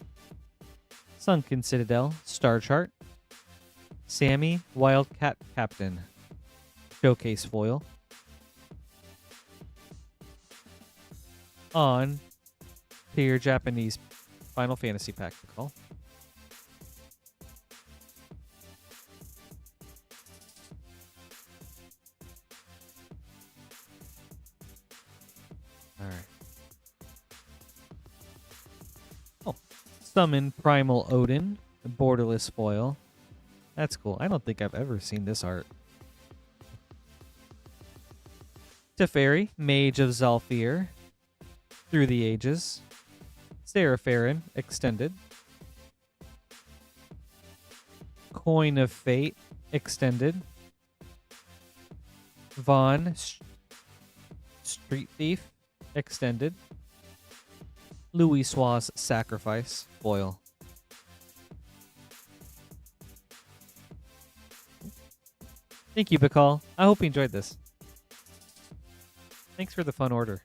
Sunken Citadel, Star Chart. Sammy, Wildcat Captain, showcase foil. On to your Japanese Final Fantasy pack to call. Alright. Oh. Summon Primal Odin, borderless foil. That's cool. I don't think I've ever seen this art. Teferi, Mage of Zalfir, Through the Ages. Serapharin, extended. Coin of Fate, extended. Vaughn, Street Thief, extended. Louis Sua's Sacrifice, foil. Thank you, Bakal. I hope you enjoyed this. Thanks for the fun order.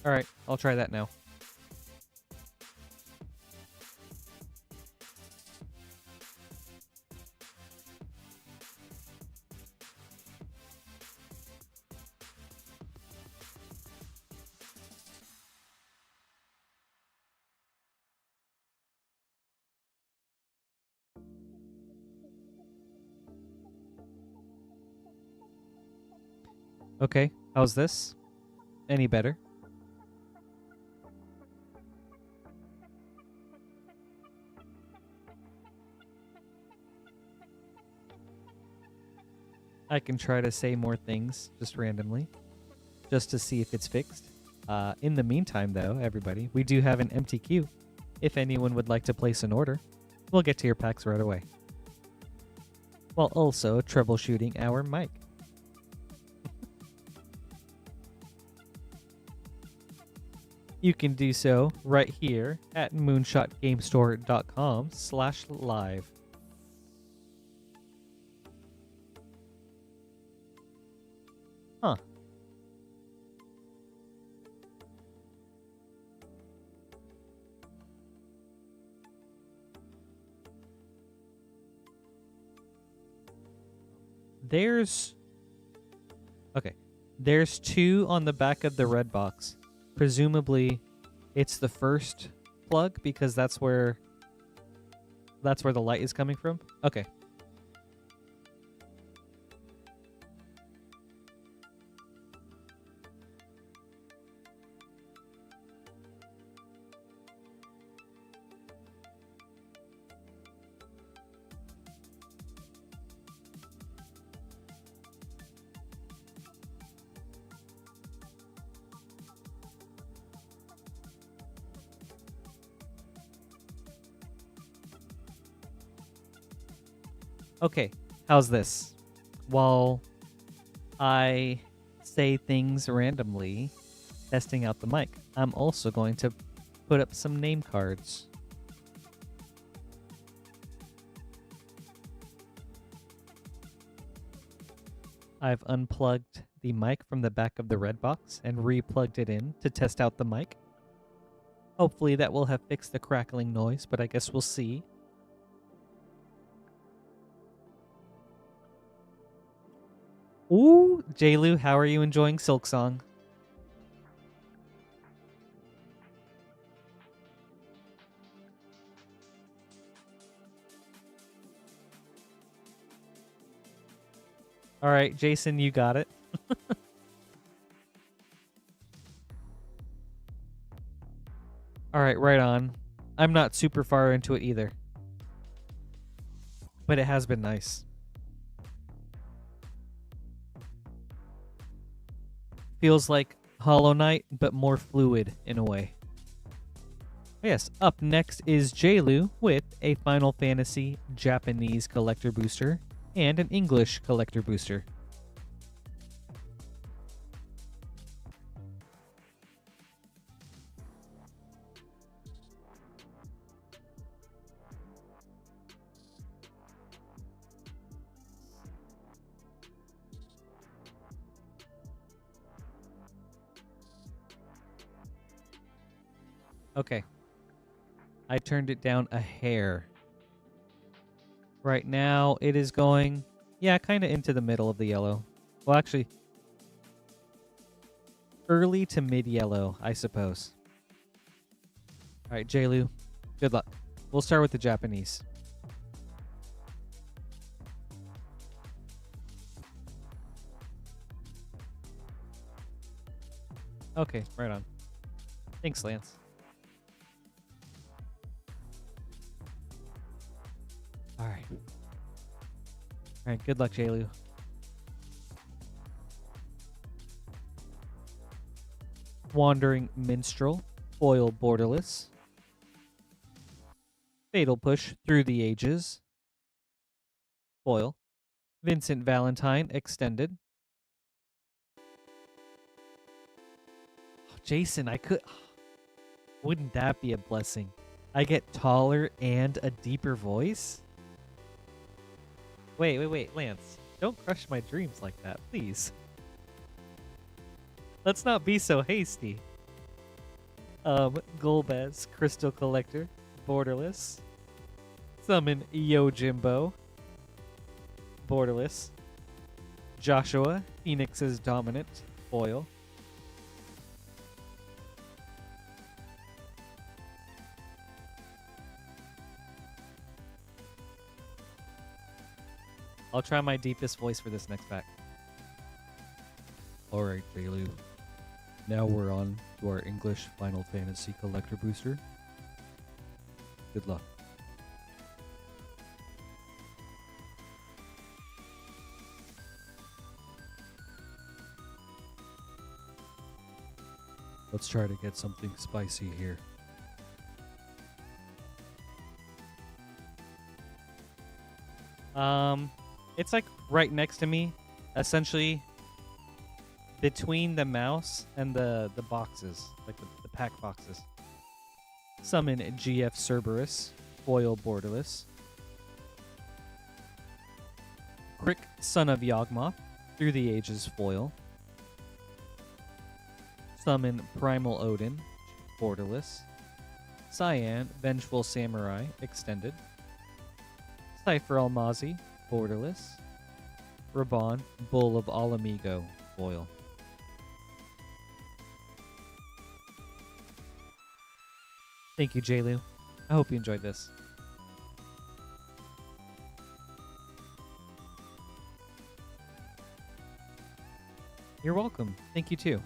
Alright, I'll try that now. Okay, how's this? Any better? I can try to say more things just randomly, just to see if it's fixed. In the meantime, though, everybody, we do have an empty queue. If anyone would like to place an order, we'll get to your packs right away. While also troubleshooting our mic. You can do so right here at moonshotgamestore.com/live. Huh. There's 2 on the back of the red box. Presumably, it's the first plug because that's where the light is coming from. Okay. Okay, how's this? While I say things randomly, testing out the mic, I'm also going to put up some name cards. I've unplugged the mic from the back of the red box and re-plugged it in to test out the mic. Hopefully that will have fixed the crackling noise, but I guess we'll see. Ooh, Jaylu, how are you enjoying Silksong? All right, Jason, you got it. All right, right on. I'm not super far into it either, but it has been nice. Feels like Hollow Knight, but more fluid in a way. Yes, up next is Jaylu with a Final Fantasy Japanese collector booster and an English collector booster. Okay. I turned it down a hair. Right now, it is going, yeah, kind of into the middle of the yellow. Well, actually, early to mid-yellow, I suppose. All right, Jaylu, good luck. We'll start with the Japanese. Okay, right on. Thanks, Lance. All right. All right, good luck, Jaylu. Wandering Minstrel, foil borderless. Fatal Push Through the Ages, foil. Vincent Valentine, extended. Oh, Jason, I could... Wouldn't that be a blessing? I get taller and a deeper voice? Wait, Lance. Don't crush my dreams like that, please. Let's not be so hasty. Golbez, Crystal Collector, borderless. Summon Yojimbo, borderless. Joshua, Phoenix's Dominant, foil. I'll try my deepest voice for this next pack. Alright, Jaylu. Now we're on to our English Final Fantasy Collector Booster. Good luck. Let's try to get something spicy here. It's like right next to me, essentially between the mouse and the boxes, like the pack boxes. Summon GF Cerberus, foil borderless. Crick, Son of Yawgmoth, Through the Ages foil. Summon Primal Odin, borderless. Cyan, Vengeful Samurai, extended. Cypher Almazi, borderless. Raban, Bull of Alamigo, foil. Thank you, Jaylu. I hope you enjoyed this. You're welcome. Thank you, too.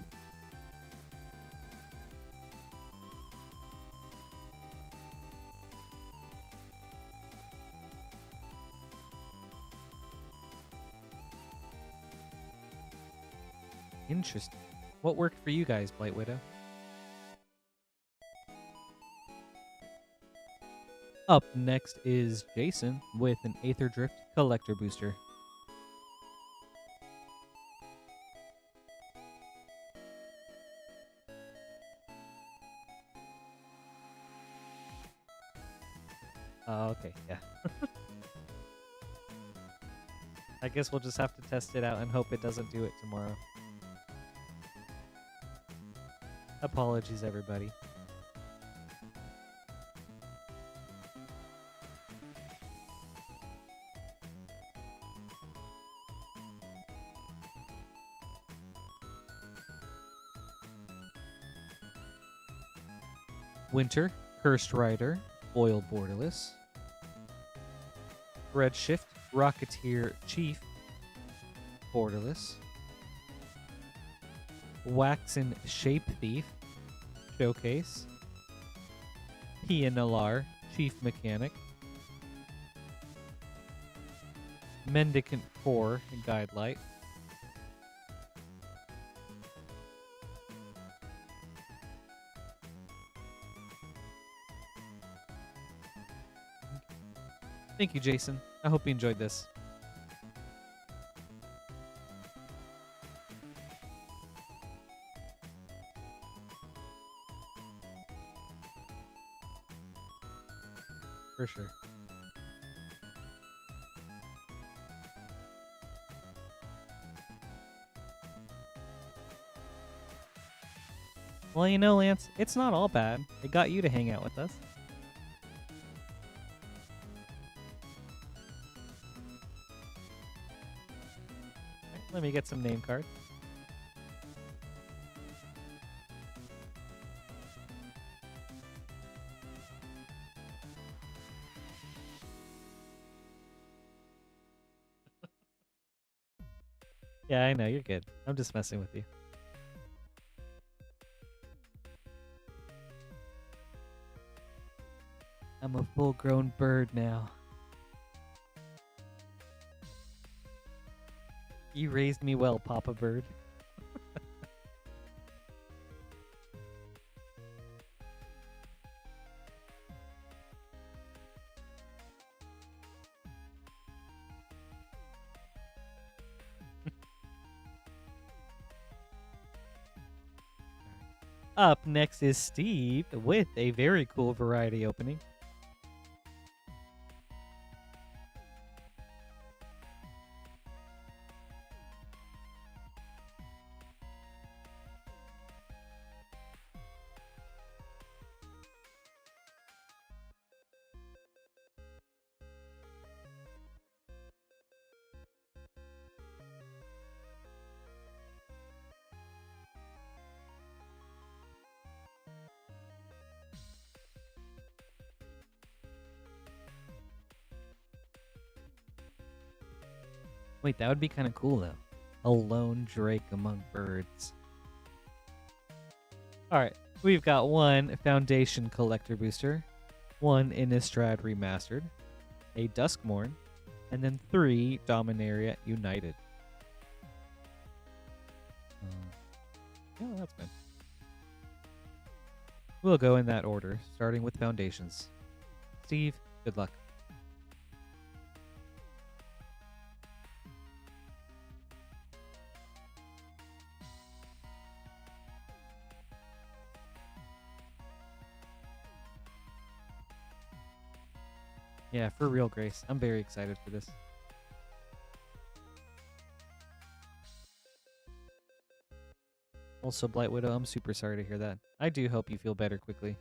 Interesting. What worked for you guys, Blight Widow? Up next is Jason with an Aether Drift Collector Booster. Okay, yeah. I guess we'll just have to test it out and hope it doesn't do it tomorrow. Apologies, everybody. Winter, Cursed Rider, foil borderless. Redshift, Rocketeer Chief, borderless. Waxen Shape Thief, showcase. Pianalar, Chief Mechanic. Mendicant Core, Guidelight. Thank you, Jason. I hope you enjoyed this. For sure. Well, you know, Lance, it's not all bad. It got you to hang out with us. Let me get some name cards. Yeah, I know, you're good. I'm just messing with you. I'm a full-grown bird now. You raised me well, Papa Bird. Up next is Steve with a very cool variety opening. Wait, that would be kind of cool, though. A lone drake among birds. Alright, we've got one Foundation Collector Booster, one Innistrad Remastered, a Duskmourn, and then 3 Dominaria United. Yeah, that's good. We'll go in that order, starting with Foundations. Steve, good luck. Yeah, for real, Grace. I'm very excited for this. Also, Blight Widow, I'm super sorry to hear that. I do hope you feel better quickly.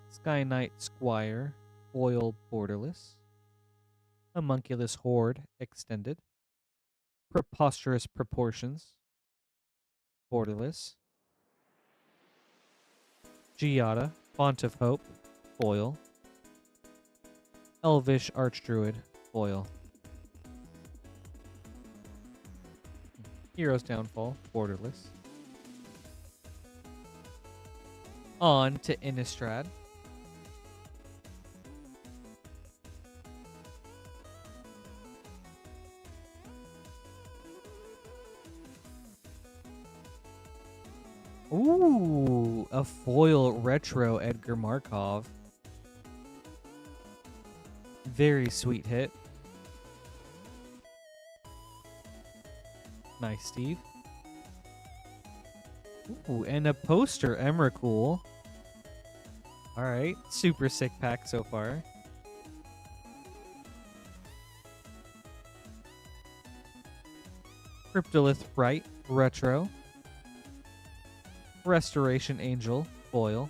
Sky Knight Squire, foil borderless. Homunculus Horde extended. Preposterous Proportions, borderless. Giada, Font of Hope, foil. Elvish Archdruid, foil. Hero's Downfall, borderless. On to Innistrad. Ooh, a foil retro Edgar Markov. Very sweet hit. Nice, Steve. Ooh, and a poster Emrakul. Alright, super sick pack so far. Cryptolith Rite, retro. Restoration Angel, foil.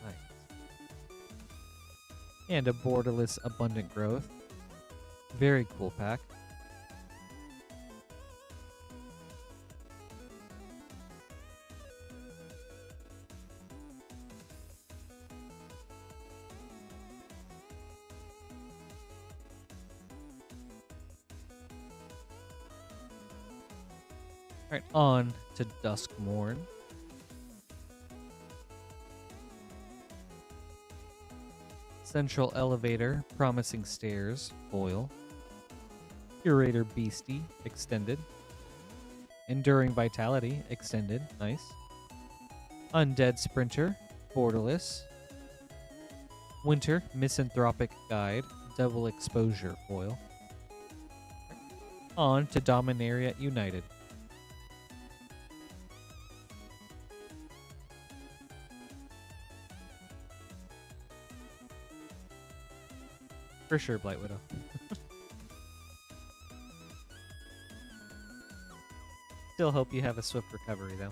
Nice. And a borderless Abundant Growth. Very cool pack. Alright, on to Duskmourn. Central Elevator, Promising Stairs, foil. Curator Beastie, extended. Enduring Vitality, extended, nice. Undead Sprinter, borderless. Winter Misanthropic Guide, Double Exposure, foil. On to Dominaria United. For sure, Blight Widow. Still hope you have a swift recovery, though.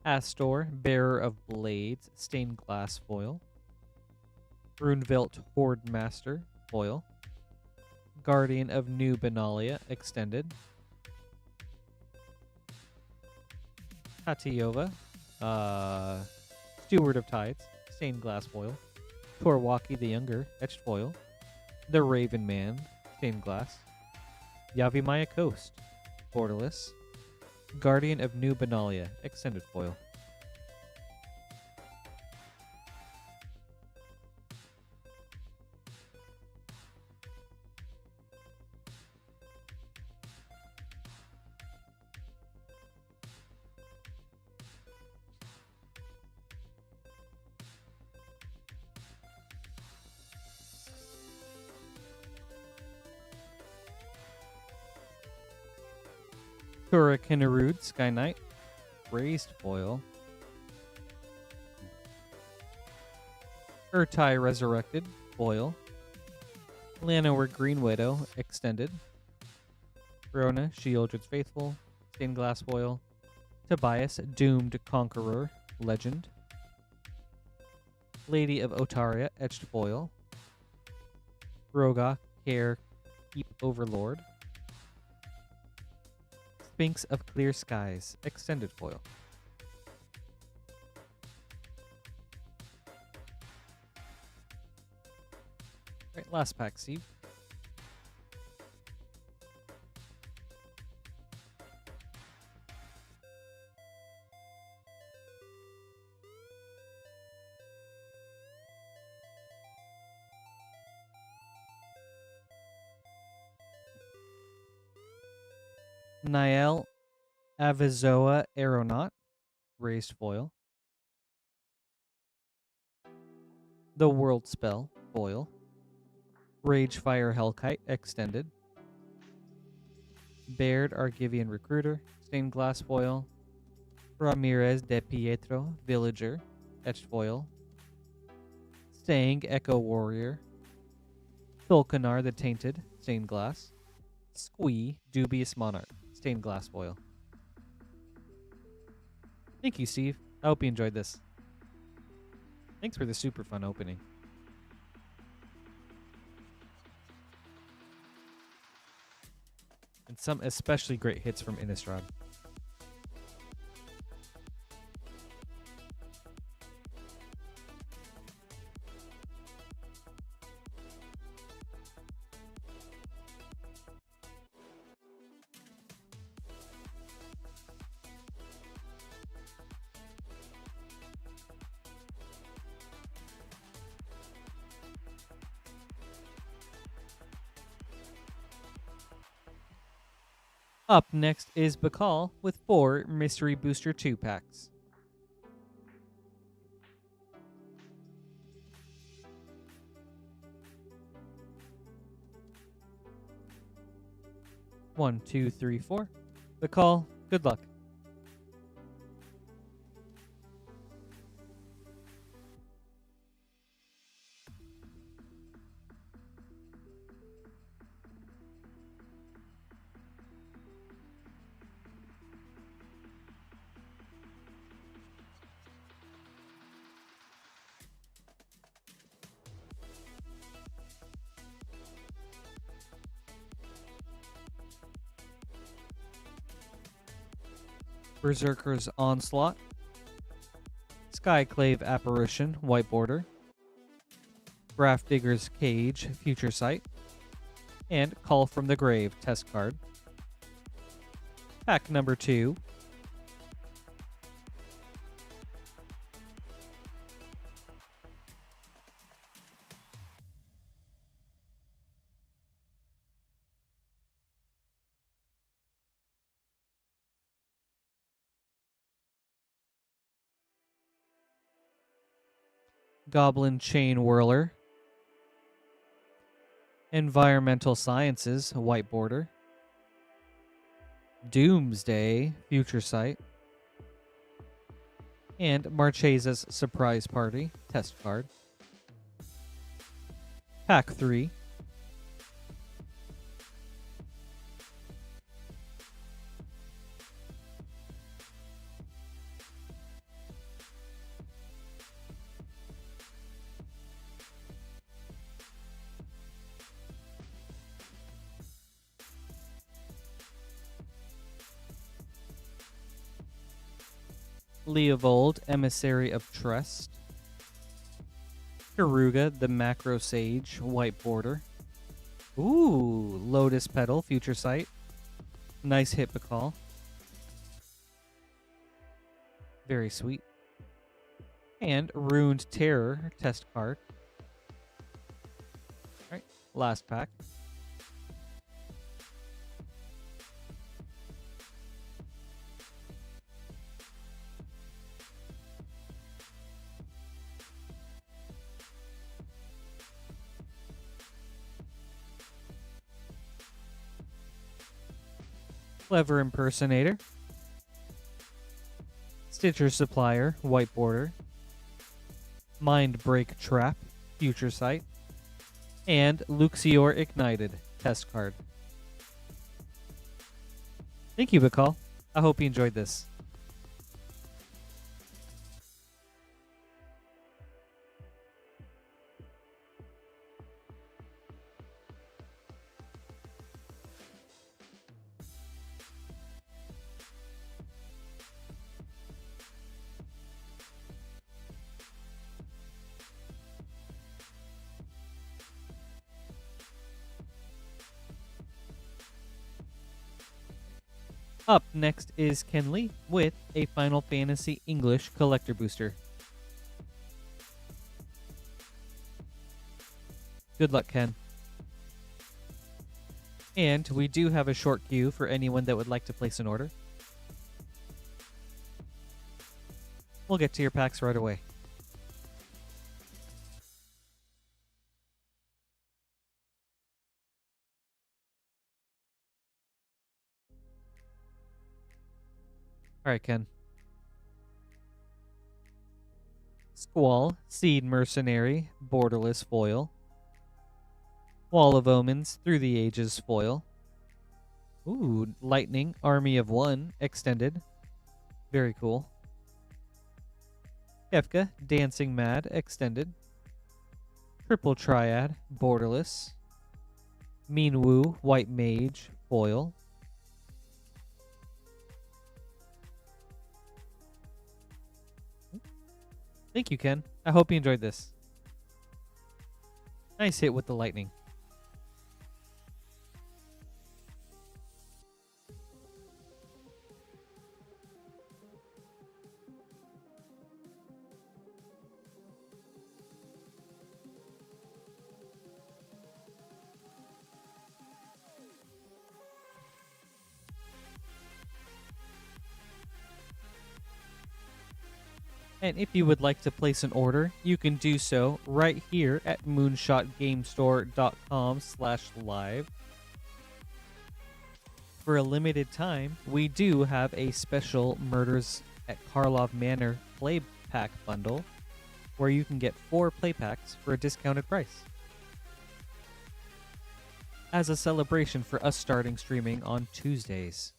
Astor, Bearer of Blades, Stained Glass foil. Runevelt Horde Master, foil. Guardian of New Benalia, extended. Hatiova, Steward of Tides, Stained Glass foil. Torwaki the Younger, etched foil. The Raven Man, Stained Glass. Yavimaya Coast, borderless. Guardian of New Benalia, extended foil. Tura Kinnarood, Sky Knight, raised foil. Urtai Resurrected, foil. Llanowar Green Widow, extended. Rona, Sheoldred's Faithful, Stained Glass foil. Tobias, Doomed Conqueror, legend. Lady of Otaria, etched foil. Roga, Care, Keep Overlord. Sphinx of Clear Skies, extended foil. Alright, last pack, Steve. Niall Avizoa Aeronaut, raised foil. The World Spell, foil. Ragefire Hellkite, extended. Baird Argivian Recruiter, stained glass foil. Ramirez de Pietro, Villager, etched foil. Stang Echo Warrior. Thulkanar the Tainted, stained glass. Squee Dubious Monarch, stained glass foil. Thank you, Steve. I hope you enjoyed this. Thanks for the super fun opening. And some especially great hits from Innistrad. Up next is Bakal with 4 Mystery Booster 2 packs. One, two, three, four. Bakal, good luck. Berserker's Onslaught. Skyclave Apparition, white border. Grafdigger's Cage, future sight. And Call from the Grave, test card. Pack number 2. Goblin Chain Whirler. Environmental Sciences, white border. Doomsday, future sight. And Marchesa's Surprise Party, test card. Pack 3. Leovold, Emissary of Trust. Karuga, the Macro Sage, white border. Ooh, Lotus Petal, future sight. Nice hit, Bakal. Very sweet. And Ruined Terror, test card. Alright, last pack. Clever Impersonator. Stitcher Supplier, white border. Mind Break Trap, future sight. And Luxior Ignited, test card. Thank you, Bakal. I hope you enjoyed this. Up next is Kenley with a Final Fantasy English Collector Booster. Good luck, Ken. And we do have a short queue for anyone that would like to place an order. We'll get to your packs right away. All right, Ken. Squall, Seed Mercenary, Borderless Foil. Wall of Omens, Through the Ages Foil. Ooh, Lightning, Army of One, Extended. Very cool. Kefka, Dancing Mad, Extended. Triple Triad, Borderless. Minwu, White Mage, Foil. Thank you, Ken. I hope you enjoyed this. Nice hit with the lightning. And if you would like to place an order, you can do so right here at moonshotgamestore.com/live. For a limited time, we do have a special Murders at Karlov Manor play pack bundle where you can get 4 play packs for a discounted price. As a celebration for us starting streaming on Tuesdays.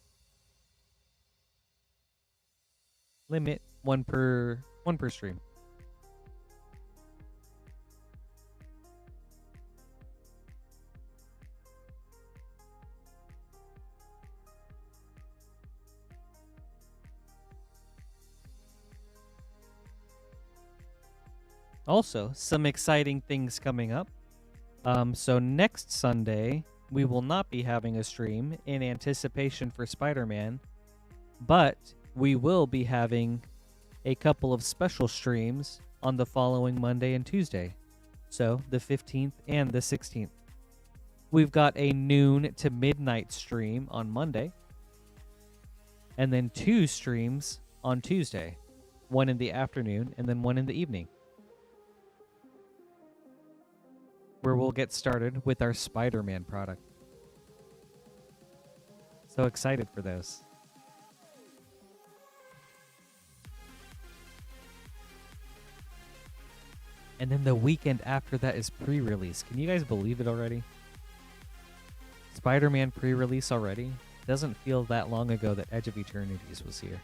Limit one per stream. Also, some exciting things coming up. So next Sunday, we will not be having a stream in anticipation for Spider-Man, but we will be having a couple of special streams on the following Monday and Tuesday. So the 15th and the 16th. We've got a noon to midnight stream on Monday, and then 2 streams on Tuesday. One in the afternoon and then one in the evening, where we'll get started with our Spider-Man product. So excited for those. And then the weekend after that is pre-release. Can you guys believe it already? Spider-Man pre-release already? Doesn't feel that long ago that Edge of Eternities was here.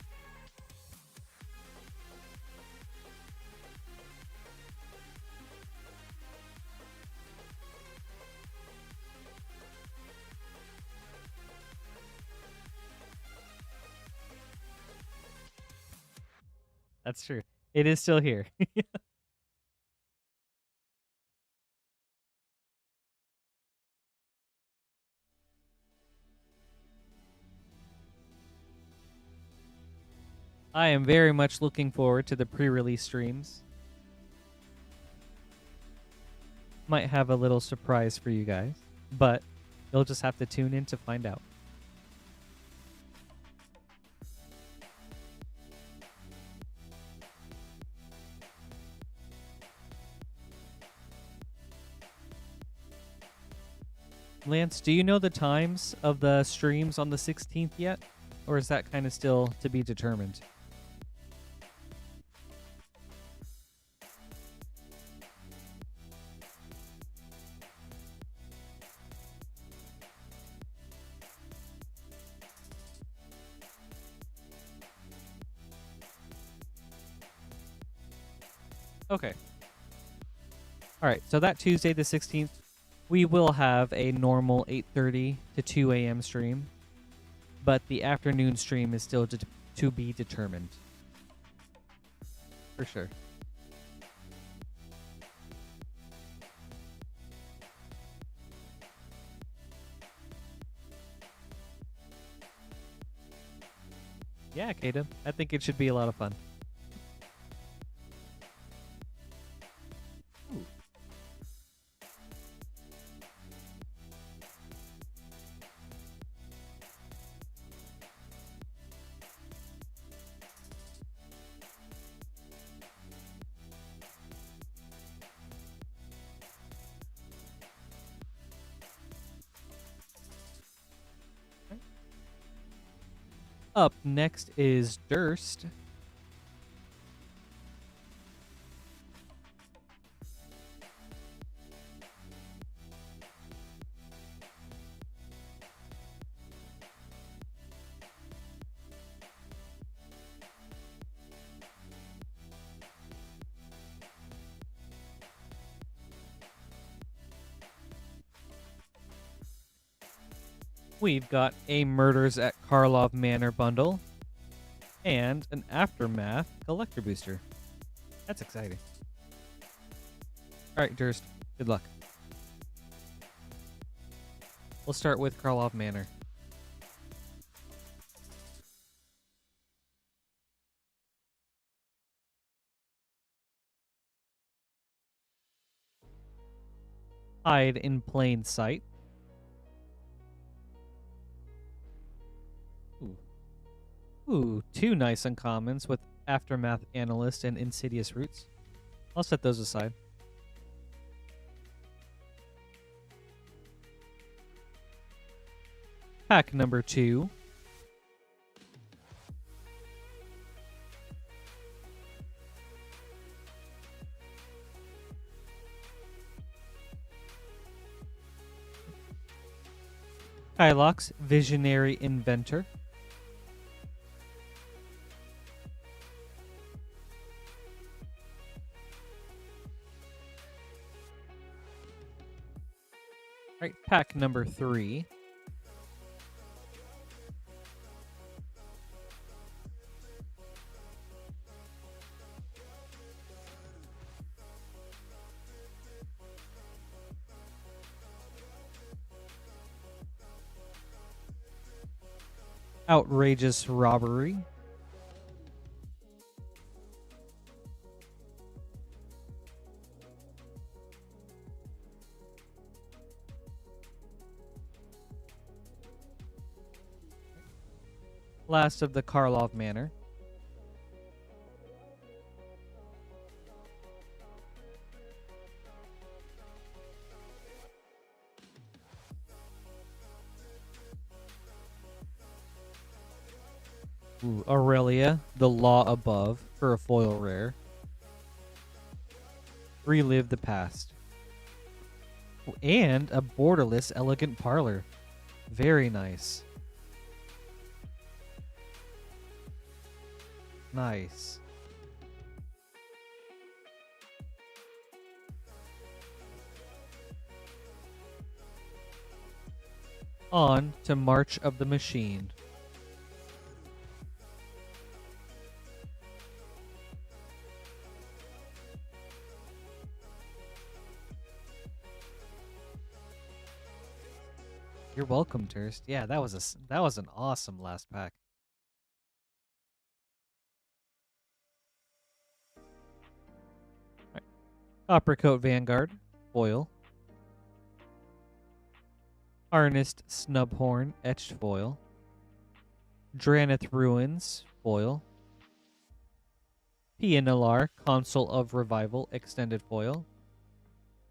That's true. It is still here. I am very much looking forward to the pre-release streams. Might have a little surprise for you guys, but you'll just have to tune in to find out. Lance, do you know the times of the streams on the 16th yet? Or is that kind of still to be determined? Okay. All right, so that Tuesday the 16th, we will have a normal 8:30 to 2 a.m. stream, but the afternoon stream is still to be determined. For sure. Cicada. I think it should be a lot of fun. Ooh. Up next is Durst. We've got a Murders at Karlov Manor bundle and an Aftermath collector booster. That's exciting. All right, Durst, good luck. We'll start with Karlov Manor. Hide in Plain Sight. Ooh, two nice uncommons with Aftermath Analyst and Insidious Roots. I'll set those aside. Pack number 2. Kylox, Visionary Inventor. Alright, pack number 3. Outrageous Robbery. Last of the Karlov Manor. Ooh, Aurelia, The Law Above for a foil rare. Relive the Past. Ooh, and a borderless Elegant Parlor. Very nice. Nice. On to March of the Machine. You're welcome, Durst. Yeah, that was an awesome last pack. Right. Coppercoat Vanguard, foil. Harnessed Snubhorn, etched foil. Draneth Ruins, foil. Pianalar, Console of Revival, extended foil.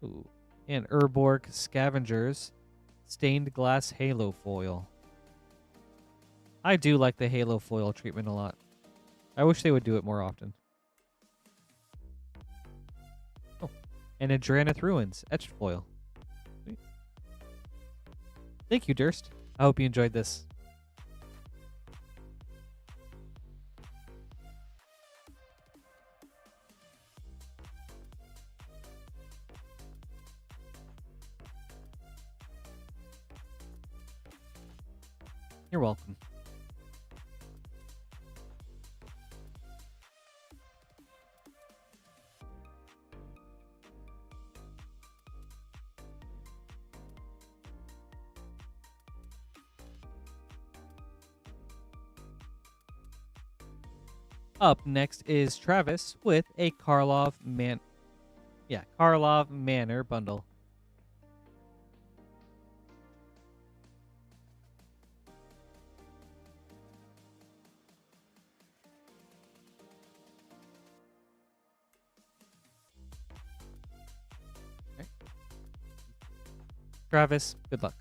Ooh. And Urborg Scavengers, Stained Glass Halo foil. I do like the Halo foil treatment a lot. I wish they would do it more often. Oh, and a Draneth Ruins, etched foil. Sweet. Thank you, Durst. I hope you enjoyed this. You're welcome. Up next is Travis with a Karlov Manor bundle. Okay. Travis, good luck.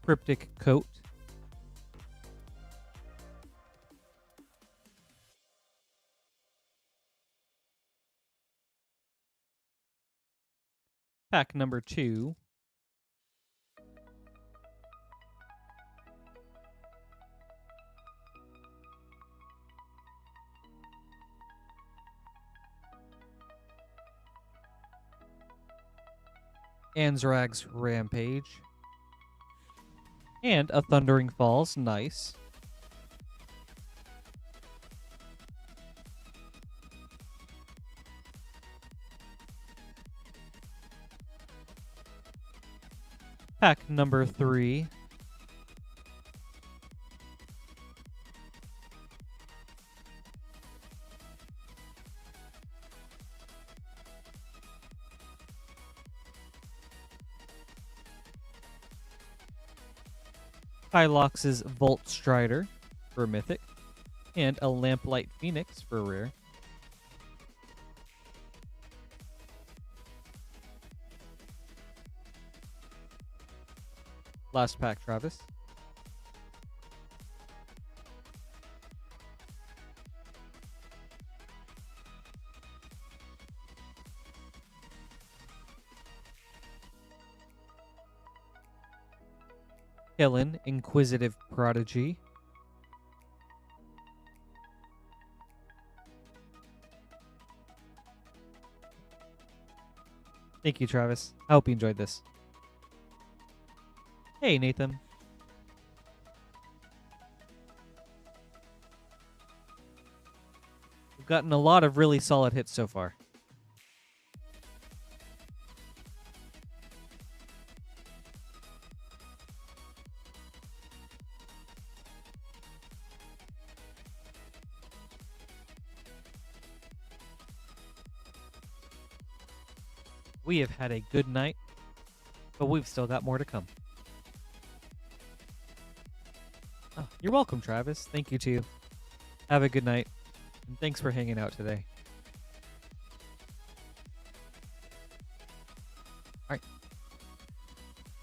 Cryptic Coat. Pack number 2. Anzrag's Rampage. And a Thundering Falls, nice. Pack number 3. Hylox's Volt Strider for Mythic, and a Lamplight Phoenix for Rare. Last pack, Travis. Helen, Inquisitive Prodigy. Thank you, Travis. I hope you enjoyed this. Hey, Nathan. We've gotten a lot of really solid hits so far. We have had a good night, but we've still got more to come. Oh, you're welcome, Travis. Thank you, too. Have a good night, and thanks for hanging out today. All right.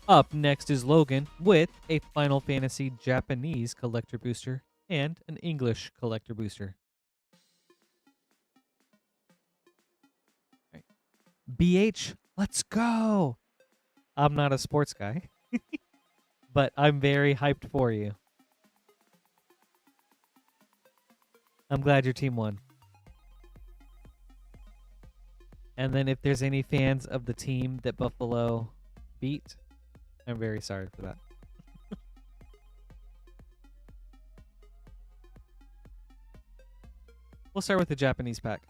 Up next is Logan with a Final Fantasy Japanese collector booster and an English collector booster. BH, let's go! I'm not a sports guy, but I'm very hyped for you. I'm glad your team won. And then if there's any fans of the team that Buffalo beat, I'm very sorry for that. We'll start with the Japanese pack.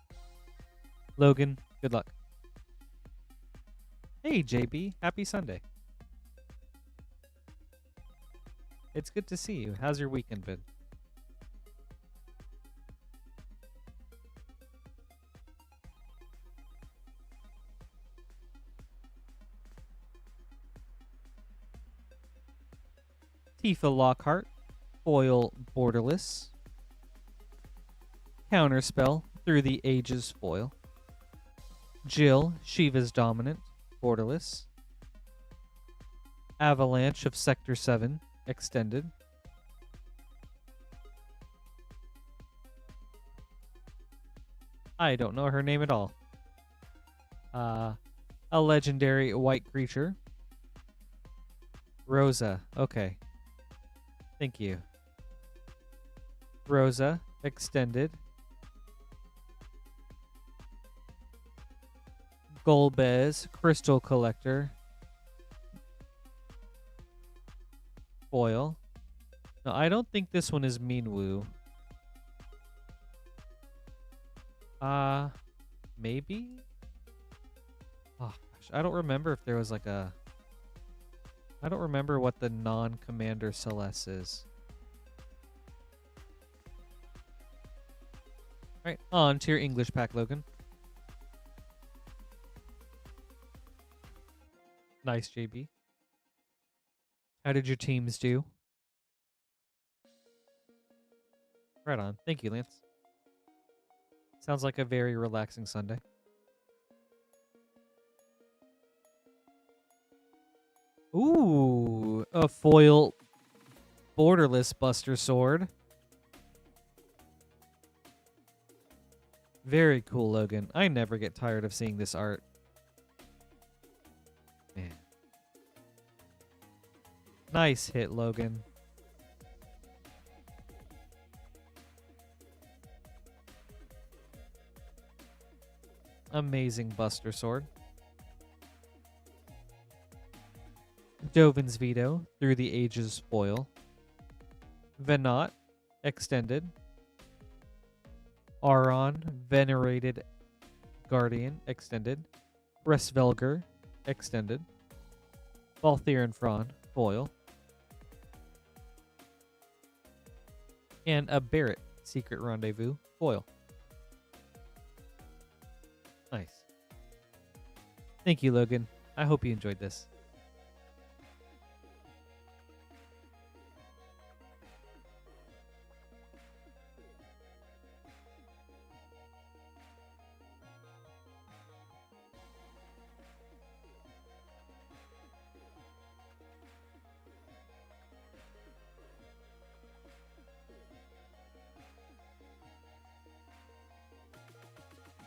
Logan, good luck. Hey, JB. Happy Sunday. It's good to see you. How's your weekend been? Tifa Lockhart, foil borderless. Counterspell, Through the Ages foil. Jill, Shiva's Dominant, borderless. Avalanche of Sector 7, extended. I don't know her name at all. A legendary white creature. Rosa, okay. Thank you. Rosa, extended. Golbez, Crystal Collector. Foil. No, I don't think this one is Minwoo. Maybe? Oh, gosh. I don't remember if there was like a... I don't remember what the non-Commander Celeste is. Alright, on to your English pack, Logan. Nice, JB. How did your teams do? Right on. Thank you, Lance. Sounds like a very relaxing Sunday. Ooh, a foil borderless Buster Sword. Very cool, Logan. I never get tired of seeing this art. Man. Nice hit, Logan. Amazing Buster Sword. Dovin's Veto, Through the Ages foil. Venat, Extended. Aron, Venerated Guardian, Extended. Resvelger, Extended. Balthier Fron, foil. And a Barrett, Secret Rendezvous, foil. Nice. Thank you, Logan. I hope you enjoyed this.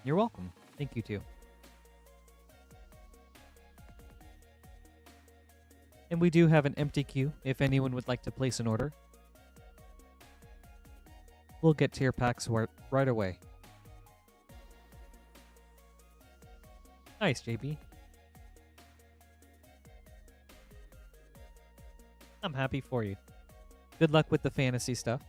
You're welcome. Thank you, too. And we do have an empty queue if anyone would like to place an order. We'll get to your packs right away. Nice, JB. I'm happy for you. Good luck with the fantasy stuff.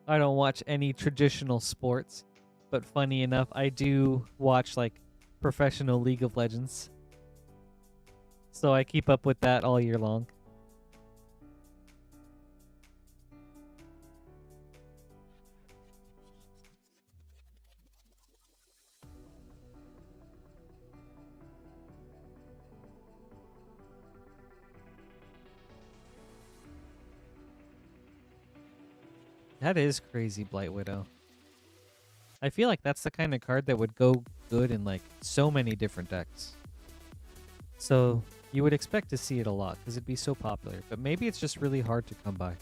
I don't watch any traditional sports, but funny enough, I do watch like professional League of Legends. So I keep up with that all year long. That is crazy, Blight Widow. I feel like that's the kind of card that would go good in like so many different decks. So you would expect to see it a lot because it'd be so popular, but maybe it's just really hard to come by.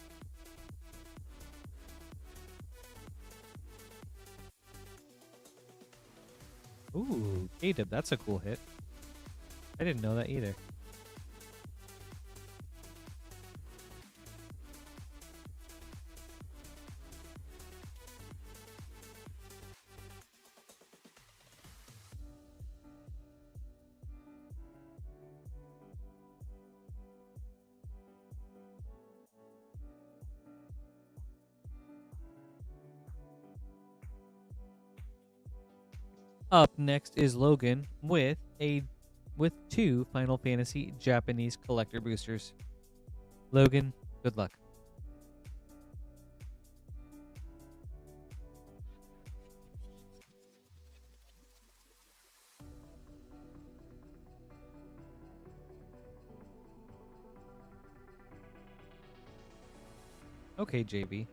Ooh, K-Dub, that's a cool hit. I didn't know that either. Up next is Logan with two Final Fantasy Japanese collector boosters. Logan, good luck. Okay, JB.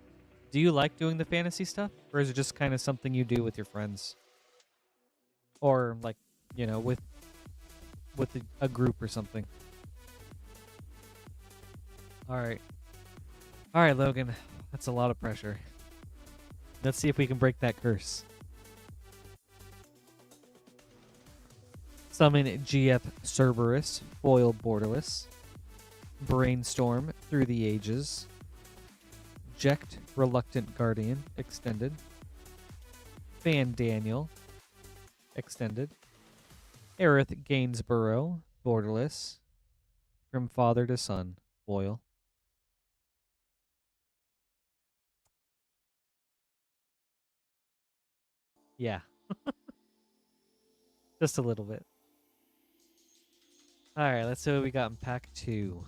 Do you like doing the fantasy stuff, or is it just kind of something you do with your friends? Or like, you know, with a group or something? All right. All right, Logan. That's a lot of pressure. Let's see if we can break that curse. Summon GF Cerberus, foil borderless. Brainstorm, Through the Ages. Ject, Reluctant Guardian, extended. Fan Daniel, extended. Aerith Gainsborough, borderless. From father to son, foil. Yeah, just a little bit. All right, let's see what we got in pack 2.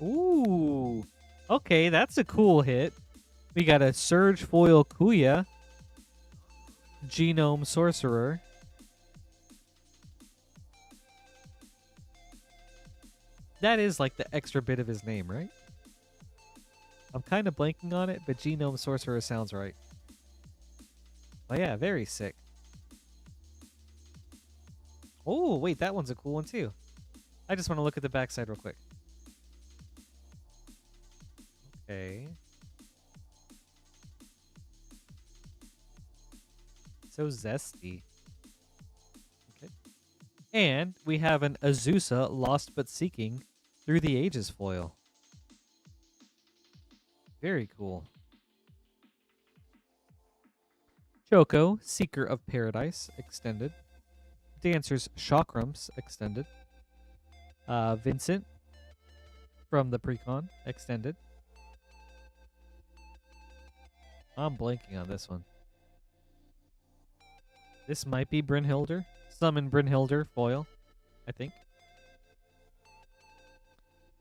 Ooh. Okay, that's a cool hit. We got a Surge Foil Kuya, Genome Sorcerer. That is like the extra bit of his name, right? I'm kind of blanking on it, but Genome Sorcerer sounds right. Oh yeah, very sick. Oh, wait, that one's a cool one too. I just want to look at the backside real quick. Okay. So zesty. Okay. And we have an Azusa Lost But Seeking Through the Ages foil. Very cool. Choco, Seeker of Paradise, extended. Dancer's Chakrams, extended. Vincent from the Precon, extended. I'm blanking on this one. This might be Brynhilder. Summon Brynhilder foil, I think.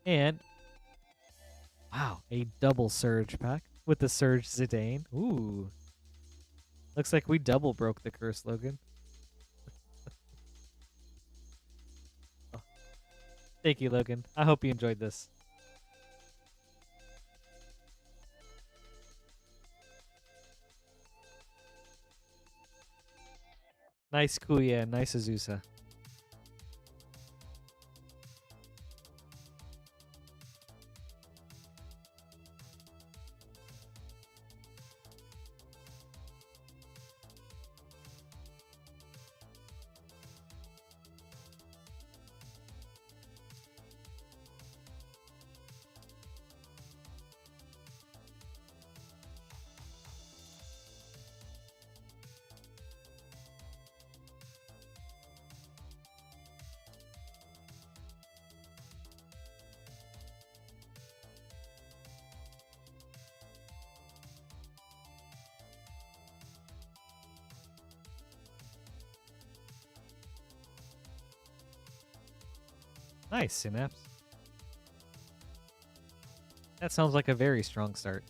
And, wow, a double Surge pack with the Surge Zidane. Ooh. Looks like we double broke the curse, Logan. Oh. Thank you, Logan. I hope you enjoyed this. Nice Kuya, nice Azusa. Nice, Synapse. That sounds like a very strong start.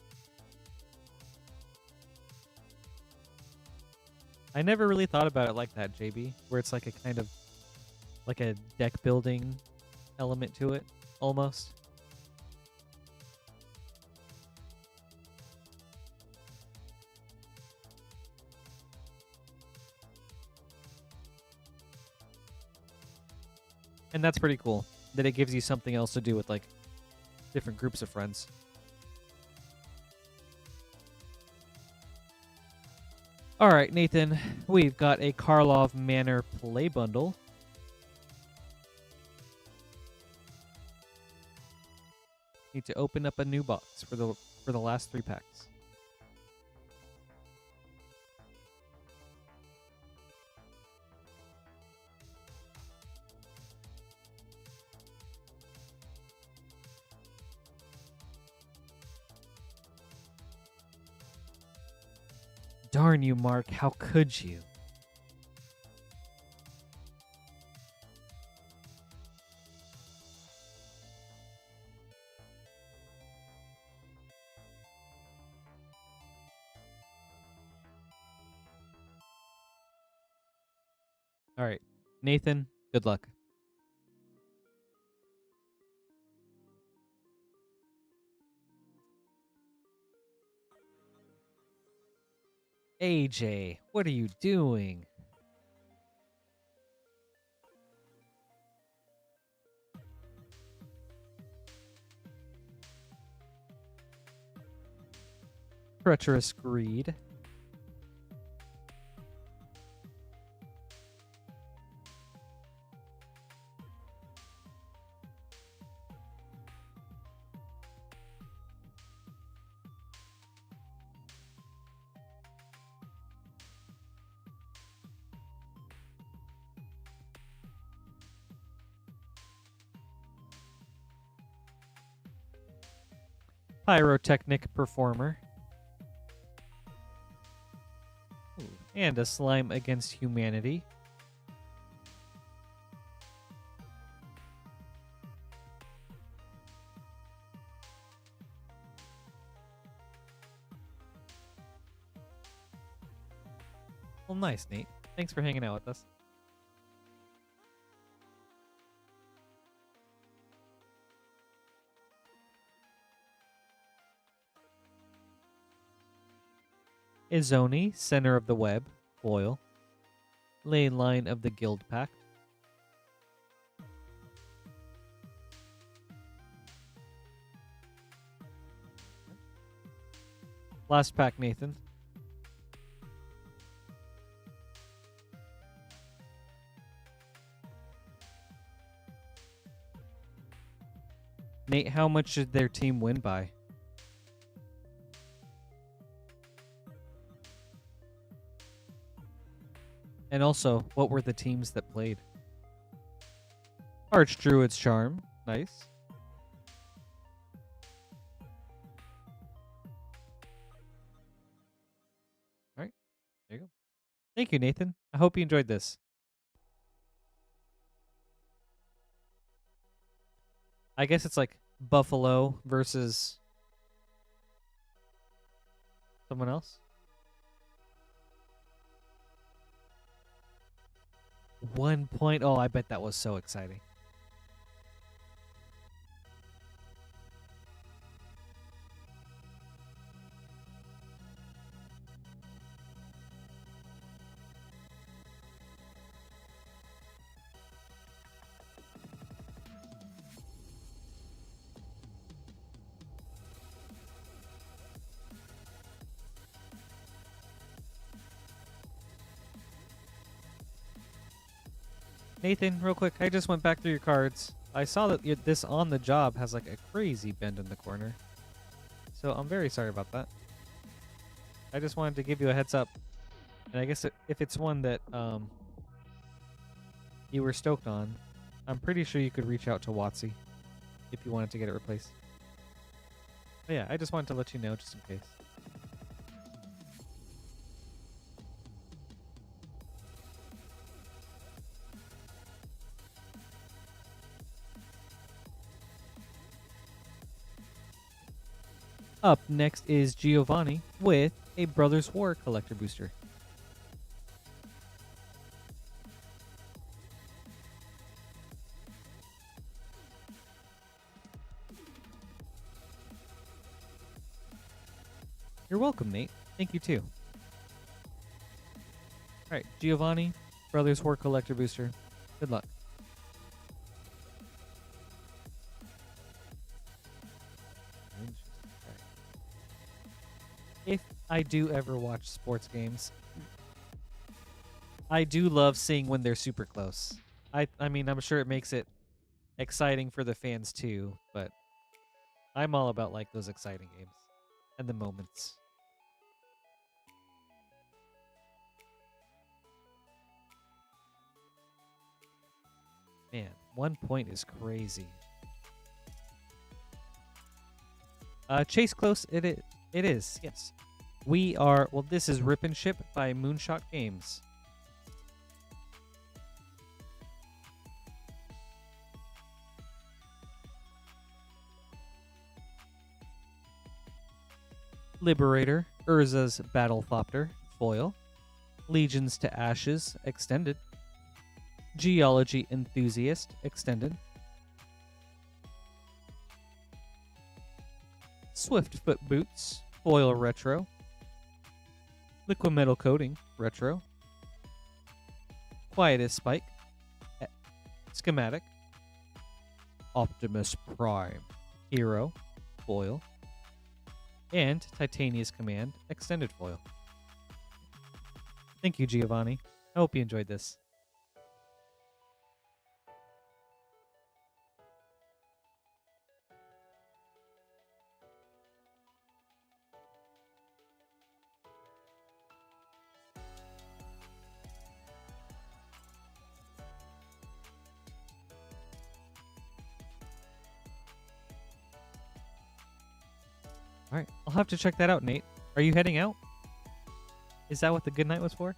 I never really thought about it like that, JB, where it's like a kind of like a deck building element to it, almost. And that's pretty cool, that it gives you something else to do with like different groups of friends. All right, Nathan, we've got a Karlov Manor play bundle. Need to open up a new box for the last 3 packs. Darn you, Mark, how could you? All right, Nathan, good luck. AJ, what are you doing? Treacherous Greed. Pyrotechnic Performer. Ooh, and a Slime Against Humanity. Well, nice, Nate. Thanks for hanging out with us. Izoni, Center of the Web, foil. Ley Line of the Guild Pact. Last pack, Nathan. Nate, how much did their team win by? And also, what were the teams that played? Archdruid's Charm. Nice. All right. There you go. Thank you, Nathan. I hope you enjoyed this. I guess it's like Buffalo versus someone else. 1 point. Oh, I bet that was so exciting. Nathan, real quick, I just went back through your cards. I saw that this on the job has like a crazy bend in the corner. So I'm very sorry about that. I just wanted to give you a heads up. And I guess if it's one that you were stoked on, I'm pretty sure you could reach out to Watsy if you wanted to get it replaced. But yeah, I just wanted to let you know just in case. Up next is Giovanni with a Brothers War Collector Booster. You're welcome, Nate. Thank you, too. Alright, Giovanni, Brothers War Collector Booster. Good luck. If I do ever watch sports games, I do love seeing when they're super close. I mean, I'm sure it makes it exciting for the fans too, but I'm all about like those exciting games and the moments. Man, 1 point is crazy. Chase Close, it is, yes. We are, well, this is Rip and Ship by Moonshot Games. Liberator, Urza's Battlethopter, foil. Legions to Ashes, extended. Geology Enthusiast, extended. Swiftfoot Boots, foil retro. Liquid Metal Coating, retro. Quietus Spike, schematic. Optimus Prime, hero, foil. and Titania's Command extended foil. Thank you, Giovanni. I hope you enjoyed this. All right, I'll have to check that out, Nate. Are you heading out? Is that what the good night was for?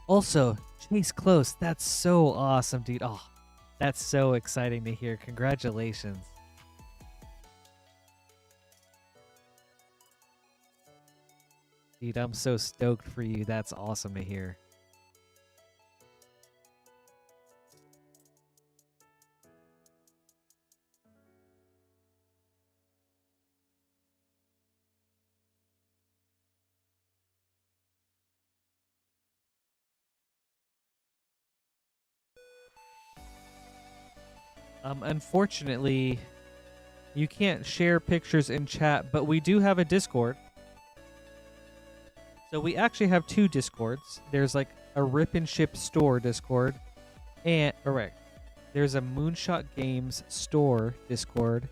Also, Chase Close, that's so awesome, dude. Oh, that's so exciting to hear. Congratulations. Dude, I'm so stoked for you. That's awesome to hear. Unfortunately, you can't share pictures in chat, but we do have a Discord. So we actually have two Discords. There's like a Rip and Ship store Discord, and correct. There's a Moonshot Games store Discord,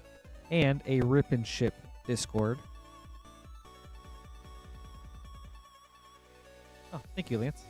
and a Rip and Ship Discord. Oh, thank you, Lance.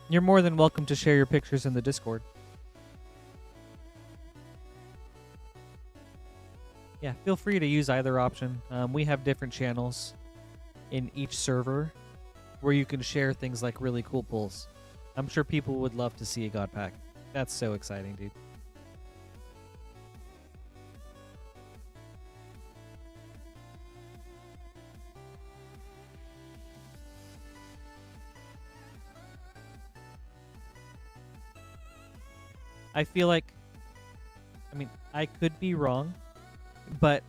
You're more than welcome to share your pictures in the Discord. Yeah, feel free to use either option. We have different channels in each server where you can share things like really cool pulls. I'm sure people would love to see a God Pack. That's so exciting, dude. I feel like, I mean, I could be wrong, but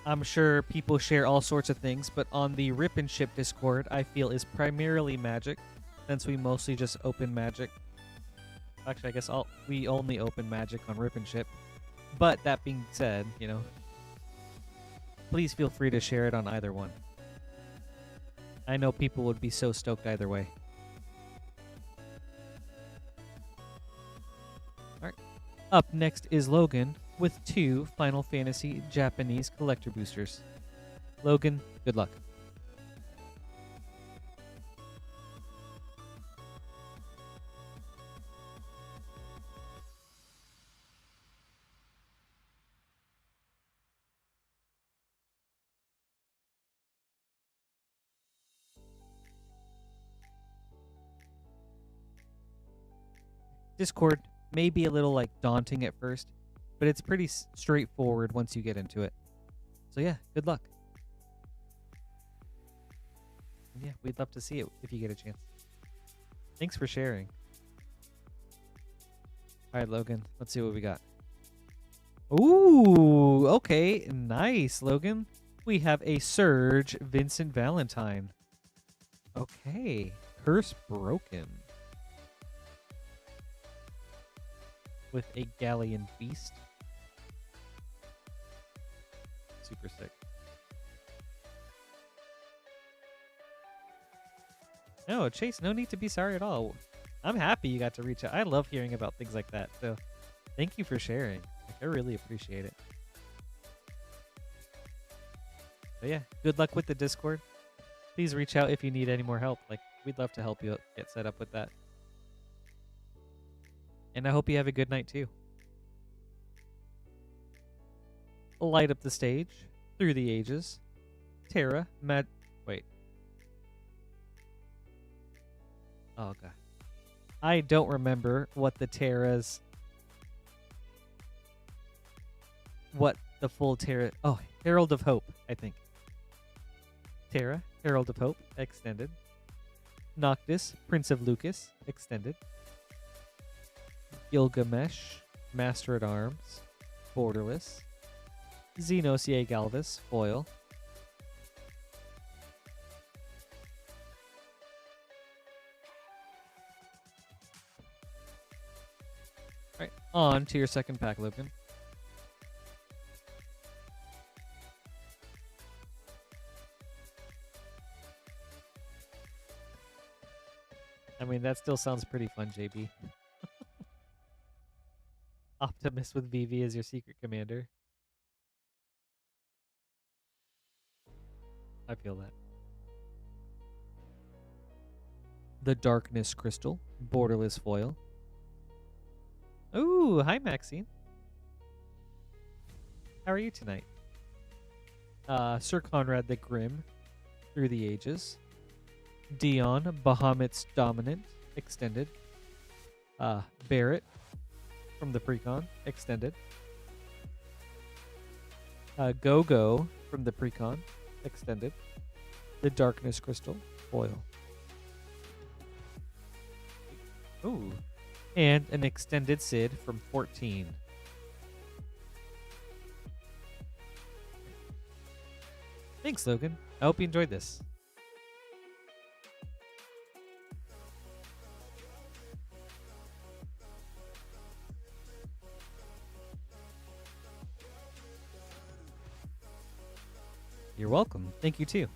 I'm sure people share all sorts of things. But on the Rip and Ship Discord, I feel is primarily Magic, since we mostly just open Magic. Actually, I guess we only open Magic on Rip and Ship. But that being said, you know, please feel free to share it on either one. I know people would be so stoked either way. Alright. Up next is Logan with 2 Final Fantasy Japanese collector boosters. Logan, good luck. Discord may be a little like daunting at first, but it's pretty straightforward once you get into it. So yeah, good luck. And yeah, we'd love to see it if you get a chance. Thanks for sharing. All right, Logan, let's see what we got. Ooh, okay, nice, Logan. We have a Surge Vincent Valentine. Okay, curse broken. With a Galleon Beast. Super sick. No, Chase, no need to be sorry at all. I'm happy you got to reach out. I love hearing about things like that. So thank you for sharing. Like, I really appreciate it. But yeah, good luck with the Discord. Please reach out if you need any more help. Like, we'd love to help you get set up with that. And I hope you have a good night too. Light up the stage through the ages. Terra, wait. Oh god. I don't remember what the Terra's what the full Terra. Oh, Herald of Hope, I think. Terra, Herald of Hope extended. Noctis, Prince of Lucas, extended. Gilgamesh, Master at Arms, borderless. Xenos Galvis, foil. Alright, on to your second pack, Logan. I mean, that still sounds pretty fun, JB. Optimus with VV as your secret commander. I feel that. The Darkness Crystal, borderless foil. Ooh, hi Maxine. How are you tonight? Sir Conrad the Grim, Through the Ages. Dion, Bahamut's Dominant, extended. Barrett from the Precon, extended. Go-Go from the Precon, extended. The Darkness Crystal, foil. Ooh. And an extended Sid from 14. Thanks, Logan. I hope you enjoyed this. You're welcome. Thank you, too.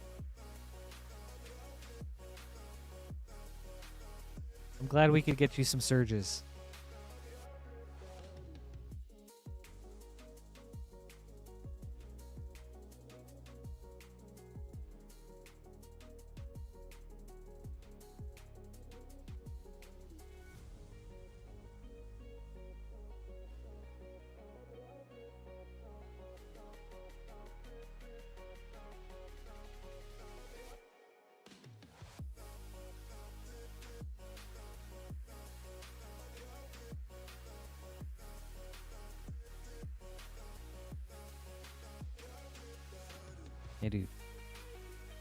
I'm glad we could get you some surges. Hey, dude.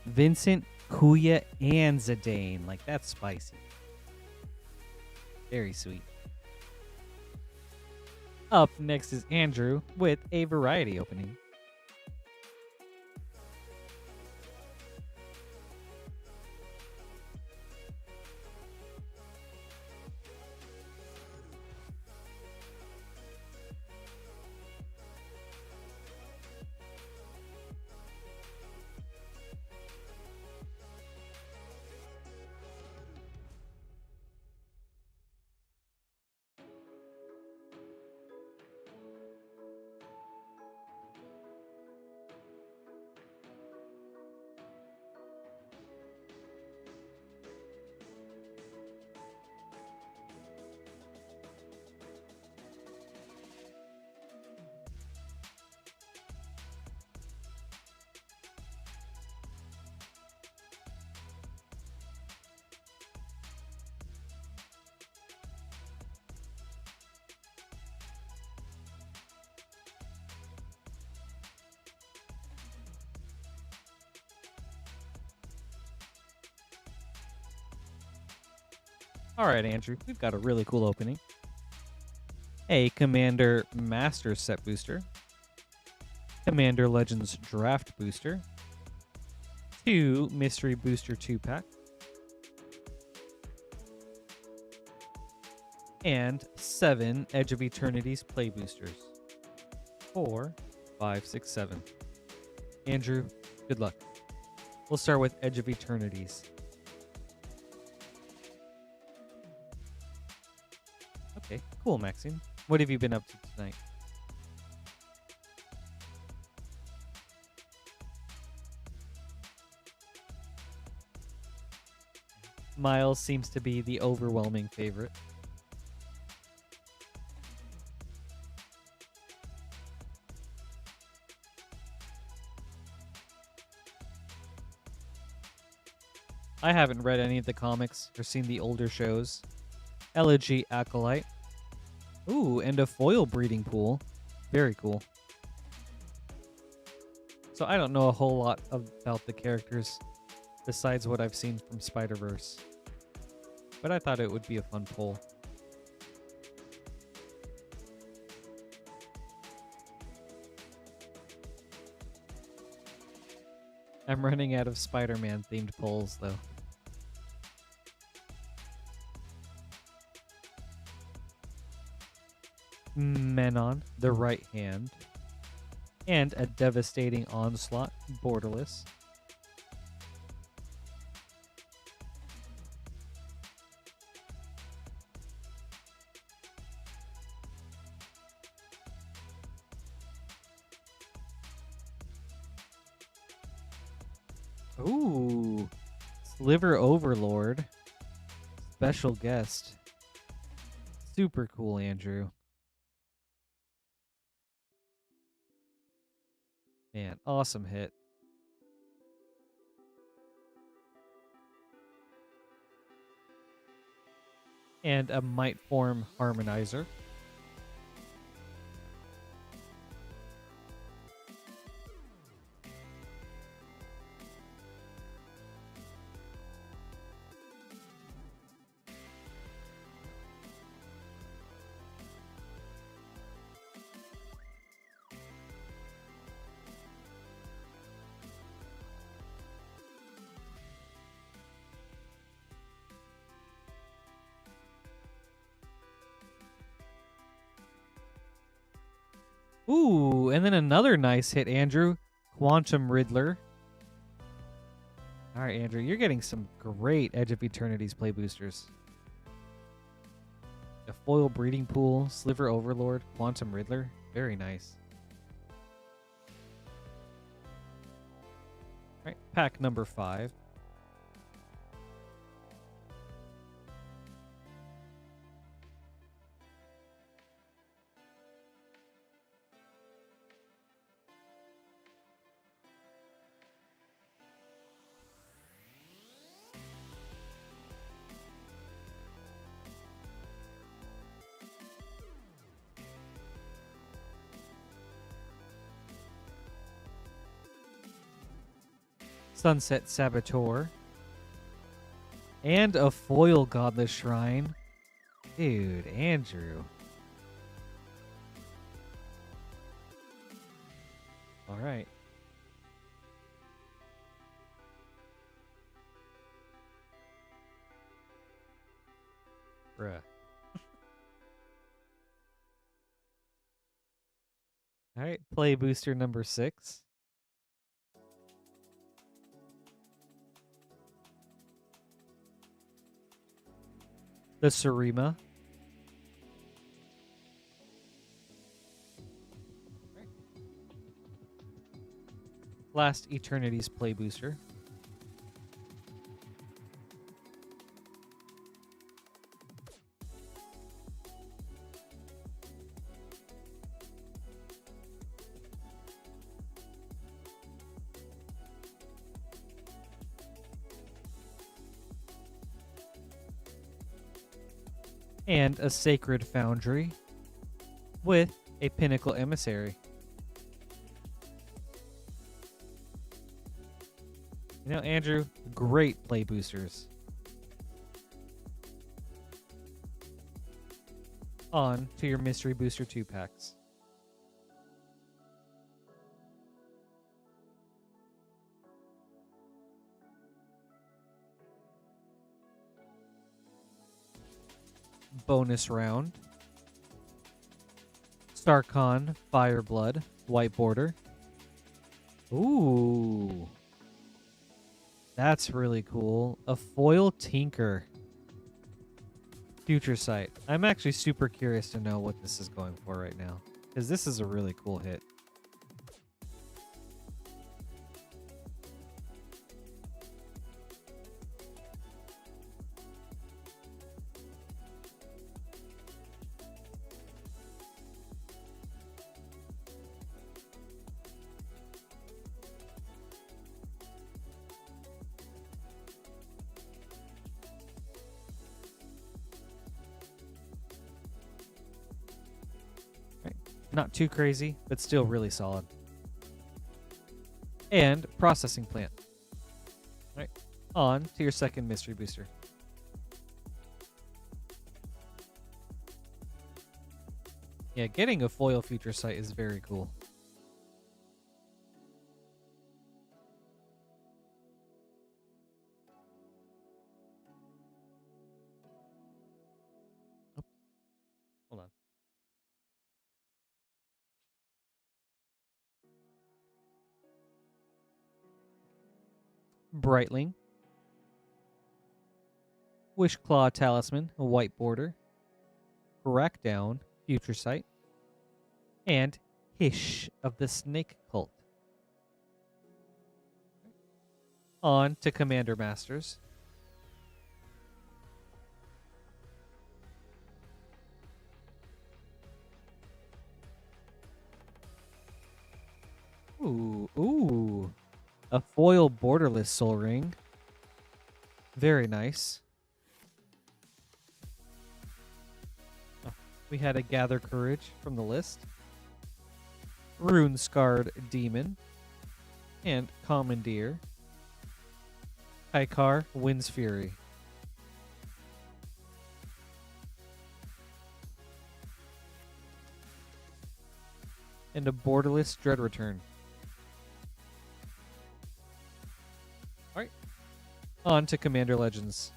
Vincent, Kuya, and Zidane. Like, that's spicy. Very sweet. Up next is Andrew with a variety opening. All right, Andrew, we've got a really cool opening. A Commander Master Set Booster. Commander Legends Draft Booster. 2 Mystery Booster 2-pack. And 7 Edge of Eternity's Play Boosters. 4, 5, 6, 7. Andrew, good luck. We'll start with Edge of Eternities. Okay, cool, Maxine. What have you been up to tonight? Miles seems to be the overwhelming favorite. I haven't read any of the comics or seen the older shows. Elegy Acolyte. Ooh, and a foil breeding pool. Very cool. So I don't know a whole lot about the characters besides what I've seen from Spider-Verse. but I thought it would be a fun poll. I'm running out of Spider-Man themed polls, though. Menon, the right hand, and a devastating onslaught, borderless. Ooh, Sliver Overlord, special guest. Super cool, Andrew. Man, awesome hit. And a Might Form Harmonizer. Ooh, and then another nice hit, Andrew. Quantum Riddler. All right, Andrew, you're getting some great Edge of Eternity's play boosters. A foil breeding pool, Sliver Overlord, Quantum Riddler. Very nice. All right, pack number 5. Sunset Saboteur. And a foil Godless Shrine. Dude, Andrew. All right. Bruh. All right, play booster number 6. The Surima. Last Eternity's play booster. And a Sacred Foundry with a Pinnacle Emissary. You know, Andrew, great play boosters. On to your Mystery Booster 2 packs. Bonus round. Starcon, Fireblood, white border. Ooh. That's really cool. A foil Tinker. Future Sight. I'm actually super curious to know what this is going for right now, because this is a really cool hit. Not too crazy, but still really solid. And Processing Plant. All right, on to your second Mystery Booster. Yeah, getting a foil Future Sight is very cool. Oops. Hold on. Brightling. Wishclaw Talisman, a white border. Crackdown, Future Sight. And Hish of the Snake Cult. On to Commander Masters. Ooh. A foil borderless Soul Ring. Very nice. Oh, we had a Gather Courage from the list. Rune Scarred Demon. And Commandeer. Hykar Wind's Fury. And a borderless Dread Return. Alright. On to Commander Legends.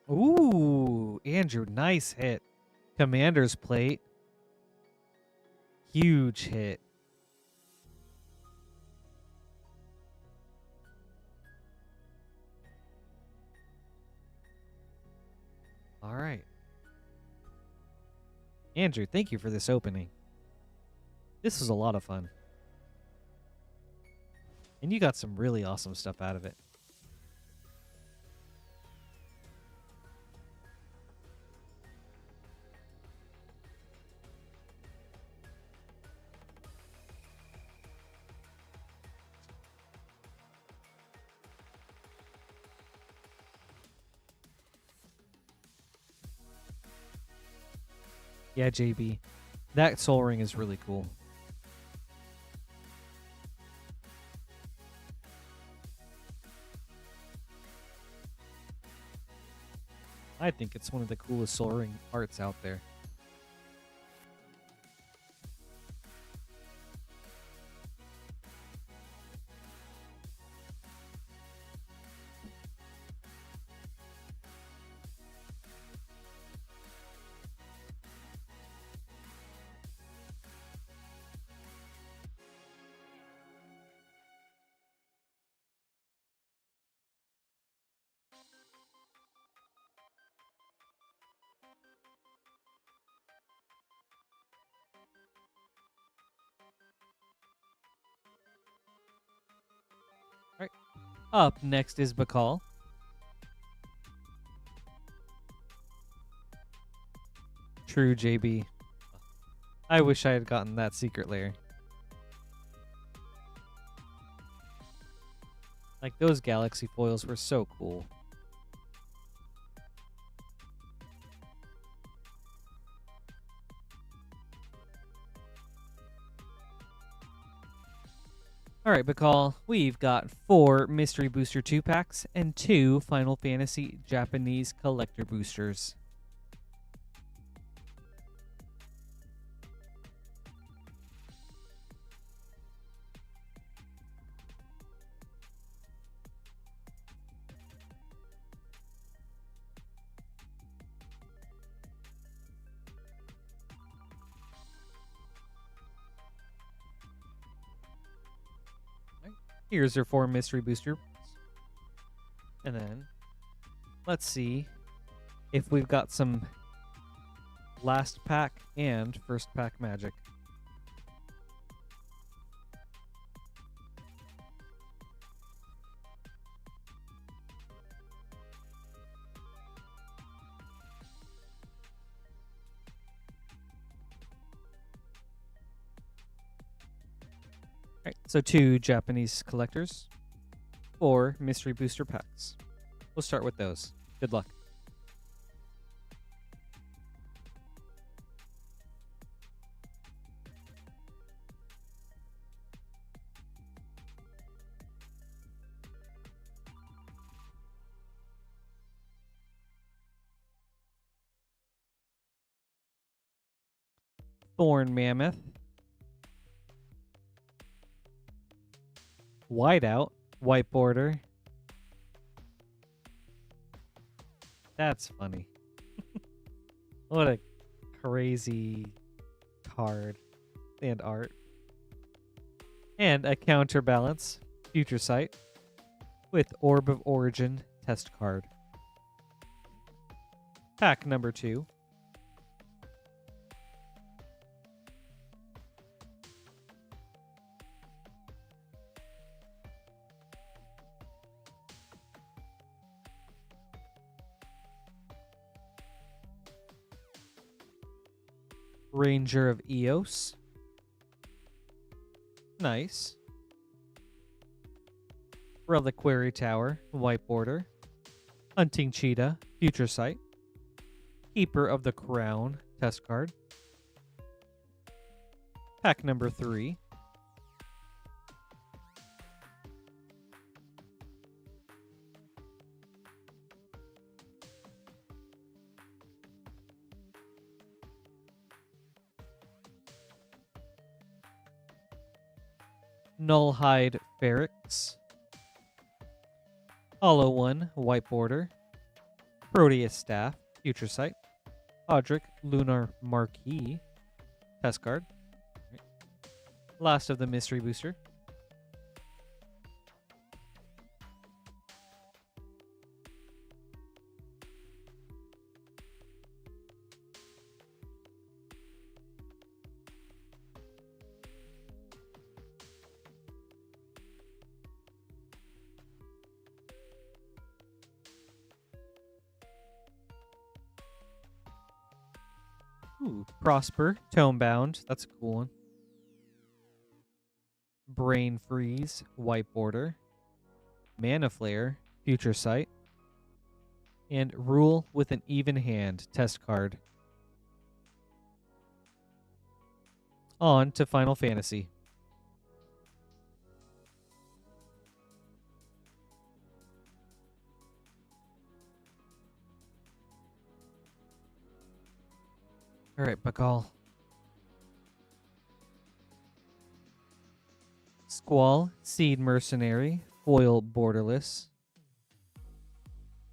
Ooh, Andrew, nice hit. Commander's Plate. Huge hit. All right. Andrew, thank you for this opening. This was a lot of fun. And you got some really awesome stuff out of it. Yeah, JB. That Soul Ring is really cool. I think it's one of the coolest Soul Ring arts out there. All right. Up next is Bakal. True, JB. I wish I had gotten that secret layer. Like, those galaxy foils were so cool. Alright, Bakal, we've got 4 Mystery Booster 2-packs and 2 Final Fantasy Japanese Collector Boosters. Here's our 4 mystery boosters. And then, let's see if we've got some last pack and first pack magic. Alright, so 2 Japanese collectors, 4 mystery booster packs. We'll start with those. Good luck. Thorn Mammoth. Whiteout. White border. That's funny. What a crazy card and art. And a counterbalance. Future Sight. With Orb of Origin test card. Pack number 2. Ranger of Eos. Nice. Reliquary Tower, white border. Hunting Cheetah, Future Sight. Keeper of the Crown, test card. Pack number 3. Nullhide Ferrex. Hollow One, white border. Proteus Staff, Future Sight. Podrick Lunar Marquee, test card. Last of the Mystery Booster. Ooh, Prosper, Tomebound. That's a cool one. Brain Freeze, white border. Mana Flare, Future Sight. And Rule with an Even Hand, test card. On to Final Fantasy. All right, Bakal. Squall, Seed Mercenary, foil borderless.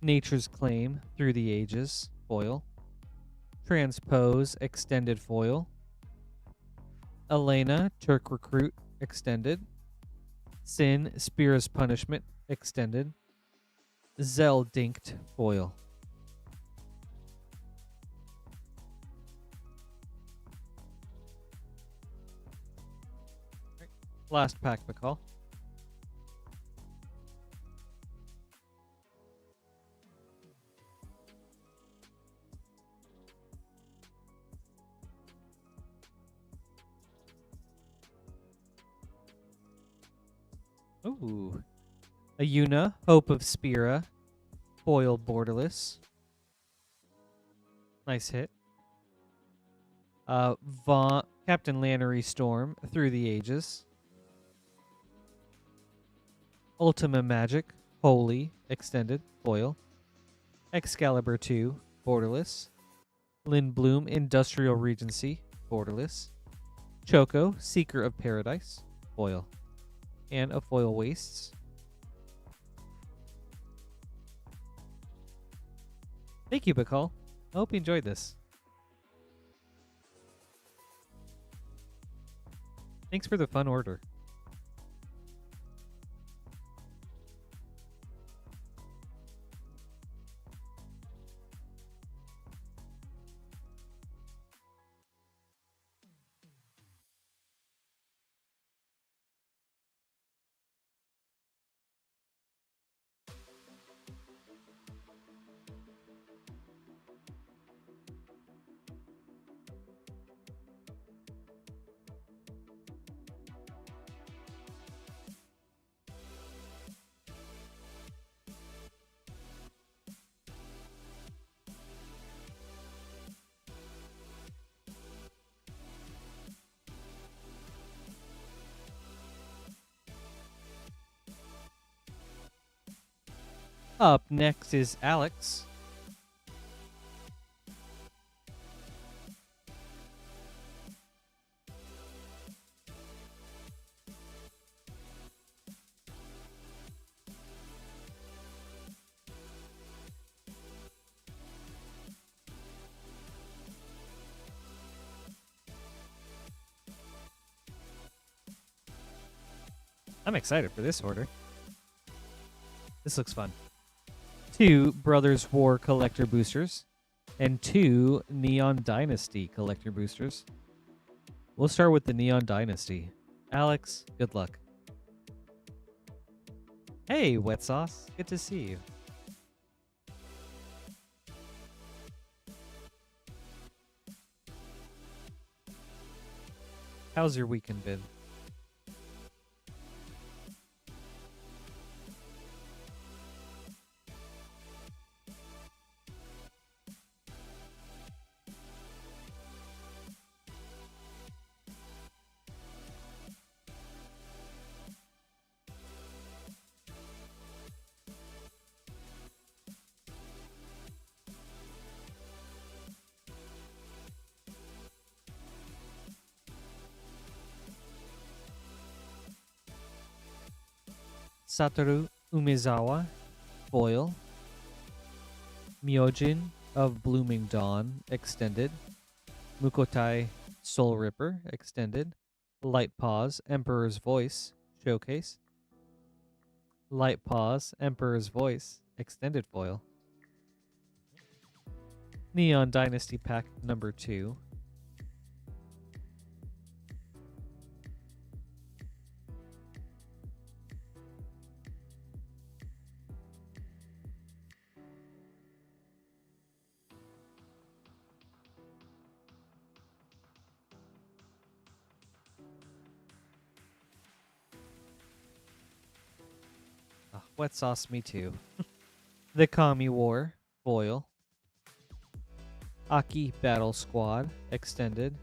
Nature's Claim, Through the Ages, foil. Transpose, extended foil. Elena, Turk Recruit, extended. Sin, Spear's Punishment, extended. Zeldinkt, foil. Last pack, Bakal. Ooh. Ayuna, Hope of Spira, foil borderless. Nice hit. Captain Lannery Storm, Through the Ages. Ultima Magic, Holy, extended, foil. Excalibur 2, borderless. Lindblum, Industrial Regency, borderless. Choco, Seeker of Paradise, foil. And a foil Wastes. Thank you, Bakal. I hope you enjoyed this. Thanks for the fun order. Up next is Alex. I'm excited for this order. This looks fun. 2 Brothers War collector boosters and 2 Neon Dynasty collector boosters. We'll start with the Neon Dynasty. Alex, good luck. Hey, Wet Sauce. Good to see you. How's your weekend been? Satoru Umezawa, foil. Myojin of Blooming Dawn, extended. Mukotai, Soul Ripper, extended. Light Paws, Emperor's Voice, showcase. Light Paws, Emperor's Voice, extended foil. Neon Dynasty pack number 2. Wet Sauce, me too. The Kami War, foil. Aki Battle Squad, extended.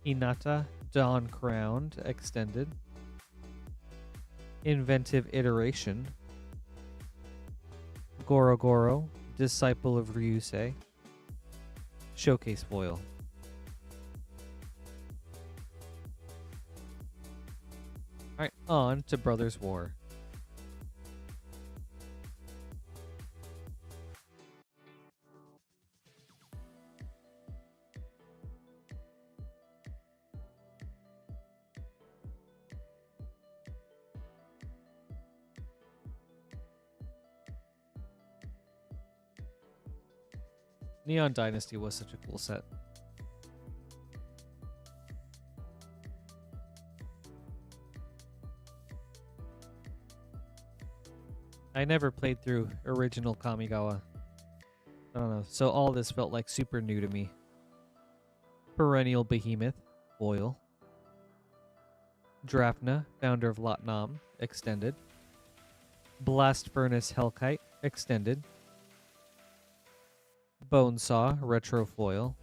Hinata Dawn Crowned, extended. Inventive Iteration. Goro Goro, Disciple of Ryusei. Showcase foil. Alright, on to Brothers War. Neon Dynasty was such a cool set. I never played through original Kamigawa. I don't know, so all this felt like super new to me. Perennial Behemoth, foil. Drafna, founder of Latnam, extended. Blast Furnace Hellkite, extended. Bonesaw, retro foil.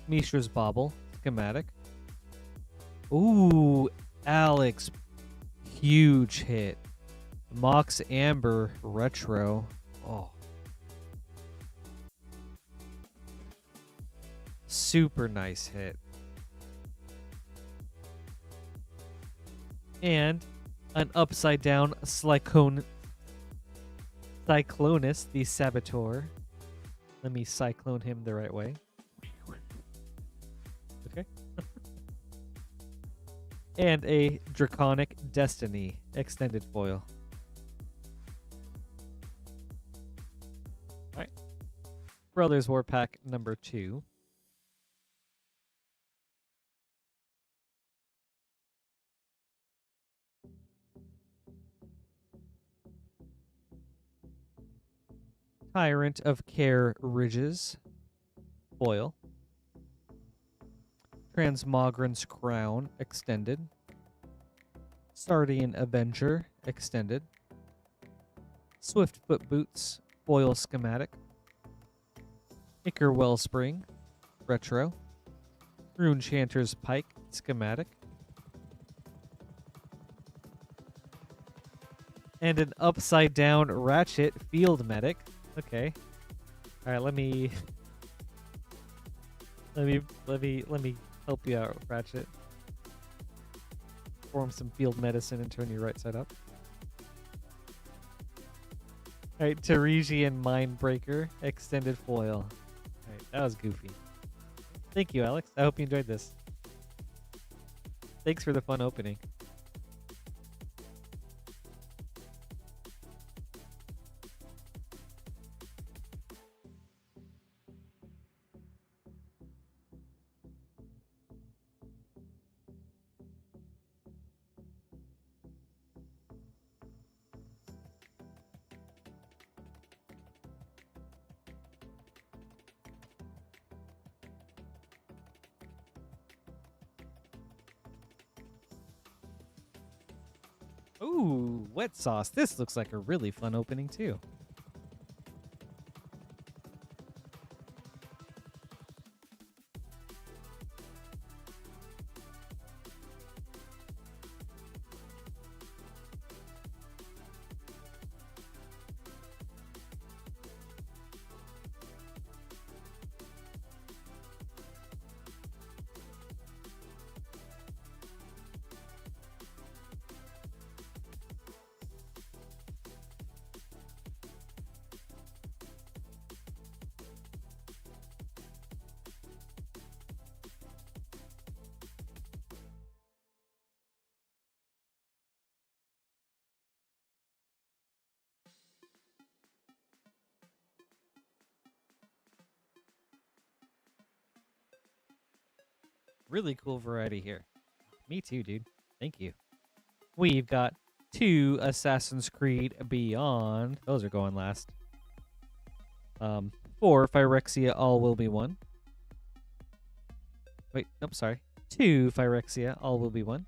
Mishra's Bauble, schematic. Ooh, Alex, huge hit. Mox Amber, retro. Oh. Super nice hit. And an upside down Cyclonus the Saboteur. Let me cyclone him the right way. Okay. And a Draconic Destiny extended foil. Alright. Brothers War pack number 2. Tyrant of Care Ridges, foil. Transmogran's Crown, extended. Sardian Avenger, extended. Swiftfoot Boots, foil schematic. Ichor Wellspring, retro. Runechanter's Pike, schematic. And an upside down Ratchet Field Medic. Okay. All right, let me help you out, Ratchet. Form some field medicine and turn you right side up. All right, Teresian Mindbreaker Extended Foil. All right, that was goofy. Thank you, Alex. I hope you enjoyed this. Thanks for the fun opening. Ooh, wet sauce. This looks like a really fun opening too. Really cool variety here. Me too, dude. Thank you. We've got 2 Assassin's Creed Beyond. Those are going last. 4 Phyrexia All Will Be One. Wait, nope, sorry. 2 Phyrexia All Will Be One.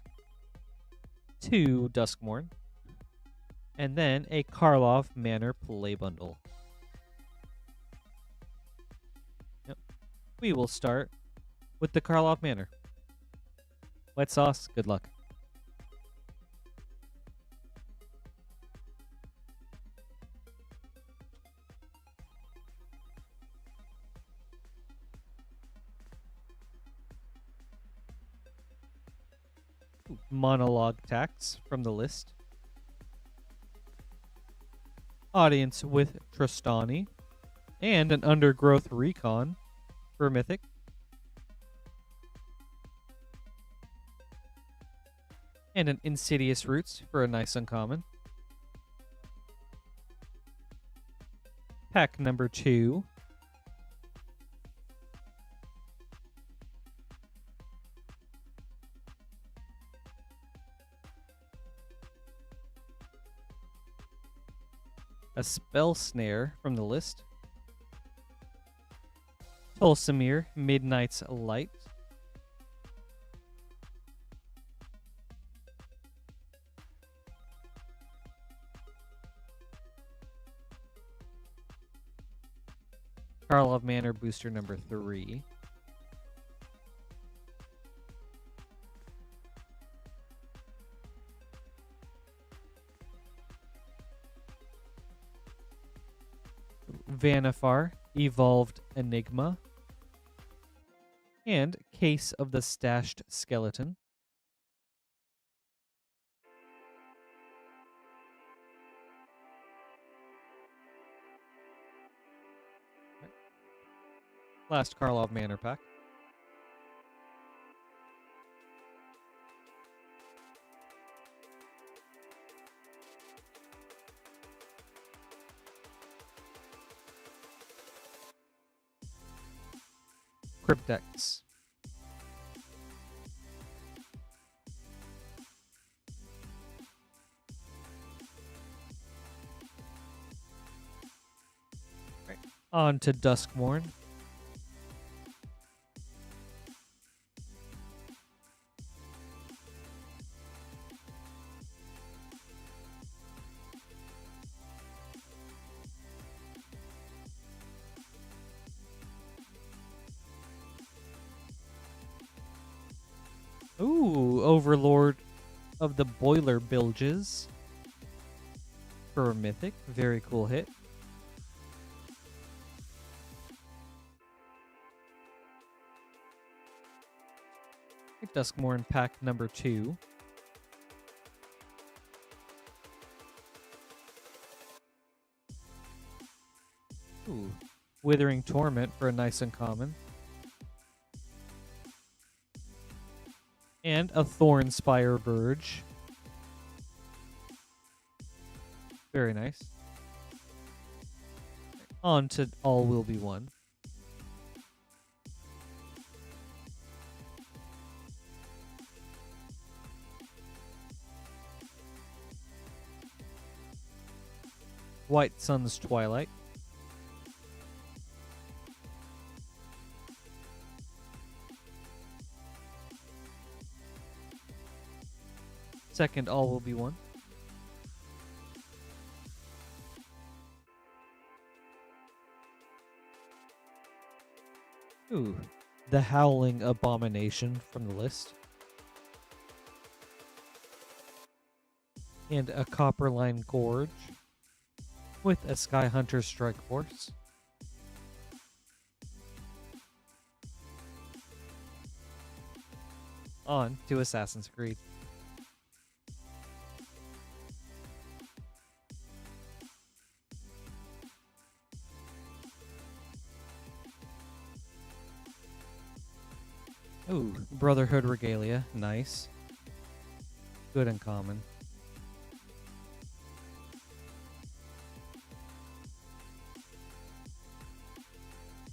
2 Duskmorn. And then a Karlov Manor Play Bundle. Yep. We will start with the Karlov Manor. Wet sauce, good luck. Monologue tax from the list. Audience with Tristani. And an Undergrowth Recon for Mythic. And an Insidious Roots for a nice uncommon. Pack number 2. A Spell Snare from the list. Tolsimir Midnight's Light. Karlov Manor Booster number 3. Vanifar Evolved Enigma. And Case of the Stashed Skeleton. Last Karlov Manor pack. Cryptex. Right. On to Duskmorn. Ooh, Overlord of the Boiler Bilges. for a mythic. Very cool hit. Duskmourn pack number 2. Ooh. Withering Torment for a nice uncommon. And a Thornspire Verge. Very nice. On to All Will Be One. White Sun's Twilight. Second All Will Be One. Ooh, the Howling Abomination from the list. And a Copperline Gorge with a Sky Hunter Strike Force. On to Assassin's Creed. Ooh, Brotherhood Regalia. Nice. Good and common.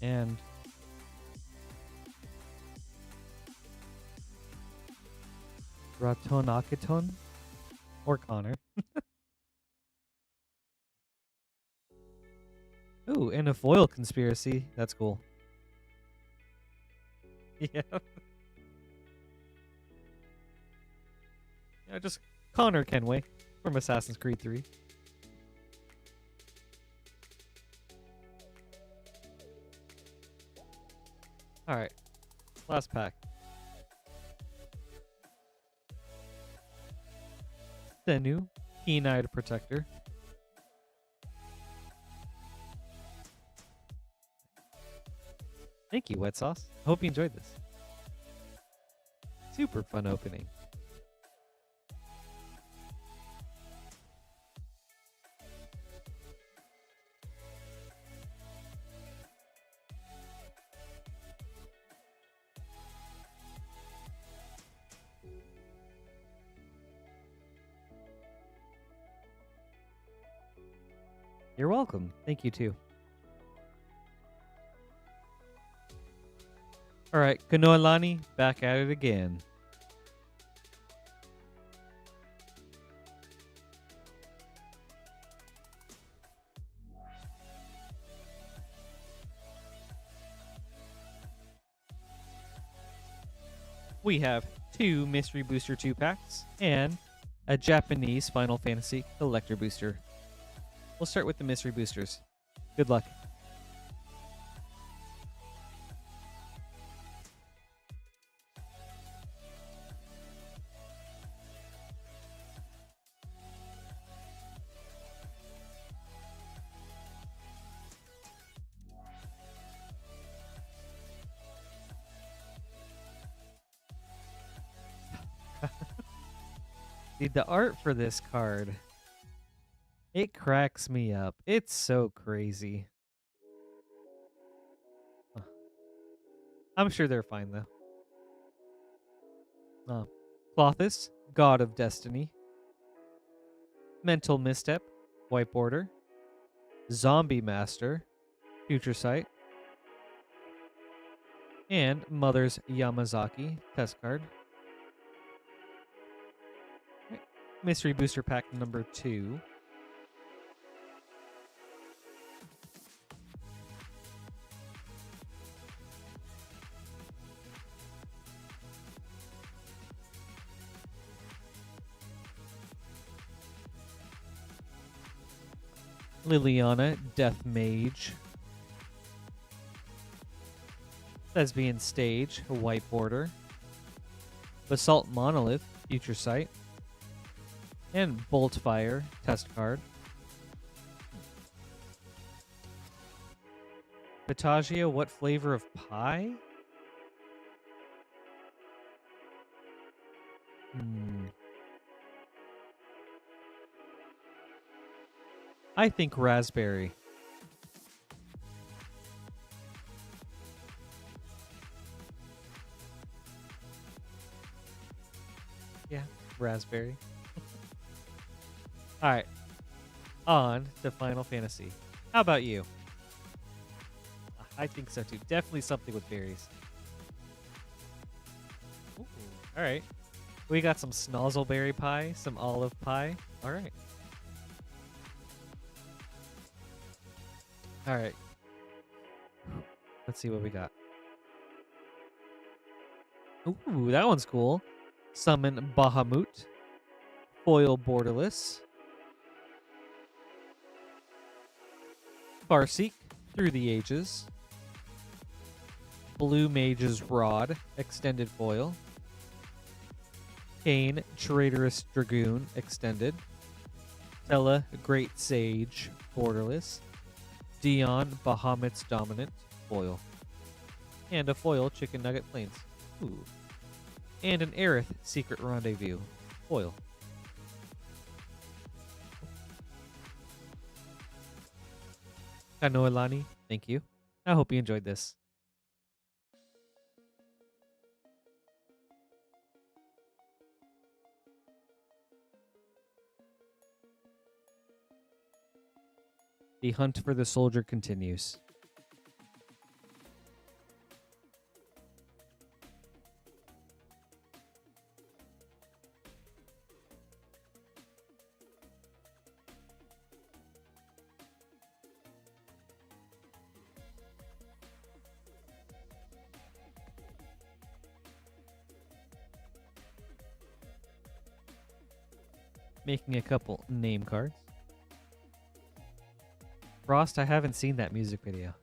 And Raton or Connor. Ooh, and a foil conspiracy. That's cool. Yeah. Yeah, just Connor Kenway from Assassin's Creed 3. Alright. Last pack. Senu, Keen-Eyed Protector. Thank you, Wet Sauce. Hope you enjoyed this. Super fun opening. You're welcome. Thank you too. Alright, Kanoalani, back at it again. We have 2 Mystery Booster 2 packs and a Japanese Final Fantasy Collector Booster. We'll start with the Mystery Boosters. Good luck. Dude, the art for this card, it cracks me up. It's so crazy. I'm sure they're fine, though. Clothis, God of Destiny. Mental Misstep, White Border. Zombie Master, Future Sight. And Mother's Yamazaki, test card. Mystery Booster Pack number 2. Liliana, Death Mage. Thespian Stage, White Border. Basalt Monolith, Future Sight. And Boltfire, test card. Pistachio, what flavor of pie? I think raspberry. Yeah, raspberry. All right, on to Final Fantasy. How about you? I think so too. Definitely something with berries. Ooh, all right. We got some snozzleberry pie, some olive pie. All right. All right. Let's see what we got. Ooh, that one's cool. Summon Bahamut. Foil borderless. Farseek, Through the Ages. Blue Mage's Rod, extended foil. Kane, Traitorous Dragoon, extended. Tella, Great Sage, borderless. Dion, Bahamut's Dominant, foil. And a foil Chicken Nugget Plains. Ooh. And an Aerith, Secret Rendezvous, foil. Kanoilani, thank you. I hope you enjoyed this. The hunt for the soldier continues. Making a couple name cards. Frost, I haven't seen that music video.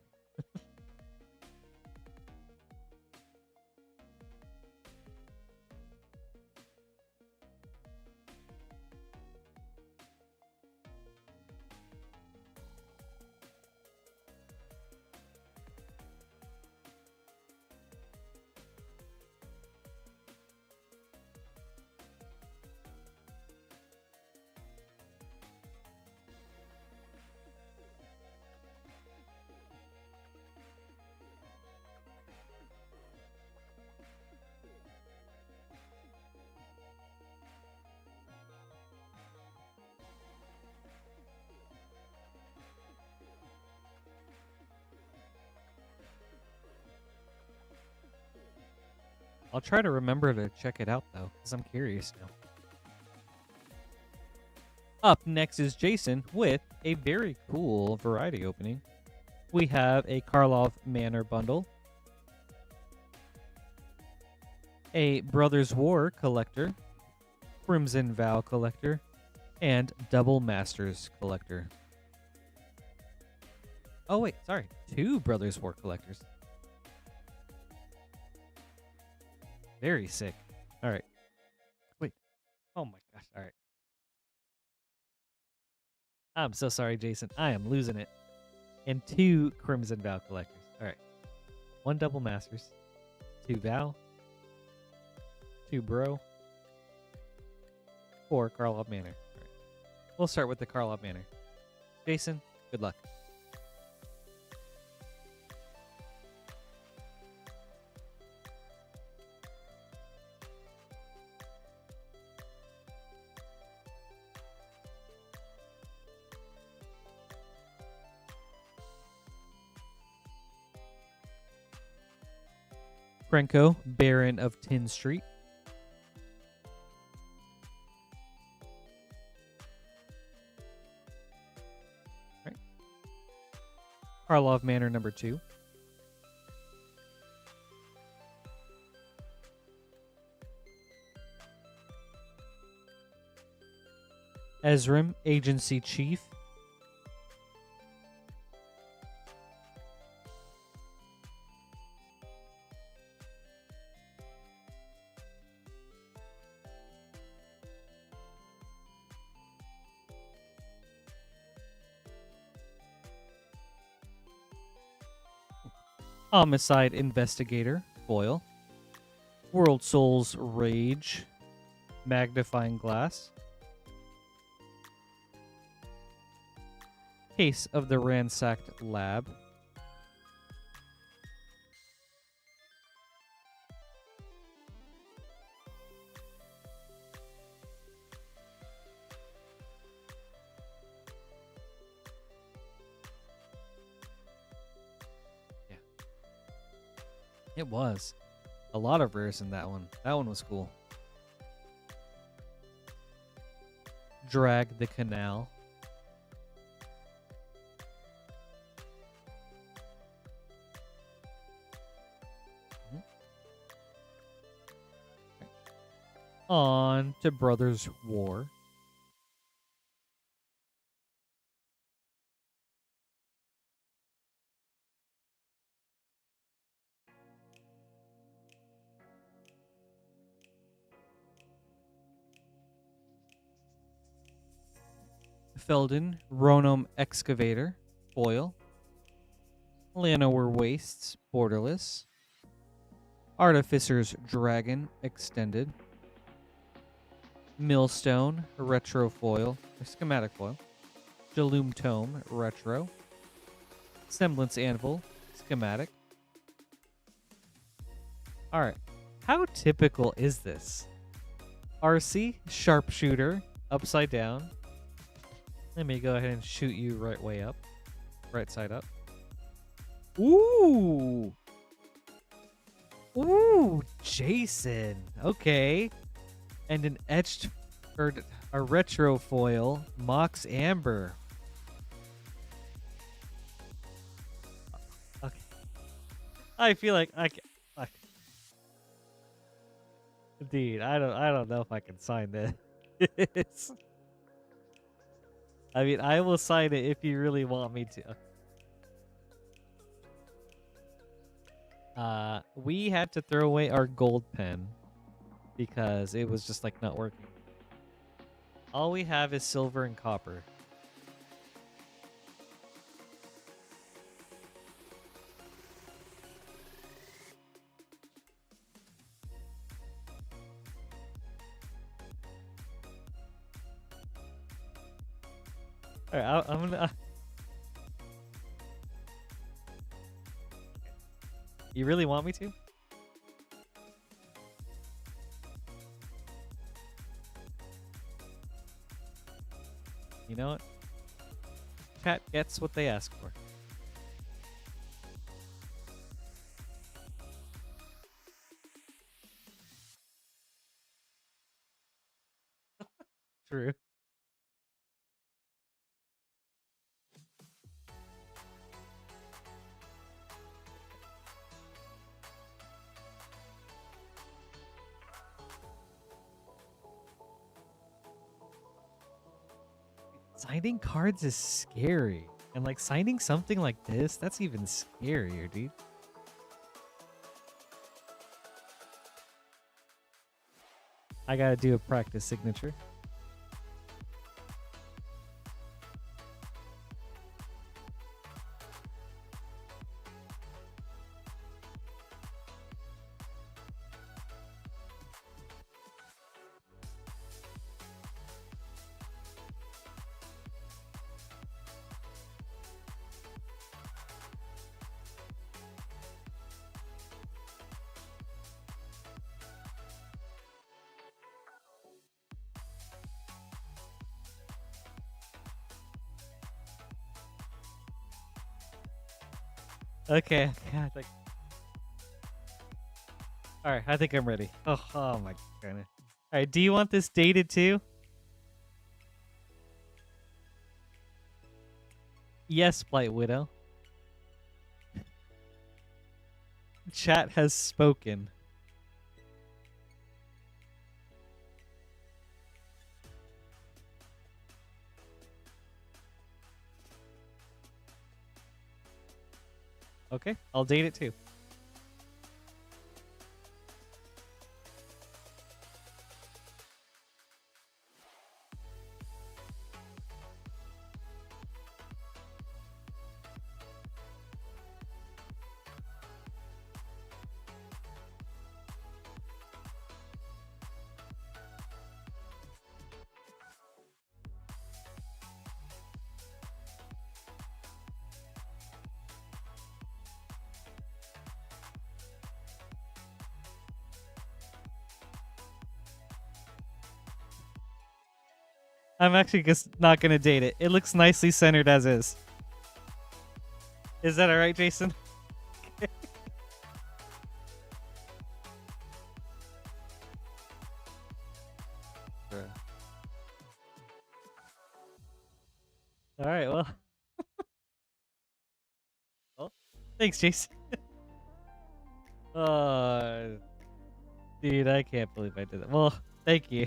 I'll try to remember to check it out, though, because I'm curious now. Up next is Jason with a very cool variety opening. We have a Karlov Manor bundle, a Brothers War collector, Crimson Vow collector, and Double Masters collector. Oh, wait, sorry. 2 Brothers War collectors. Very sick. All right. Wait. Oh my gosh. All right. I'm so sorry, Jason. I am losing it. And 2 Crimson Vow collectors. All right. 1 Double Masters. 2 Vow. 2 Bro. 4 Karlov Manor. All right. We'll start with the Karlov Manor. Jason, good luck. Krenko, Baron of Tin Street. Right. Karlov Manor number 2. Ezrim, Agency Chief. Homicide Investigator, foil. World Souls Rage, magnifying glass. Case of the Ransacked Lab. Yeah. It was. A lot of rares in that one. That one was cool. Drag the Canal. On to Brothers War. Felden, Ronom Excavator, foil. Llanowar Wastes, borderless. Artificer's Dragon, extended. Millstone, retro foil, or schematic foil. Jaloom Tome, retro. Semblance Anvil, schematic. Alright, how typical is this? RC, Sharpshooter, upside down. Let me go ahead and shoot you right way up. Right side up. Ooh! Ooh, Jason. Okay. And an etched, or a retro foil, Mox Amber. Okay. I feel like I can, dude, I don't know if I can sign this. I mean, I will sign it if you really want me to. We had to throw away our gold pen because it was just like not working. All we have is silver and copper. All right, I'm gonna. You really want me to? You know what? Chat gets what they ask for. True. Signing cards is scary. And like signing something like this, that's even scarier, dude. I gotta do a practice signature. Okay, I think. All right, I think I'm ready. Oh my goodness. All right, do you want this dated too? Yes, Blight Widow. Chat has spoken. Okay, I'll date it too. I'm actually just not gonna date it. It looks nicely centered as is. Is that alright, Jason? Alright, well. Well, thanks, Jason. Dude, I can't believe I did that. Well, thank you.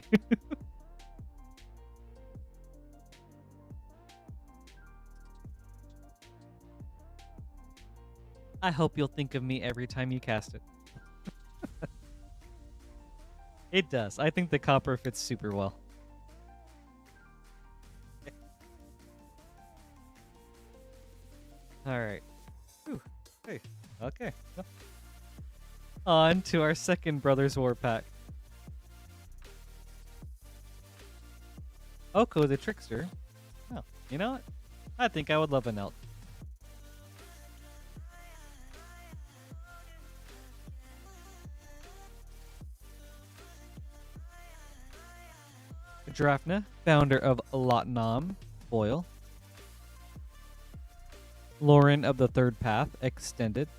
I hope you'll think of me every time you cast it. It does. I think the copper fits super well. Alright. Hey. Okay. On to our second Brothers War pack. Oko the Trickster. Oh, you know what? I think I would love an elk. Drafna, founder of Lotnam, foil. Lauren of the Third Path, extended.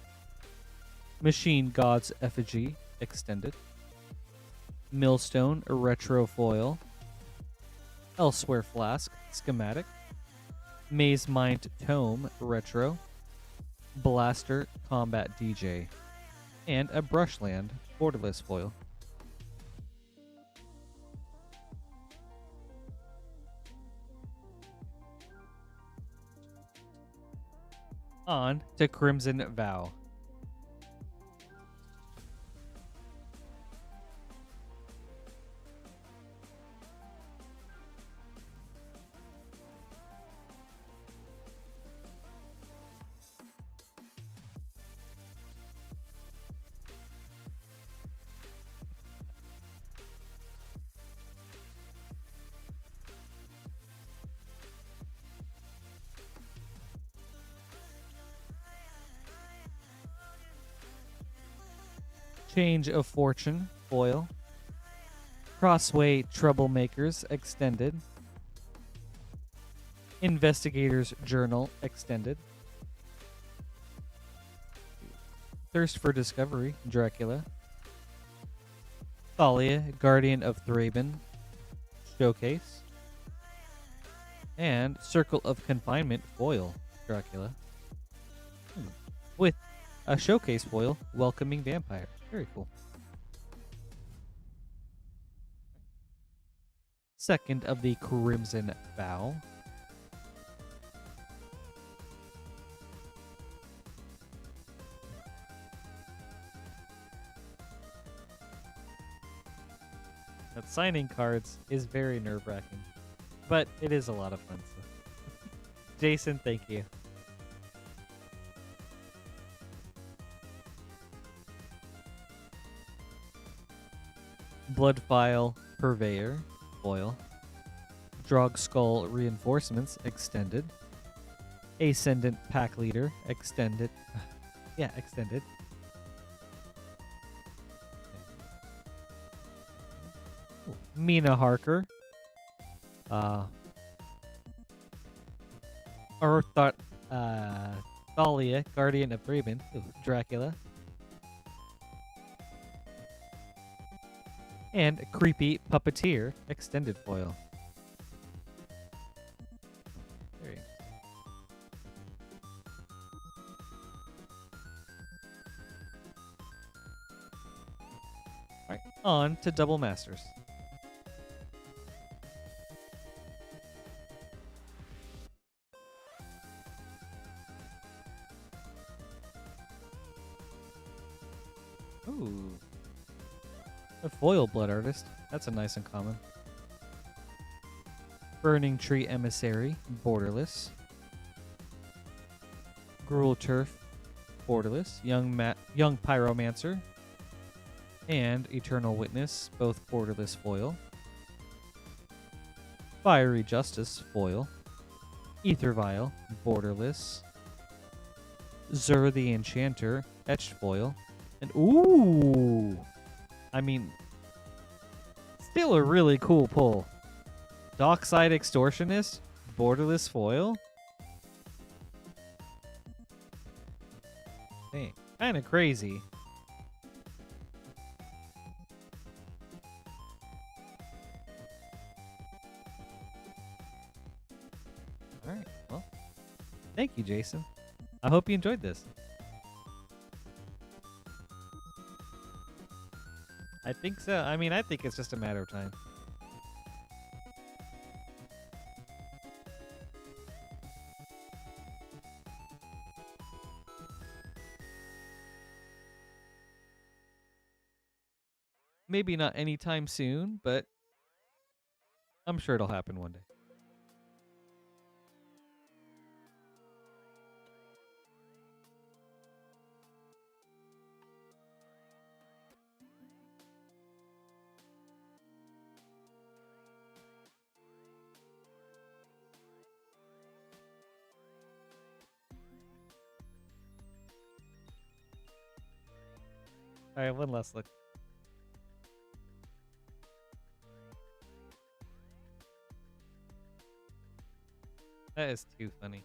Machine God's Effigy, extended. Millstone, retro foil. Elsewhere Flask, schematic. Maze Mind Tome, retro. Blaster, Combat DJ. And a Brushland, borderless foil. On to Crimson Vow. Change of Fortune, foil. Crossway Troublemakers, extended. Investigator's Journal, extended. Thirst for Discovery, Dracula. Thalia, Guardian of Thraben, showcase. And Circle of Confinement, foil, Dracula. With a showcase foil, Welcoming Vampire. Very cool. Second of the Crimson Vow. That signing cards is very nerve-wracking, but it is a lot of fun. So. Jason, thank you. Bloodfile Purveyor, foil. Drog Skull Reinforcements, extended. Ascendant Pack Leader, extended. Yeah, extended. Ooh, Mina Harker. Thalia, Guardian of Thraben. Ooh, Dracula. And Creepy Puppeteer, extended foil. Very interesting. Alright, on to Double Masters. Ooh. A foil Blood Artist. That's a nice uncommon. Burning Tree Emissary, borderless. Gruul Turf, borderless. Young Pyromancer. And Eternal Witness, both borderless foil. Fiery Justice, foil. Aether Vial, borderless. Zur the Enchanter, etched foil. And ooh! I mean, still a really cool pull. Dockside Extortionist, borderless foil. Dang, kind of crazy. All right, well, thank you, Jason. I hope you enjoyed this. I think so. I mean, I think it's just a matter of time. Maybe not anytime soon, but I'm sure it'll happen one day. All right, one last look. That is too funny.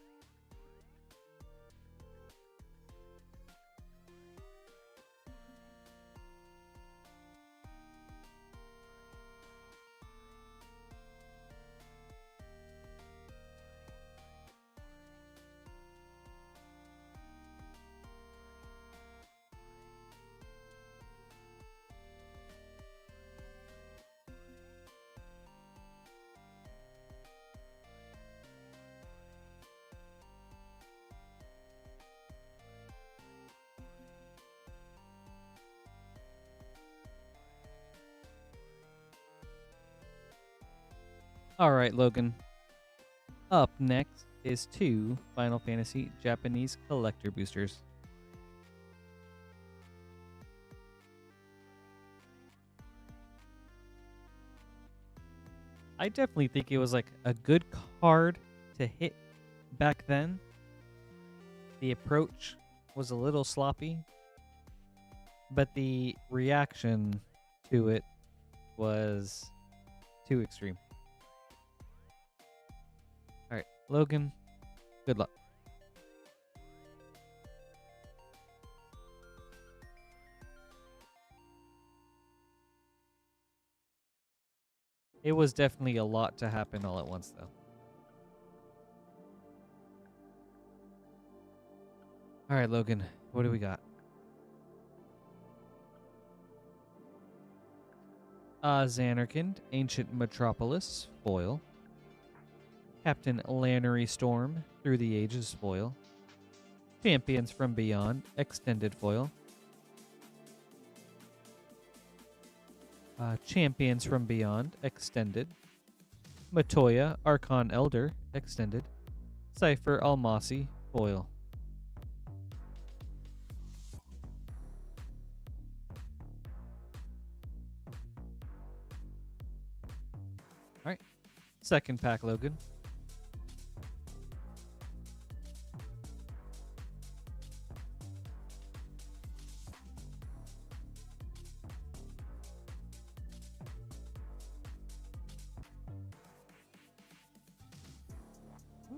All right, Logan. Up next is 2 Final Fantasy Japanese collector boosters. I definitely think it was like a good card to hit back then. The approach was a little sloppy, but the reaction to it was too extreme. All right, Logan, good luck. It was definitely a lot to happen all at once, though. All right, Logan, what do we got? Xanarkand, Ancient Metropolis, foil. Captain Lannery Storm, Through the Ages, foil. Champions from Beyond, extended foil. Champions from Beyond, extended. Matoya, Archon Elder, extended. Cypher Almasi, foil. Alright. Second pack, Logan.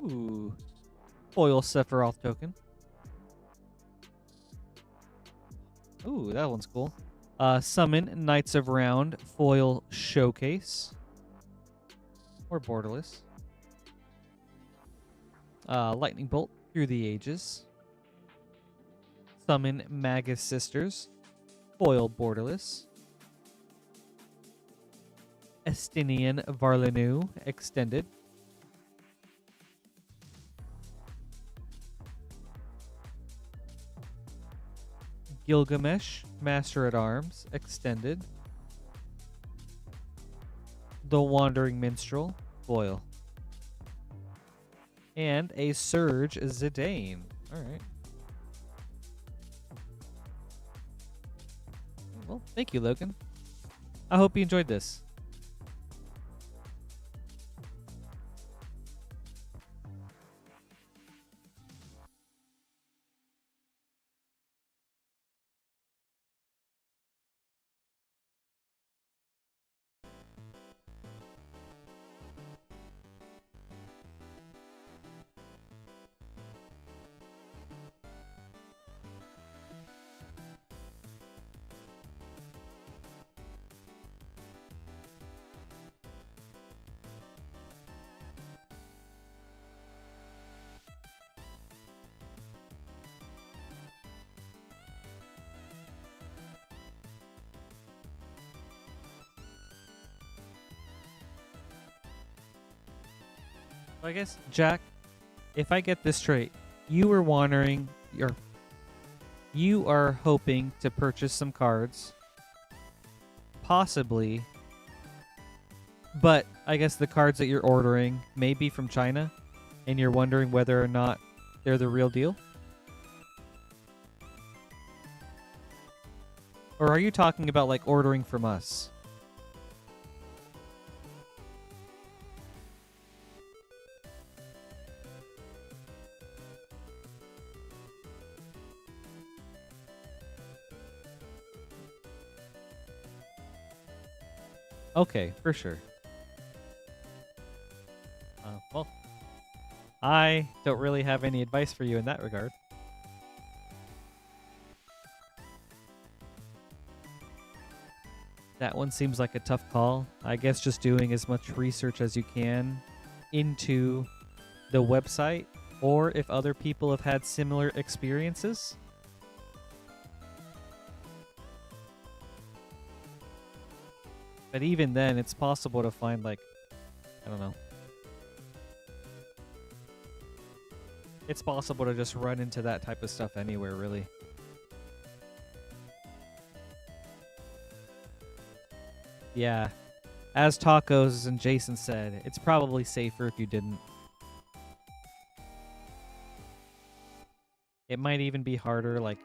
Ooh. Foil Sephiroth token. Ooh, that one's cool. Summon Knights of Round foil showcase. Or borderless. Lightning Bolt Through the Ages. Summon Magus Sisters foil borderless. Estinian Varlenu extended. Gilgamesh, Master at Arms, extended. The Wandering Minstrel, foil. And a Surge Zidane. Alright. Well, thank you, Logan. I hope you enjoyed this. I guess, Jack, if I get this straight, you were wondering, you are hoping to purchase some cards, possibly, but I guess the cards that you're ordering may be from China, and you're wondering whether or not they're the real deal? Or are you talking about, like, ordering from us? Okay, for sure. Well, I don't really have any advice for you in that regard. That one seems like a tough call. I guess just doing as much research as you can into the website, or if other people have had similar experiences. But even then, it's possible to find, like, I don't know. It's possible to just run into that type of stuff anywhere, really. Yeah. As Tacos and Jason said, it's probably safer if you didn't. It might even be harder, like,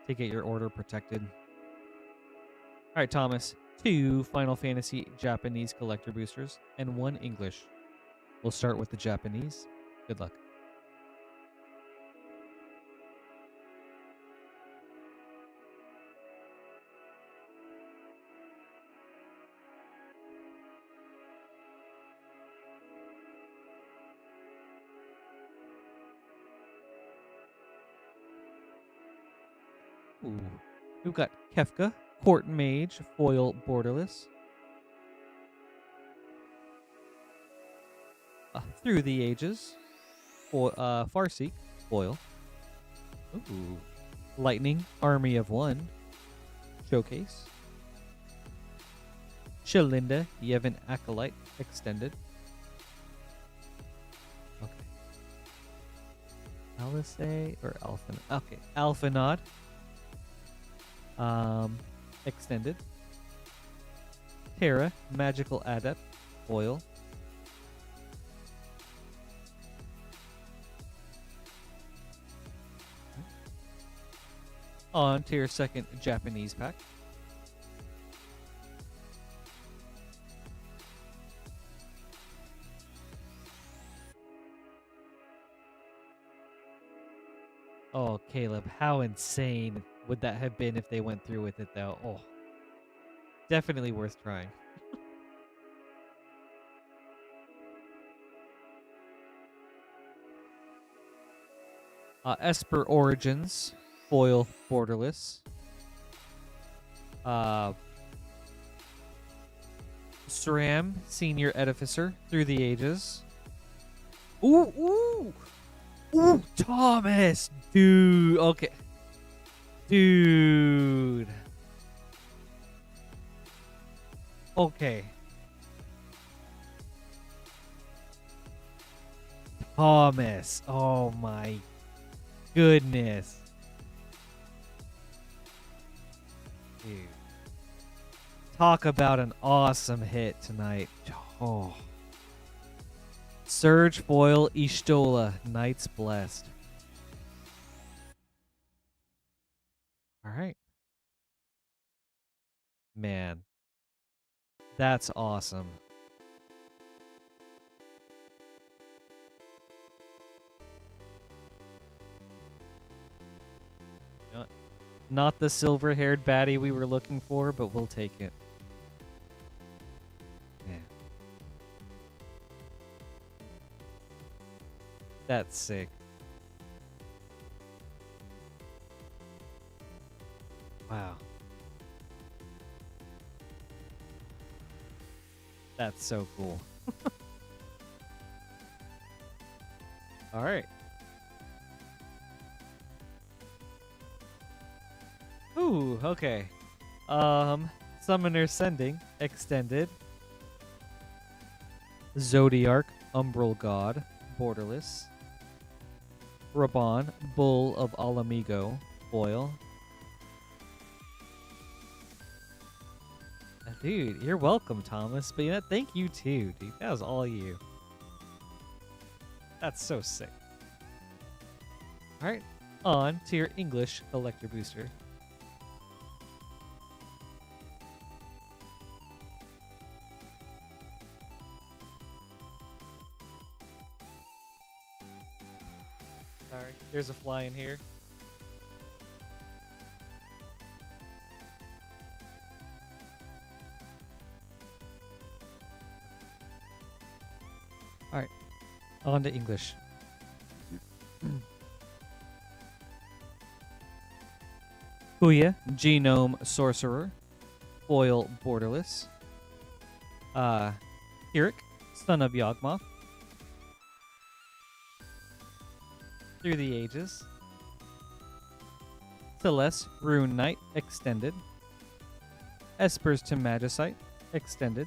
to get your order protected. All right, Thomas. 2 Final Fantasy Japanese collector boosters and 1 English. We'll start with the Japanese. Good luck. Ooh. We've got Kefka, Court Mage, foil borderless. Through the Ages, Farseek, foil. Ooh. Lightning, Army of One, showcase. Shalinda, Yevon Acolyte, extended. Okay. Alisei or Alphan? Okay, Alphanod. Extended. Terra, Magical Adept, foil. On to your second Japanese pack. Oh, Caleb, how insane would that have been if they went through with it, though? Oh, definitely worth trying. Esper Origins, foil borderless. SRAM, Senior Edificer, Through the Ages. Ooh! Thomas! Dude, okay. Dude. Okay. Thomas. Oh my goodness. Dude. Talk about an awesome hit tonight. Oh. Surge foil Ishtola, Knights Blessed. All right. Man. That's awesome. Not the silver-haired baddie we were looking for, but we'll take it. Yeah. That's sick. Wow. That's so cool. All right. Ooh, okay. Summoner Sending, extended. Zodiarch, Umbral God, borderless. Raban, Bull of Alamigo, foil. Dude, you're welcome, Thomas. But yeah, thank you too, dude. That was all you. That's so sick. All right, on to your English collector booster. Sorry, there's a fly in here. All right, on to English. Kuya, Genome Sorcerer, foil borderless. Kirik, Son of Yawgmoth. Through the Ages. Celeste, Rune Knight, extended. Espers to Magicite, extended.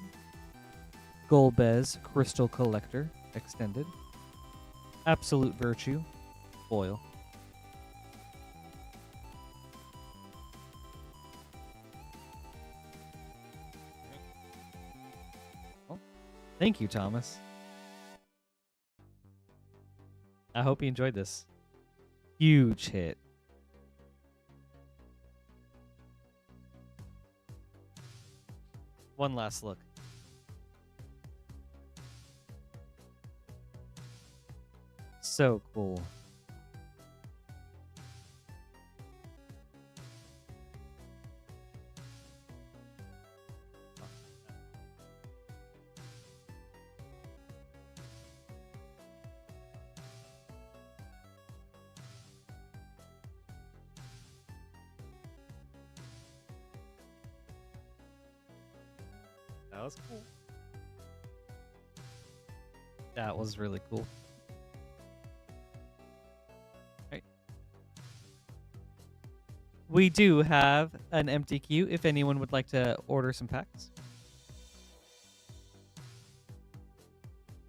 Golbez, Crystal Collector, extended. Absolute Virtue, foil. Well, thank you, Thomas. I hope you enjoyed this. Huge hit. One last look. So cool. That was cool. That was really cool. Right. We do have an empty queue if anyone would like to order some packs.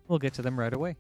We'll get to them right away.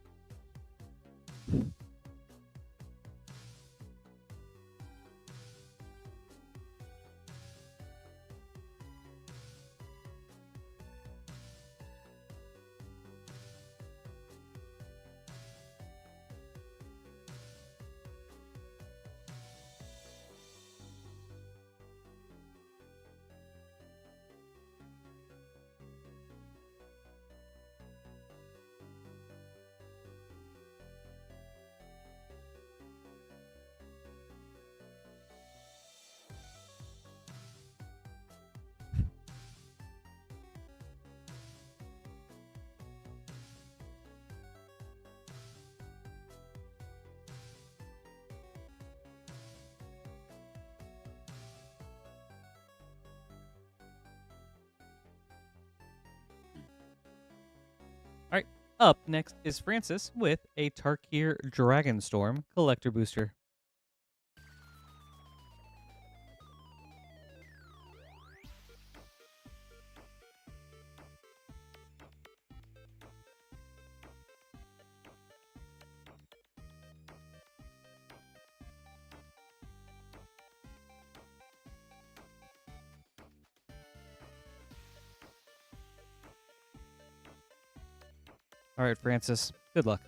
All right. Up next is Francis with a Tarkir Dragonstorm collector booster. All right, Francis. Good luck.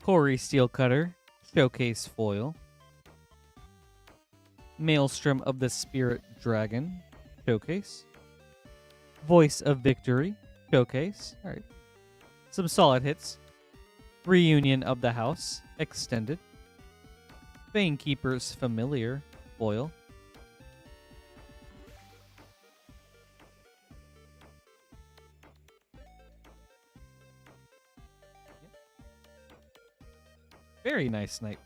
Corey Steelcutter, Showcase Foil. Maelstrom of the Spirit Dragon, Showcase. Voice of Victory, Showcase. All right. Some solid hits. Reunion of the House, Extended. Fanekeeper's Familiar, Foil. Very nice snipe.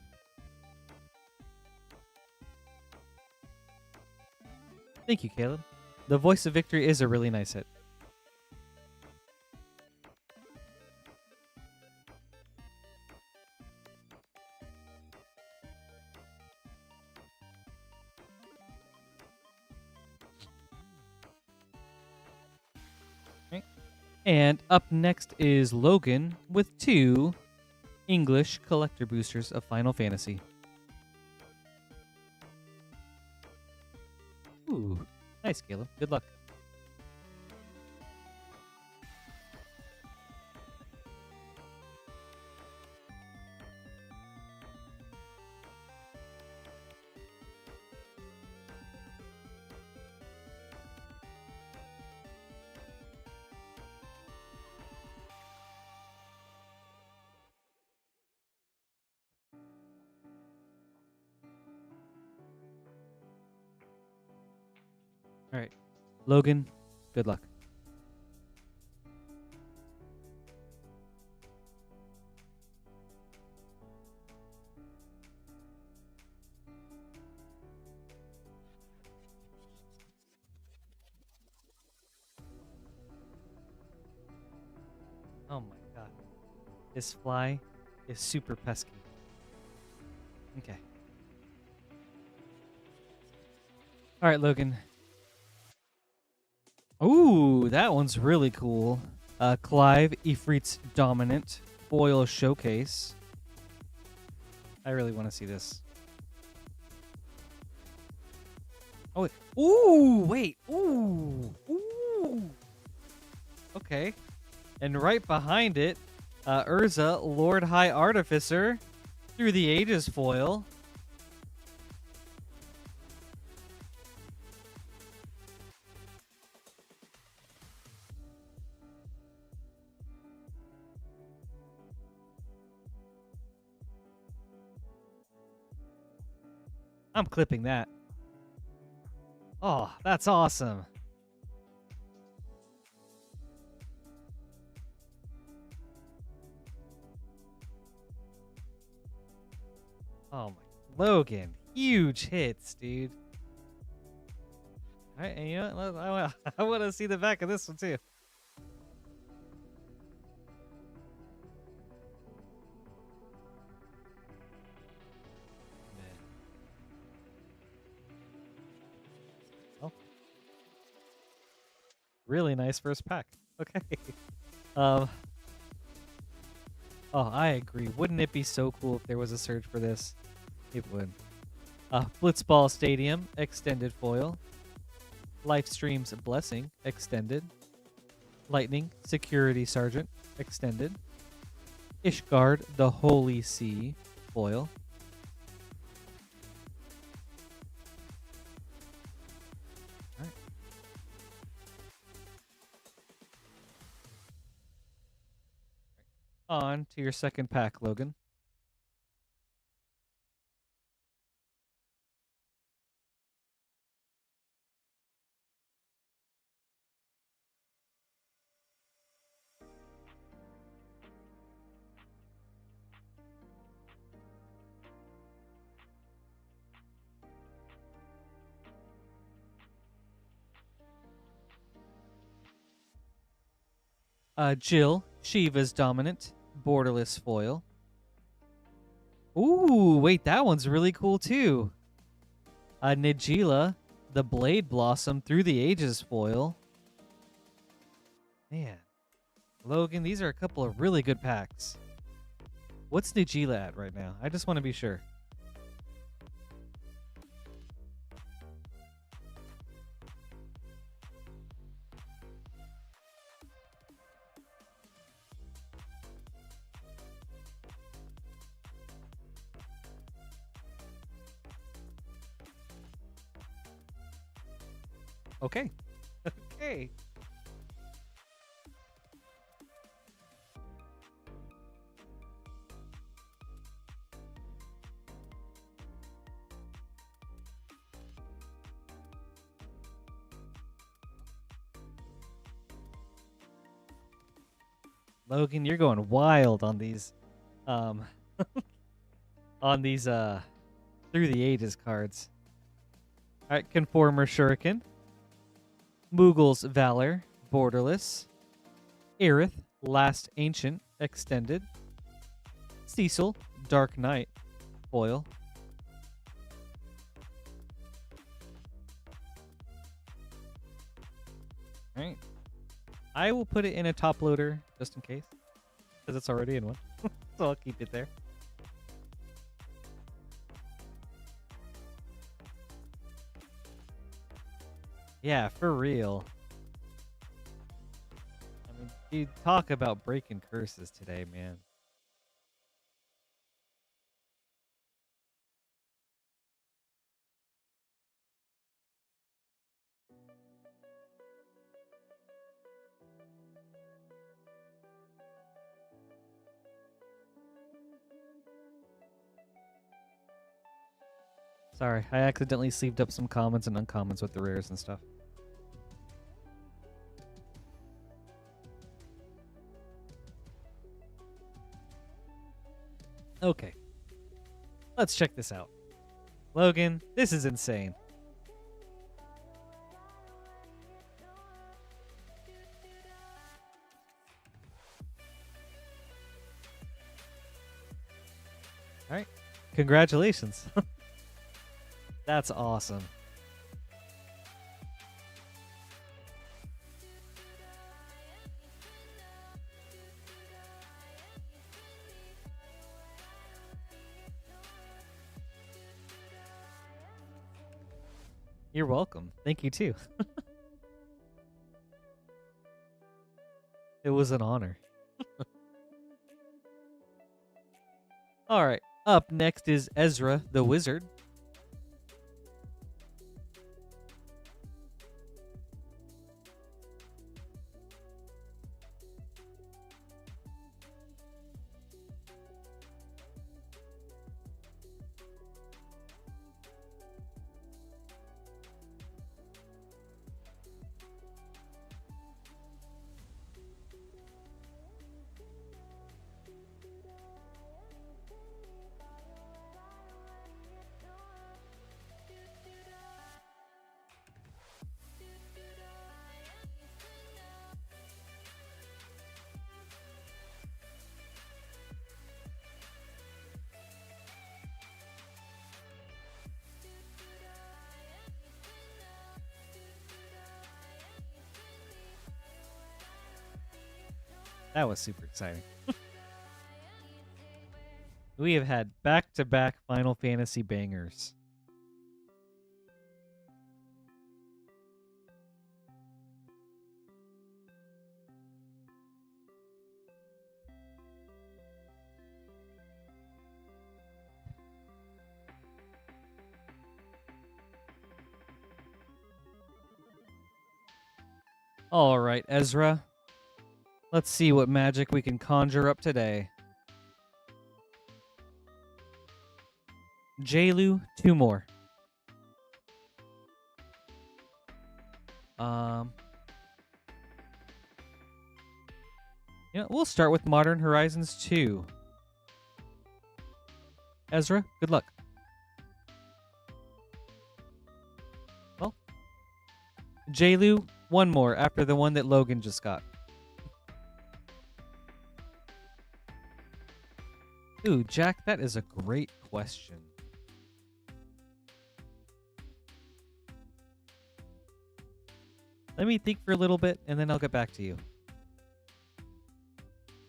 Thank you, Caleb. The Voice of Victory is a really nice hit. And up next is Logan with 2 English collector boosters of Final Fantasy. Ooh, nice, Caleb. Good luck. All right, Logan, good luck. Oh my god. This fly is super pesky. Okay. All right, Logan. Ooh, that one's really cool. Clive, Ifrit's Dominant, Foil Showcase. I really want to see this. Oh, ooh, wait. Ooh. Ooh. Okay. And right behind it, Urza, Lord High Artificer, Through the Ages foil. I'm clipping that. Oh, that's awesome. Oh my, Logan, huge hits, dude. All right, and you know what? I want to see the back of this one too. Oh, really nice first pack. Okay. Um. Oh, I agree. Wouldn't it be so cool if there was a surge for this? It would. Blitzball Stadium extended foil. Lifestream's Blessing extended. Lightning Security Sergeant extended. Ishgard the Holy Sea foil. All right. On to your second pack, Logan. Jill, Shiva's Dominant, Borderless foil. Ooh, wait, that one's really cool too. Nigila, the Blade Blossom Through the Ages foil. Man, Logan, these are a couple of really good packs. What's Nigila at right now? I just want to be sure. Okay. Okay. Logan, you're going wild on these on these Through the Ages cards. All right, Conformer Shuriken, Moogle's Valor, Borderless, Aerith, Last Ancient, Extended, Cecil, Dark Knight, foil. All right. I will put it in a top loader just in case, because it's already in one. So I'll keep it there. Yeah, for real. I mean, you talk about breaking curses today, man. Sorry, I accidentally sleeved up some commons and uncommons with the rares and stuff. Okay. Let's check this out. Logan, this is insane. All right. Congratulations. That's awesome. You're welcome. Thank you too. It was an honor. All right. Up next is Ezra the Wizard. That was super exciting. We have had back-to-back Final Fantasy bangers. All right, Ezra. Let's see what magic we can conjure up today. Jailu, 2 more. We'll start with Modern Horizons 2. Ezra, good luck. Well, Jailu, 1 more after the one that Logan just got. Ooh, Jack, that is a great question. Let me think for a little bit, and then I'll get back to you.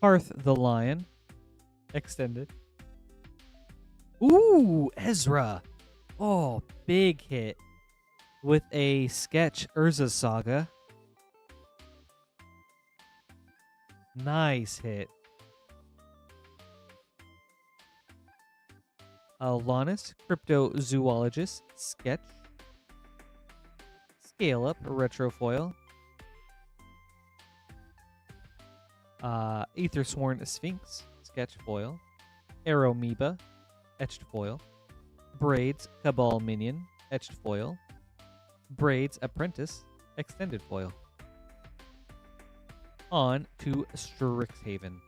Hearth the Lion. Extended. Ooh, Ezra. Oh, big hit. With a sketch Urza Saga. Nice hit. Lannis, Cryptozoologist, sketch. Scale Up, Retrofoil. Aethersworn Sphinx, sketch foil. Aeromoeba, etched foil. Braids, Cabal Minion, etched foil. Braids Apprentice, extended foil. On to Strixhaven.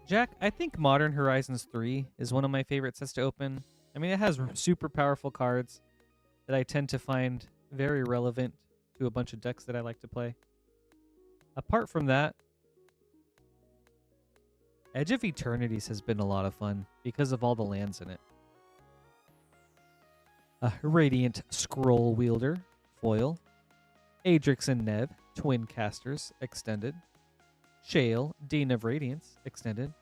Jack, I think Modern Horizons 3 is one of my favorite sets to open. I mean, it has super powerful cards that I tend to find very relevant to a bunch of decks that I like to play. Apart from that, Edge of Eternities has been a lot of fun because of all the lands in it. Radiant Scroll Wielder, foil. Adrix and Nev, Twin Casters, extended. Shale, Dean of Radiance, extended.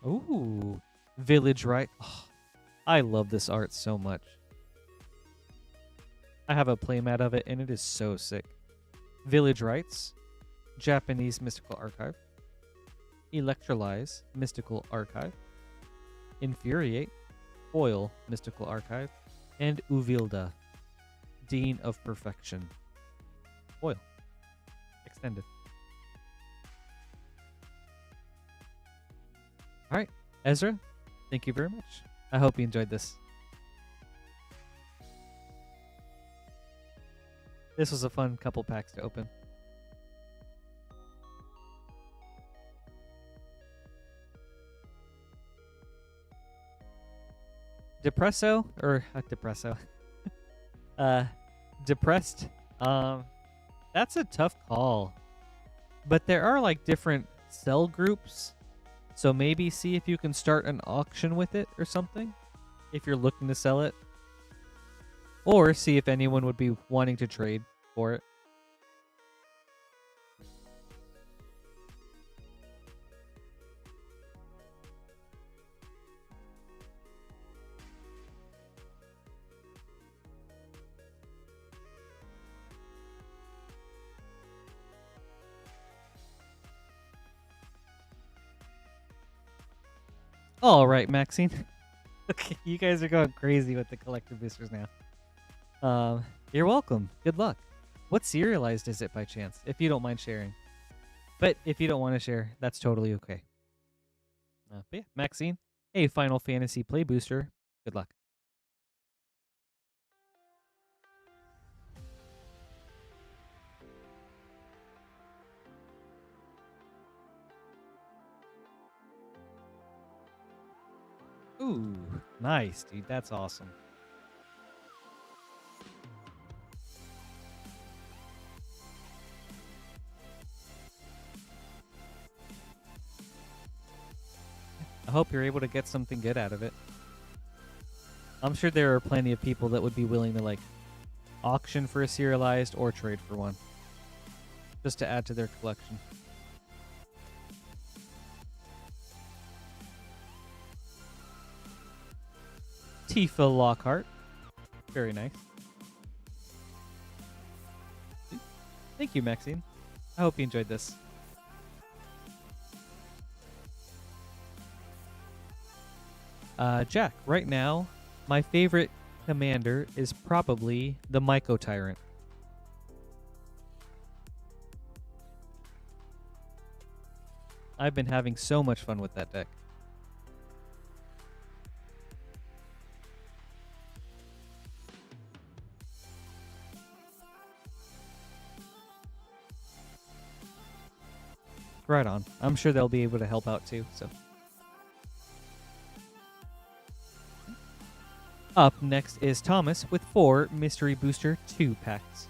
Ooh, Village Right. Oh, I love this art so much. I have a playmat of it, and it is so sick. Village Rites, Japanese Mystical Archive. Electrolyze, Mystical Archive. Infuriate, foil, Mystical Archive. And Uvilda, Dean of Perfection, foil, extended. All right, Ezra, thank you very much. I hope you enjoyed this. This was a fun couple packs to open. Depresso, or Depresso. Depressed. That's a tough call. But there are like different sell groups. So maybe see if you can start an auction with it or something, if you're looking to sell it. Or see if anyone would be wanting to trade for it. All right, Maxine. Okay, you guys are going crazy with the collector boosters now. You're welcome. Good luck. What serialized is it by chance? If you don't mind sharing. But if you don't want to share, that's totally okay. But yeah, Maxine, a Final Fantasy play booster. Good luck. Ooh, nice, dude. That's awesome. I hope you're able to get something good out of it. I'm sure there are plenty of people that would be willing to like auction for a serialized or trade for one, just to add to their collection. Tifa Lockhart. Very nice. Thank you, Maxine. I hope you enjoyed this. Jack, right now, my favorite commander is probably the Myco Tyrant. I've been having so much fun with that deck. Right on. I'm sure they'll be able to help out too, so. Up next is Thomas with 4 Mystery Booster 2 packs.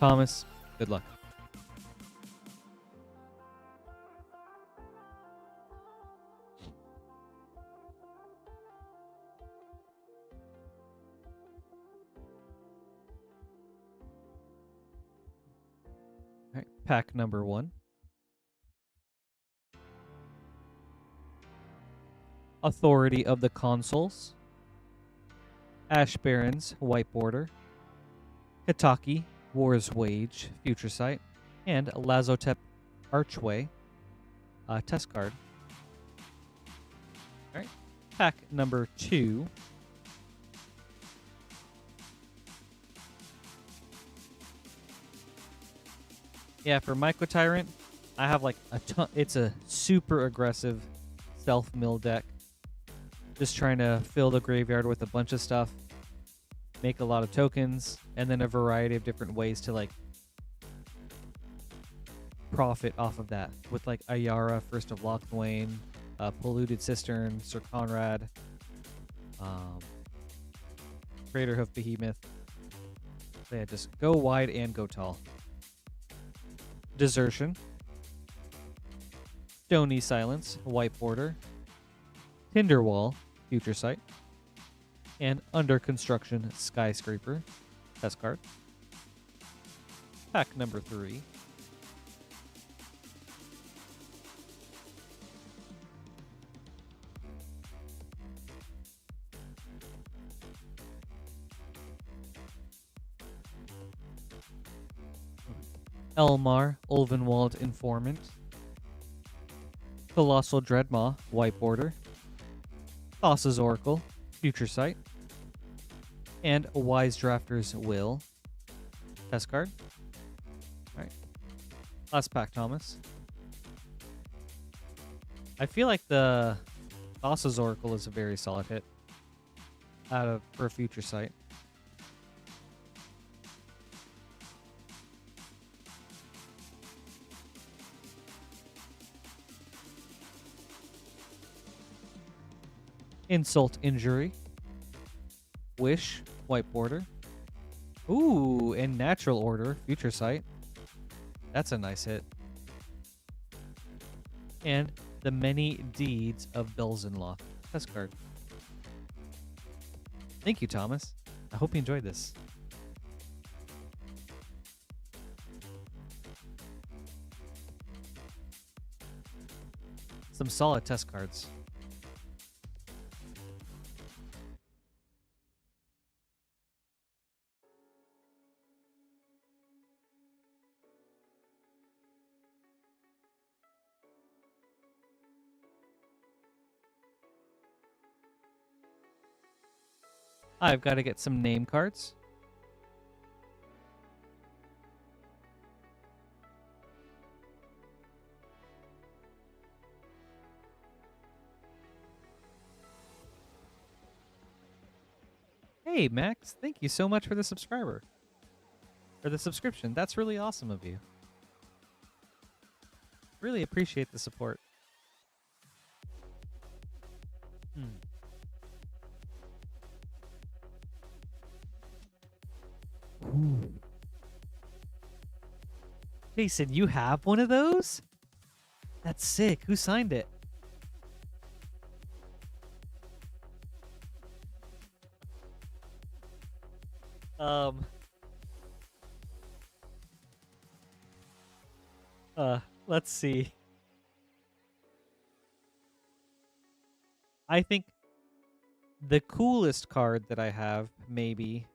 Thomas, good luck. All right, pack number 1. Authority of the Consuls. Ash Barons, White Border. Hitaki, War's Wage, Future Sight. And Lazotep Archway, test card. All right, pack number 2. Yeah, for Myco Tyrant, I have like a ton. It's a super aggressive self-mill deck. Just trying to fill the graveyard with a bunch of stuff, make a lot of tokens, and then a variety of different ways to like profit off of that with like Ayara, First of Lochthwain, Polluted Cistern, Sir Conrad, Craterhoof Behemoth. So yeah, just go wide and go tall. Desertion, Stony Silence, White Border, Tinderwall, Future Sight, and Under Construction Skyscraper. Test card. Pack number 3. Elmar, Ulvenwald Informant, Colossal Dreadmaw, White Border, Thassa's Oracle, Future Sight, and Wise Drafter's Will. Test card. Alright. Last pack, Thomas. I feel like the Thassa's Oracle is a very solid hit for Future Sight. Insult Injury, Wish, White Border. Ooh, and Natural Order, Future Sight. That's a nice hit. And the Many Deeds of Belzenloth. Test card. Thank you, Thomas. I hope you enjoyed this. Some solid test cards. I've got to get some name cards. Hey, Max, thank you so much for the subscriber. For the subscription. That's really awesome of you. Really appreciate the support. Ooh. Jason, you have one of those? That's sick. Who signed it? Let's see. I think the coolest card that I have, maybe.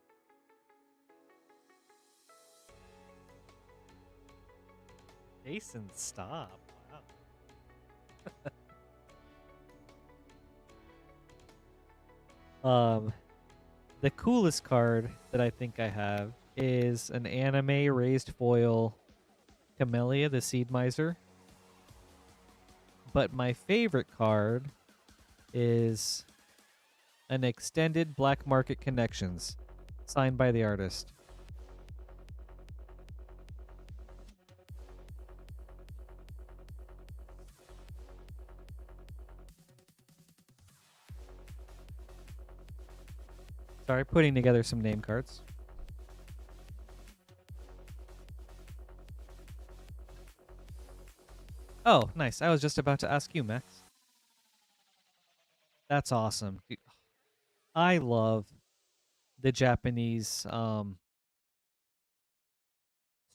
Jason, stop. Wow. The coolest card that I think I have is an anime raised foil Camellia, the Seed Miser. But my favorite card is an extended Black Market Connections, signed by the artist. Sorry, putting together some name cards. Oh, nice. I was just about to ask you, Max. That's awesome. I love the Japanese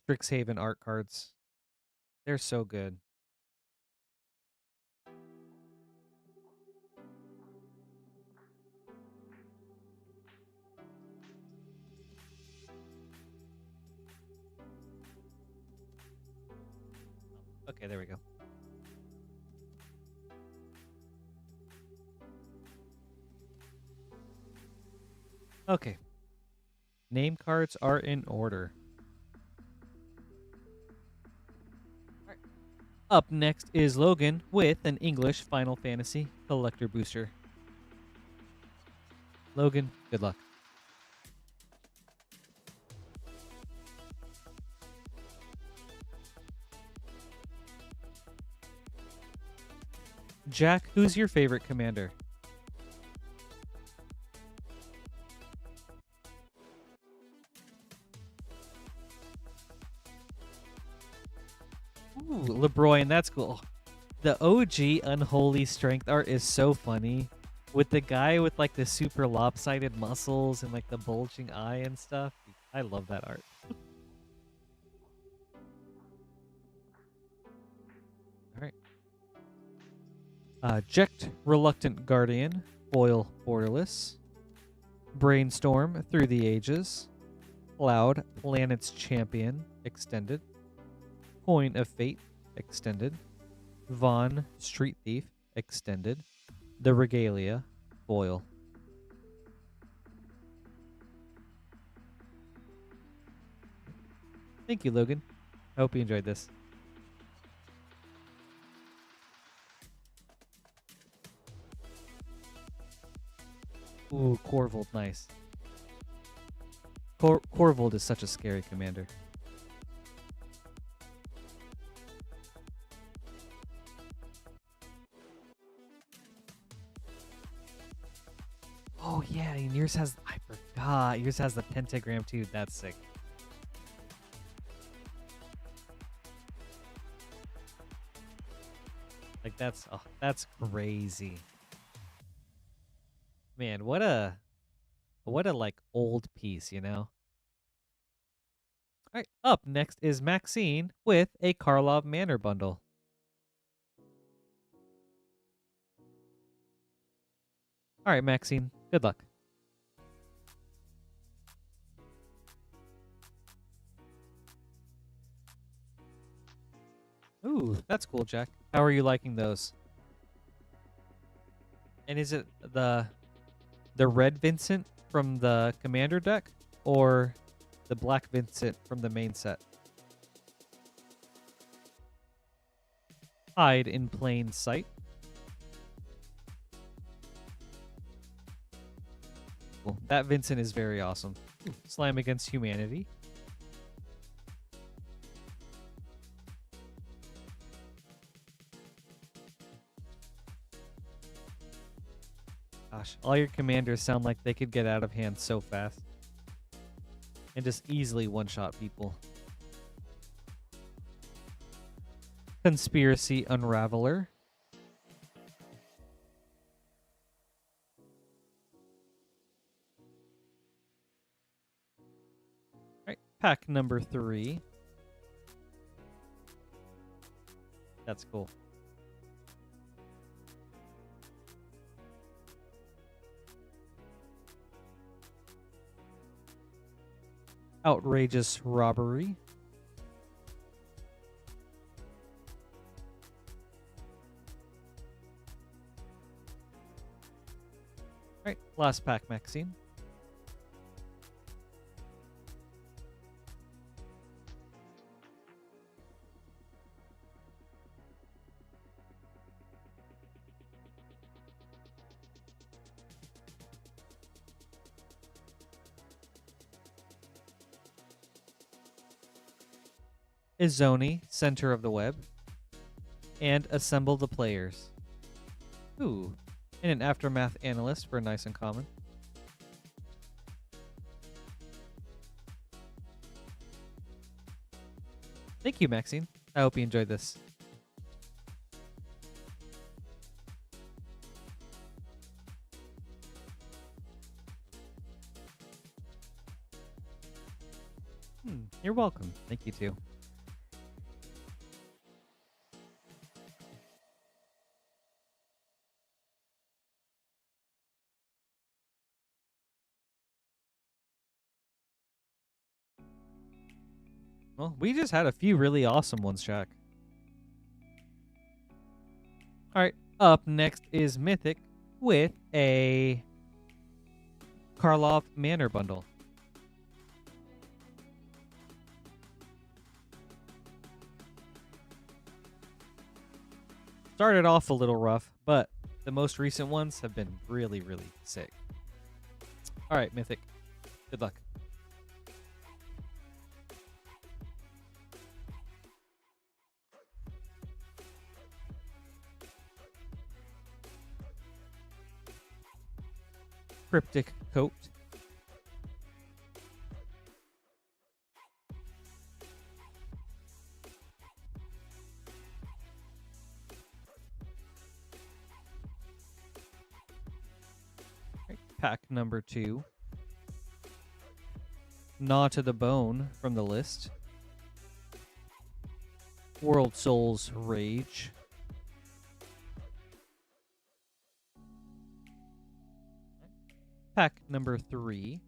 Strixhaven art cards. They're so good. Okay, there we go. Okay. Name cards are in order. All right. Up next is Logan with an English Final Fantasy Collector Booster. Logan, good luck. Jack, who's your favorite commander? Ooh, LeBroy, and that's cool. The OG Unholy Strength art is so funny. With the guy with like the super lopsided muscles and like the bulging eye and stuff. I love that art. Alright. Jekt Reluctant Guardian, foil borderless. Brainstorm Through the Ages. Cloud Planet's Champion, extended. Coin of Fate, extended. Vaughn Street Thief, extended. The Regalia, foil. Thank you, Logan. I hope you enjoyed this. Ooh, Corvold, nice. Corvold is such a scary commander. Oh yeah, and yours has, I forgot, yours has the pentagram too. That's sick. Like that's crazy. Man, what a like old piece, you know? All right, up next is Maxine with a Karlov Manor bundle. All right, Maxine, good luck. Ooh, that's cool, Jack. How are you liking those? And is it the red Vincent from the commander deck or the black Vincent from the main set? Hide in plain sight. Cool. That Vincent is very awesome. Ooh, Slam Against Humanity. Gosh, all your commanders sound like they could get out of hand so fast. And just easily one-shot people. Conspiracy Unraveler. Alright, pack number 3. That's cool. Outrageous Robbery. Alright, last pack, Maxine. Izoni, Center of the Web. And Assemble the Players. Ooh, and an Aftermath Analyst for nice and common. Thank you, Maxine. I hope you enjoyed this. You're welcome. Thank you, too. Well, we just had a few really awesome ones, Shaq. Alright, up next is Mythic with a Karlov Manor bundle. Started off a little rough, but the most recent ones have been really, really sick. Alright, Mythic. Good luck. Cryptic Coat, pack number 2, Gnaw to the Bone from the list, World Souls Rage, pack number 3,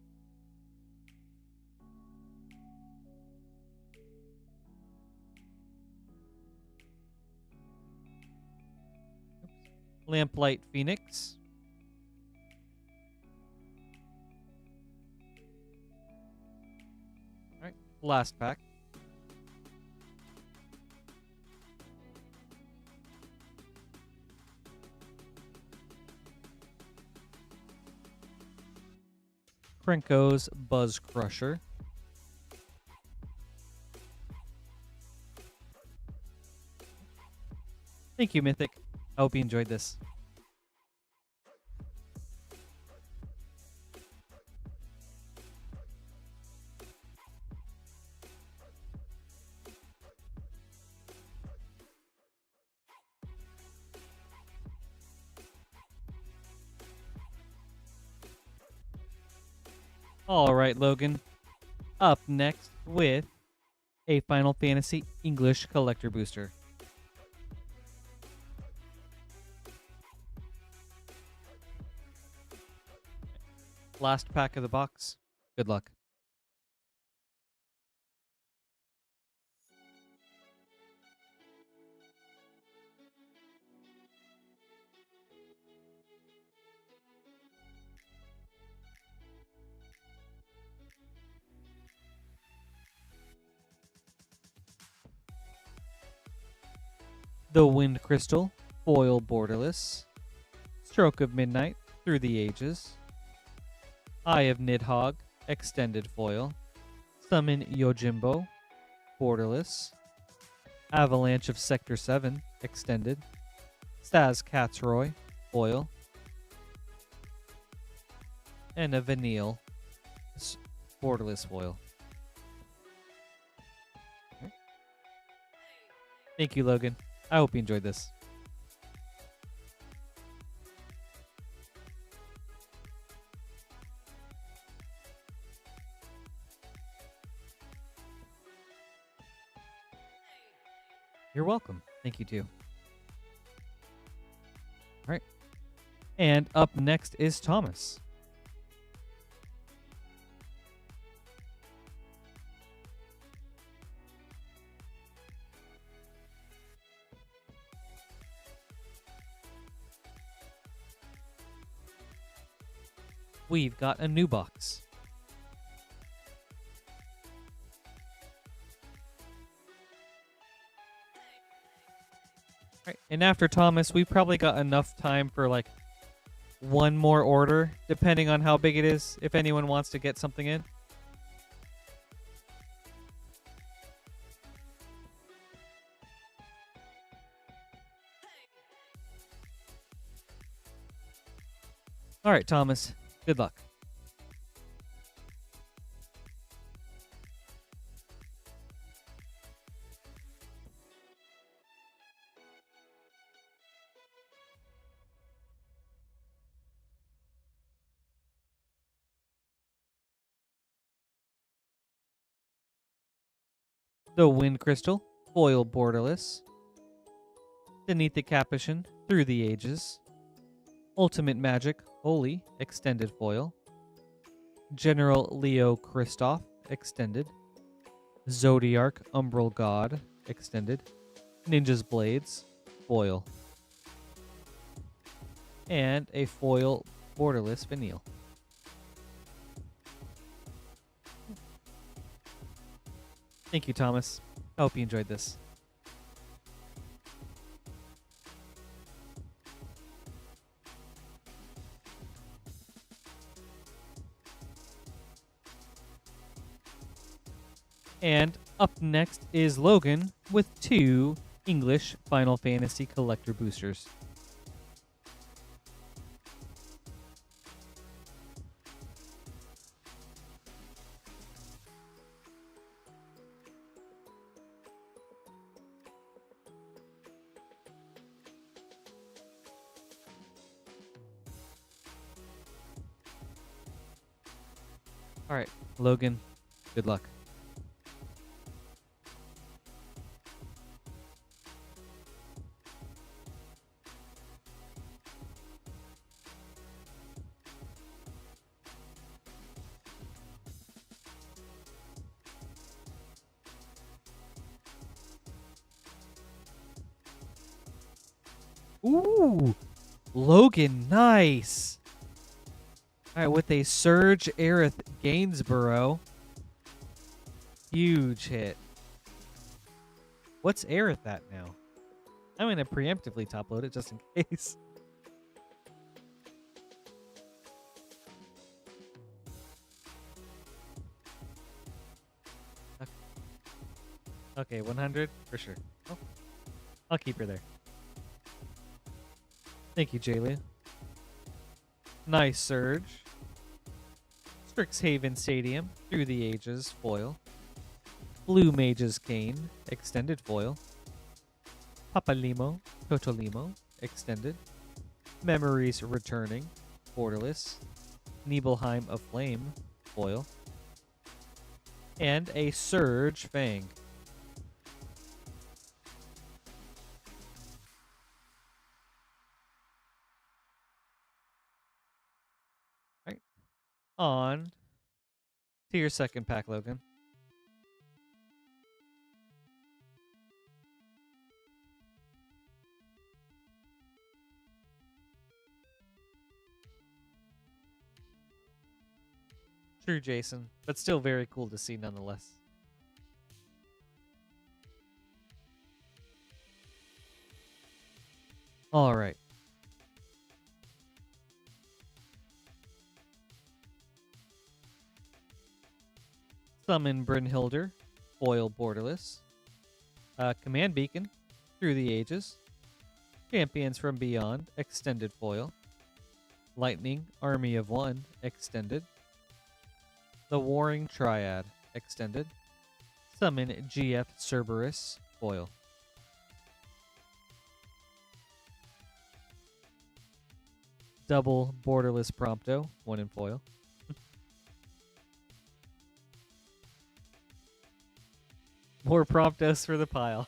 Lamplight Phoenix, alright, last pack, Krenko's Buzz Crusher, thank you, Mythic. I hope you enjoyed this. All right, Logan. Up next with a Final Fantasy English Collector Booster. Last pack of the box. Good luck. The Wind Crystal, foil borderless. Stroke of Midnight, Through the Ages. Eye of Nidhogg, extended foil. Summon Yojimbo, borderless. Avalanche of Sector 7, extended. Staz Catsroy, foil. And a Vanille, borderless foil. Thank you, Logan. I hope you enjoyed this. You're welcome. Thank you, too. All right. And up next is Thomas. We've got a new box. Right, and after Thomas, we've probably got enough time for like one more order, depending on how big it is, if anyone wants to get something in. All right, Thomas. Good luck. The Wind Crystal, foil borderless. Beneath the Capuchin, Through the Ages. Ultimate Magic, Holy, extended foil. General Leo Christoph, extended. Zodiarch, Umbral God, extended. Ninja's Blades, foil. And a foil borderless Vanille. Thank you, Thomas. I hope you enjoyed this. And up next is Logan with 2 English Final Fantasy Collector Boosters. All right, Logan, good luck. Ooh, Logan, nice. All right, with a Surge Aerith Gainsborough. Huge hit. What's Aerith at now? I'm going to preemptively top load it just in case. Okay, 100 for sure. Oh, I'll keep her there. Thank you, Jaylee. Nice Surge. Strixhaven Stadium, Through the Ages, foil. Blue Mage's Cane, extended foil. Papalimo, Totolimo, extended. Memories Returning, borderless. Nibelheim of Flame, foil. And a Surge Fang. All right. On to your second pack, Logan. True, Jason, but still very cool to see nonetheless. All right. Summon Brynhilder, foil borderless. Command Beacon, Through the Ages. Champions from Beyond, extended foil. Lightning, Army of One, extended. The Warring Triad, extended. Summon GF Cerberus, foil. Double borderless Prompto, 1 in foil. More Promptos for the pile.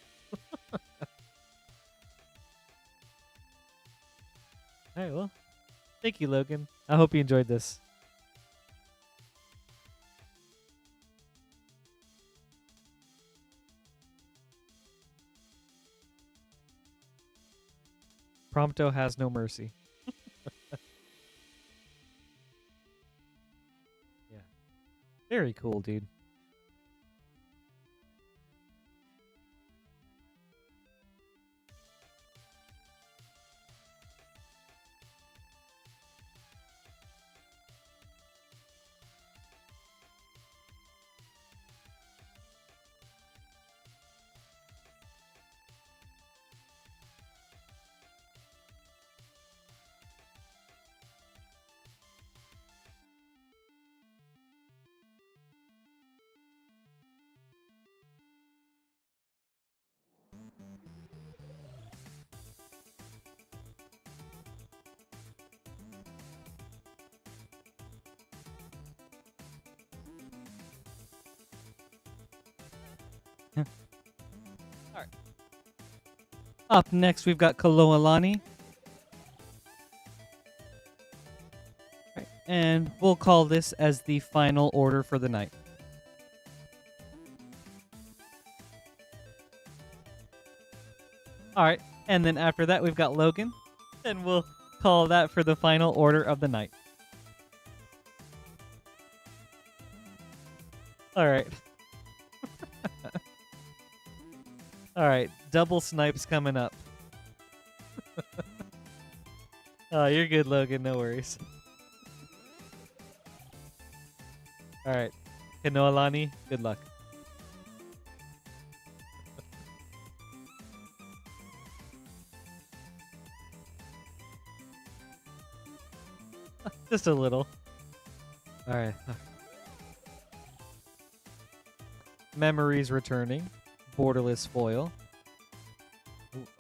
Alright, well, thank you, Logan. I hope you enjoyed this. Prompto has no mercy. Yeah. Very cool, dude. Alright. Up next, we've got Kaloalani. Right. And we'll call this as the final order for the night. Alright. And then after that, we've got Logan. And we'll call that for the final order of the night. Alright. Alright, double snipes coming up. Oh, you're good, Logan. No worries. Alright. Kanoalani, good luck. Just a little. Alright. Memories Returning. Borderless foil.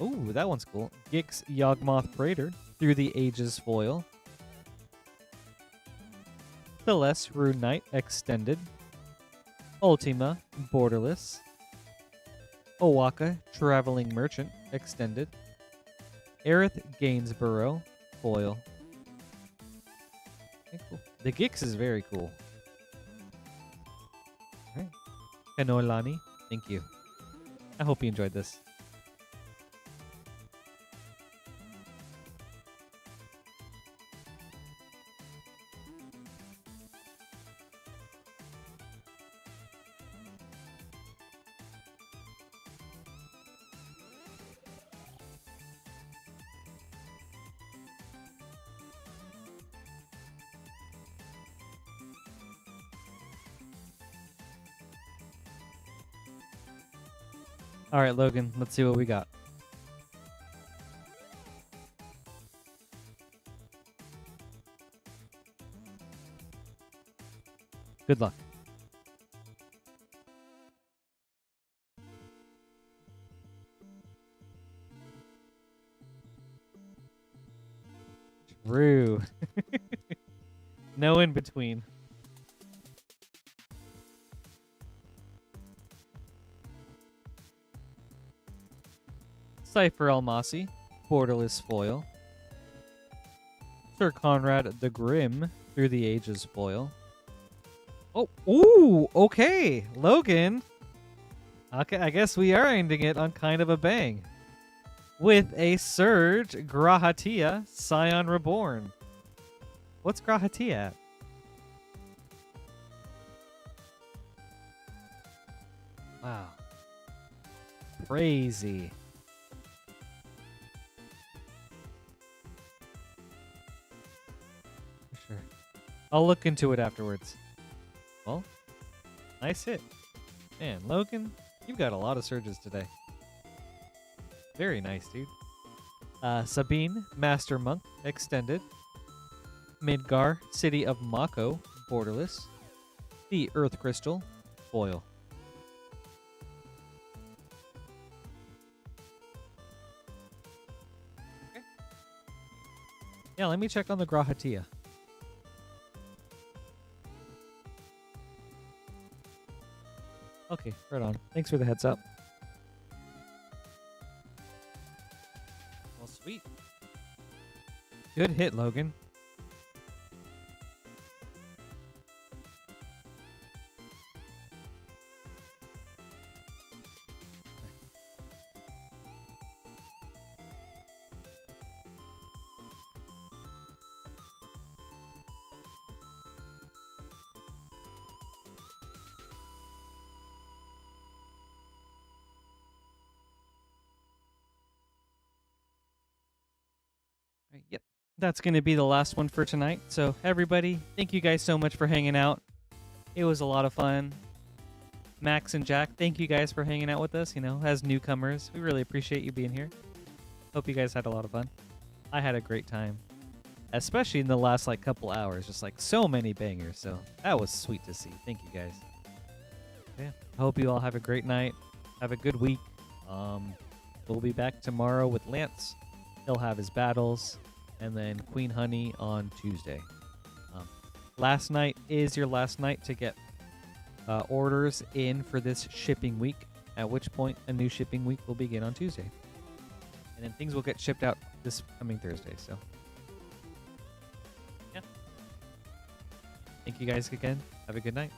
Ooh, that one's cool. Gix Yawgmoth Praetor, Through the Ages foil. Celeste Rune Knight Extended, Ultima Borderless, Owaka Traveling Merchant Extended, Aerith Gainsborough Foil. Okay, cool. The Gix is very cool. Alright. Kanolani, thank you. I hope you enjoyed this. All right, Logan, let's see what we got. Good luck. True. No in between. Cypher Almasi, Borderless Foil. Sir Conrad the Grim, Through the Ages Foil. Oh, ooh, okay, Logan. Okay, I guess we are ending it on kind of a bang. With a Surge Grahatia Scion Reborn. What's Grahatia at? Wow. Crazy. Sure. I'll look into it afterwards. Well, nice hit. Man, Logan, you've got a lot of surges today. Very nice, dude. Sabine, Master Monk, Extended. Midgar, City of Mako, Borderless. The Earth Crystal, Foil. Okay. Yeah, let me check on the Grahatia. Okay, right on. Thanks for the heads up. Well, sweet. Good hit, Logan. Yep, that's going to be the last one for tonight. So everybody, thank you guys so much for hanging out. It was a lot of fun. Max and Jack, thank you guys for hanging out with us, as newcomers. We really appreciate you being here. Hope you guys had a lot of fun. I had a great time, especially in the last couple hours, just so many bangers. So that was sweet to see. Thank you guys. Yeah, I hope you all have a great night. Have a good week. We'll be back tomorrow with Lance. He'll have his battles, and then Queen Honey on Tuesday. Last night is your last night to get orders in for this shipping week, at which point a new shipping week will begin on Tuesday. And then things will get shipped out this coming Thursday, so. Yeah. Thank you guys again. Have a good night.